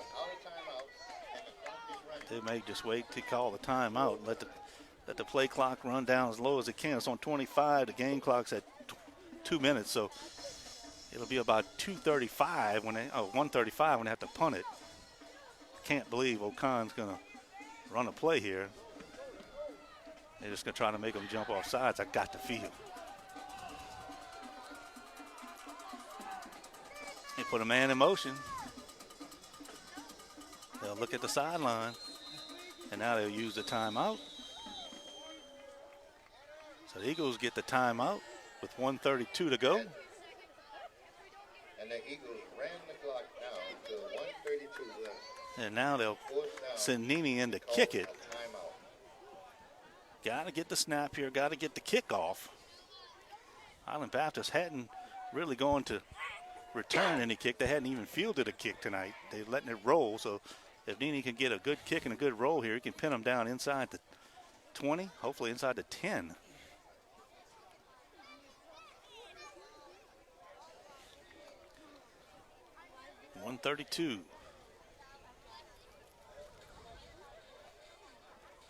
they may just wait to call the timeout and let the play clock run down as low as it can. It's on 25. The game clock's at 2 minutes, so it'll be about 1:35 when they have to punt it. Can't believe O'Con's gonna run a play here. They're just gonna try to make them jump off sides. I got to feel. They put a man in motion. They'll look at the sideline, and now they'll use the timeout. So the Eagles get the timeout with 1:32 to go. And the Eagles ran the clock down to 1:32 left. And now they'll send Nini in to kick it. Got to get the snap here, got to get the kickoff. Highland Baptist hadn't really gone to return any kick. They hadn't even fielded a kick tonight. They're letting it roll. So if Nini can get a good kick and a good roll here, he can pin them down inside the 20, hopefully inside the 10. .132.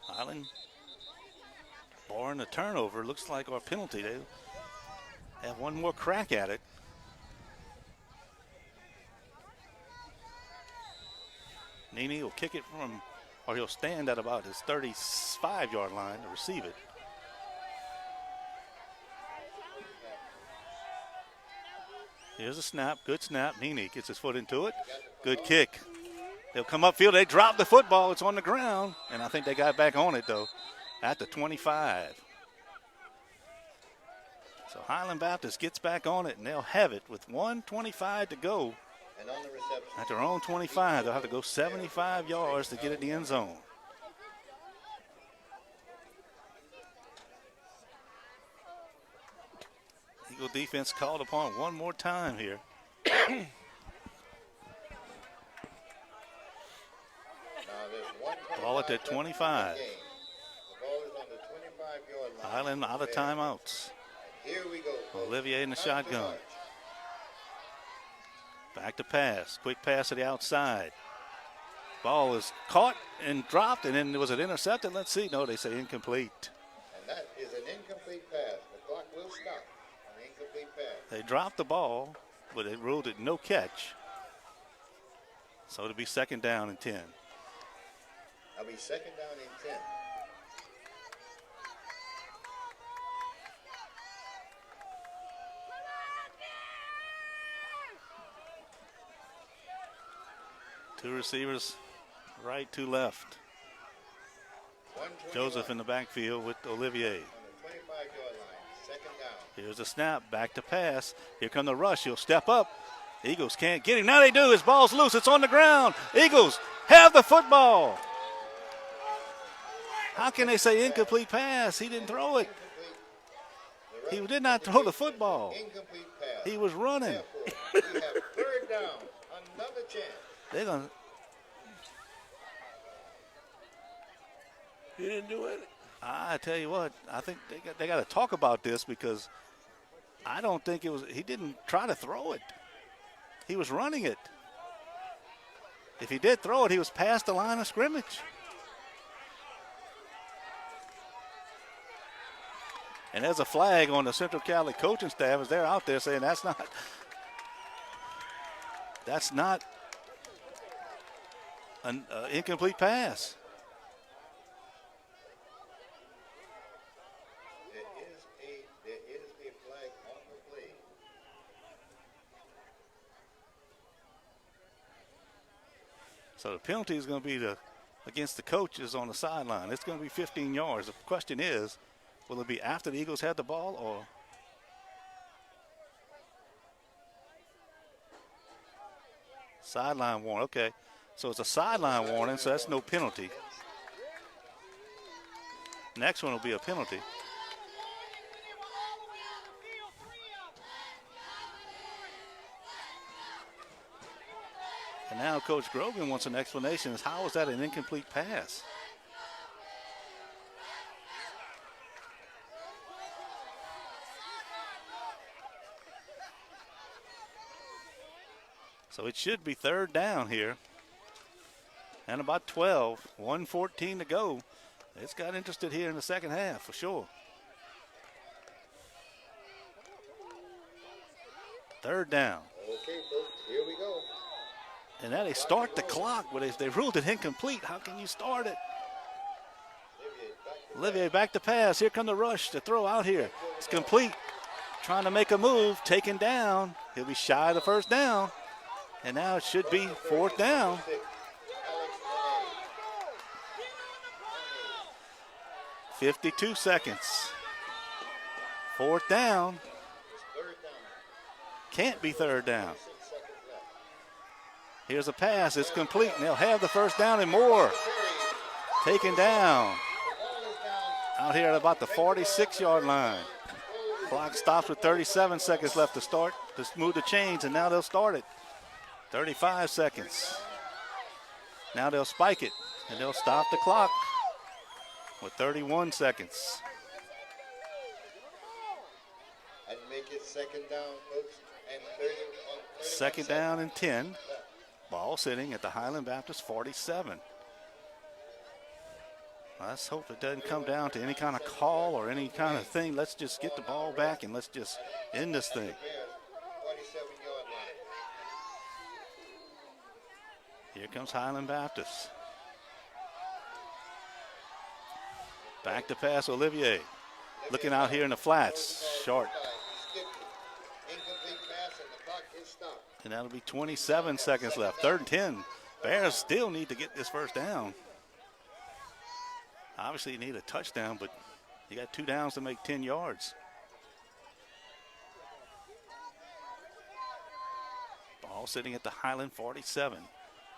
Highland barring the turnover, looks like, our penalty. They have one more crack at it. Nini will kick it from, or he'll stand at about his 35-yard line to receive it. Here's a snap, good snap. Nini gets his foot into it. Good kick. They'll come upfield. They drop the football. It's on the ground. And I think they got back on it, though, at the 25. So Highland Baptist gets back on it, and they'll have it with 1:25 to go And on the reception. At their own 25, they'll have to go 75 yards to get in the end zone. Eagle defense called upon one more time here. Ball at the 25. The ball is on the 25-yard line. Highland out of timeouts. Here we go. Olivier in the shotgun. Back to pass. Quick pass to the outside. Ball is caught and dropped, and then was it intercepted? Let's see. No, they say incomplete. And that is an incomplete pass. The clock will stop on an incomplete pass. They dropped the ball, but they ruled it no catch. So it'll be second down and 10. I'll be second down and 10. Two receivers, right, two left. Joseph in the backfield with Olivier. On the 25-yard line, second down. Here's a snap, back to pass. Here come the rush. He'll step up. Eagles can't get him. Now they do. His ball's loose. It's on the ground. Eagles have the football. How can they say incomplete pass? He didn't throw it. He did not throw the football. Incomplete pass. He was running. We have third down. Another chance. They're going to. He didn't do it. I tell you what, I think they got to talk about this because I don't think it was. He didn't try to throw it. He was running it. If he did throw it, he was past the line of scrimmage. And there's a flag on the Central Cali coaching staff as they're out there saying that's not an incomplete pass. There is a flag on the play. So the penalty is going to be against the coaches on the sideline. It's going to be 15 yards. The question is, will it be after the Eagles had the ball or? Sideline warning, okay. So it's a sideline warning, so that's no penalty. Next one will be a penalty. And now Coach Grogan wants an explanation as how is that an incomplete pass? So it should be third down here. And about 12, 1:14 to go. It's got interested here in the second half for sure. Third down. Okay, folks, here we go. And now they start the clock, but if they ruled it incomplete, how can you start it? Olivier back to pass. Here come the rush to throw out here. It's complete. Trying to make a move, taken down. He'll be shy of the first down. And now it should be fourth down. 52 seconds. Fourth down. Can't be third down. Here's a pass. It's complete. And they'll have the first down and more. Taken down. Out here at about the 46-yard line. Clock stops with 37 seconds left to start. To move the chains, and now they'll start it. 35 seconds. Now they'll spike it, and they'll stop the clock with 31 seconds. And make it second down, folks. And 30 Second down and 10. Ball sitting at the Highland Baptist 47. Let's hope it doesn't come down to any kind of call or any kind of thing. Let's just get the ball back and let's just end this thing. 47-yard line. Here comes Highland Baptist. Back to pass Olivier. Looking out here in the flats. Short. Incomplete pass and the clock is stopped. And that'll be 27 seconds left. Third and 10. Bears still need to get this first down. Obviously you need a touchdown, but you got 2 downs to make 10 yards. Ball sitting at the Highland 47.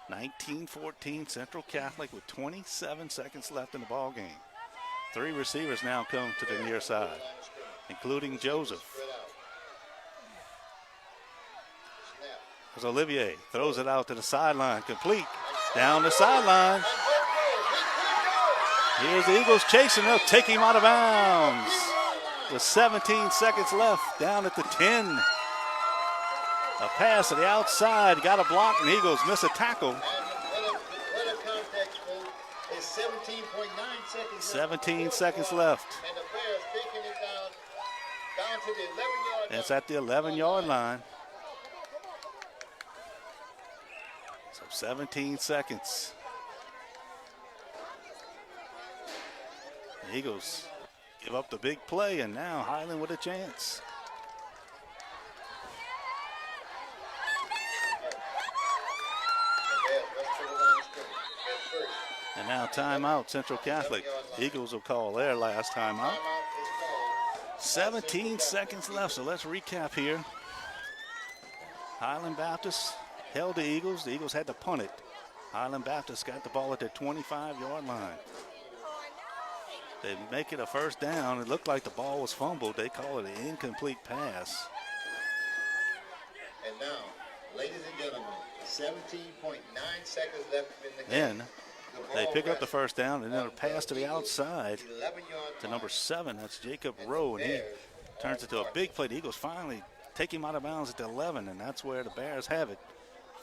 19-14 Central Catholic with 27 seconds left in the ball game. 3 receivers now come to the near side, including Joseph. As Olivier throws it out to the sideline, complete. Down the sideline. Here's the Eagles chasing. They'll take him out of bounds. With 17 seconds left, down at the 10. A pass to the outside, got a block, and Eagles miss a tackle. 17 seconds left. And the Bears taking it down to the 11-yard line. It's at the 11-yard line. So 17 seconds. The Eagles give up the big play, and now Highland with a chance. And now timeout, Central Catholic. Eagles will call their last timeout. 17 seconds left, so let's recap here. Highland Baptist held the Eagles. The Eagles had to punt it. Highland Baptist got the ball at their 25-yard line. They make it a first down. It looked like the ball was fumbled. They call it an incomplete pass. And now, ladies and gentlemen, 17.9 seconds left in the game. Then they pick up the first down, and then a pass to the outside to number 7. That's Jacob Rowe, and he turns it to a big play. The Eagles finally take him out of bounds at the 11, and that's where the Bears have it.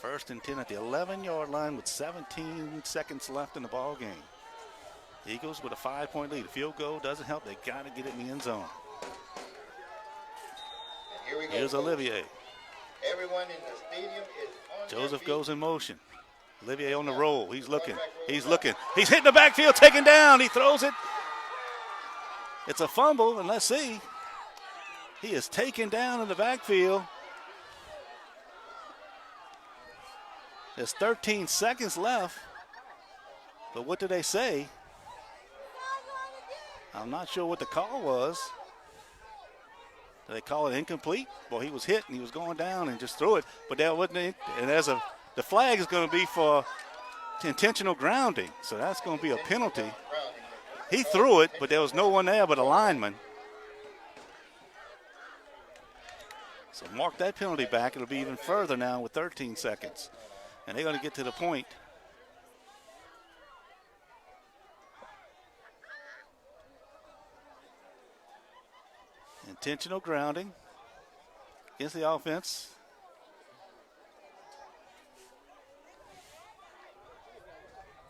First and 10 at the 11-yard line with 17 seconds left in the ball game. Eagles with a 5-point lead. A field goal doesn't help. They got to get it in the end zone. Here's Olivier. Everyone in the stadium is on Joseph goes in motion. Olivier on the roll. He's looking. He's looking. He's hitting the backfield, taken down. He throws it. It's a fumble, and let's see. He is taken down in the backfield. There's 13 seconds left. But what did they say? I'm not sure what the call was. Did they call it incomplete? Well, he was hit and he was going down and just threw it. But that wasn't. And the flag is going to be for intentional grounding. So that's going to be a penalty. He threw it, but there was no one there but a lineman. So mark that penalty back. It'll be even further now with 13 seconds. And they're going to get to the point. Intentional grounding against the offense.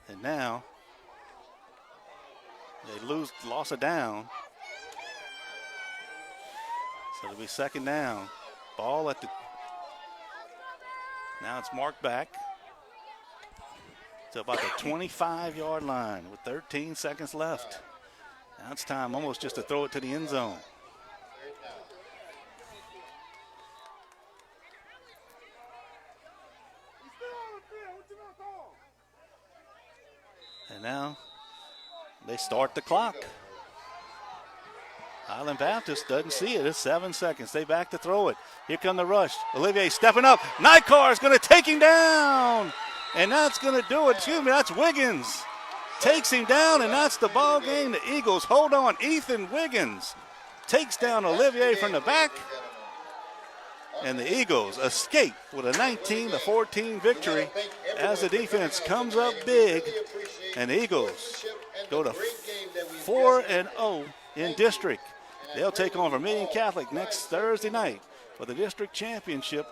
And now they lost a down. So it'll be second down. Ball at the, now it's marked back to about the 25-yard line with 13 seconds left. Now it's time almost just to throw it to the end zone. And now they start the clock. Highland Baptist doesn't see it. It's 7 seconds. They back to throw it. Here come the rush. Olivier stepping up. Nycar is going to take him down. And that's going to do it. Excuse me, that's Wiggins. Takes him down, and that's the ball game. The Eagles hold on. Ethan Wiggins takes down Olivier from the back. And the Eagles escape with a 19-14 victory as the defense comes up big. And the Eagles go to 4-0 in district. They'll take on Vermilion Catholic next Thursday night for the district championship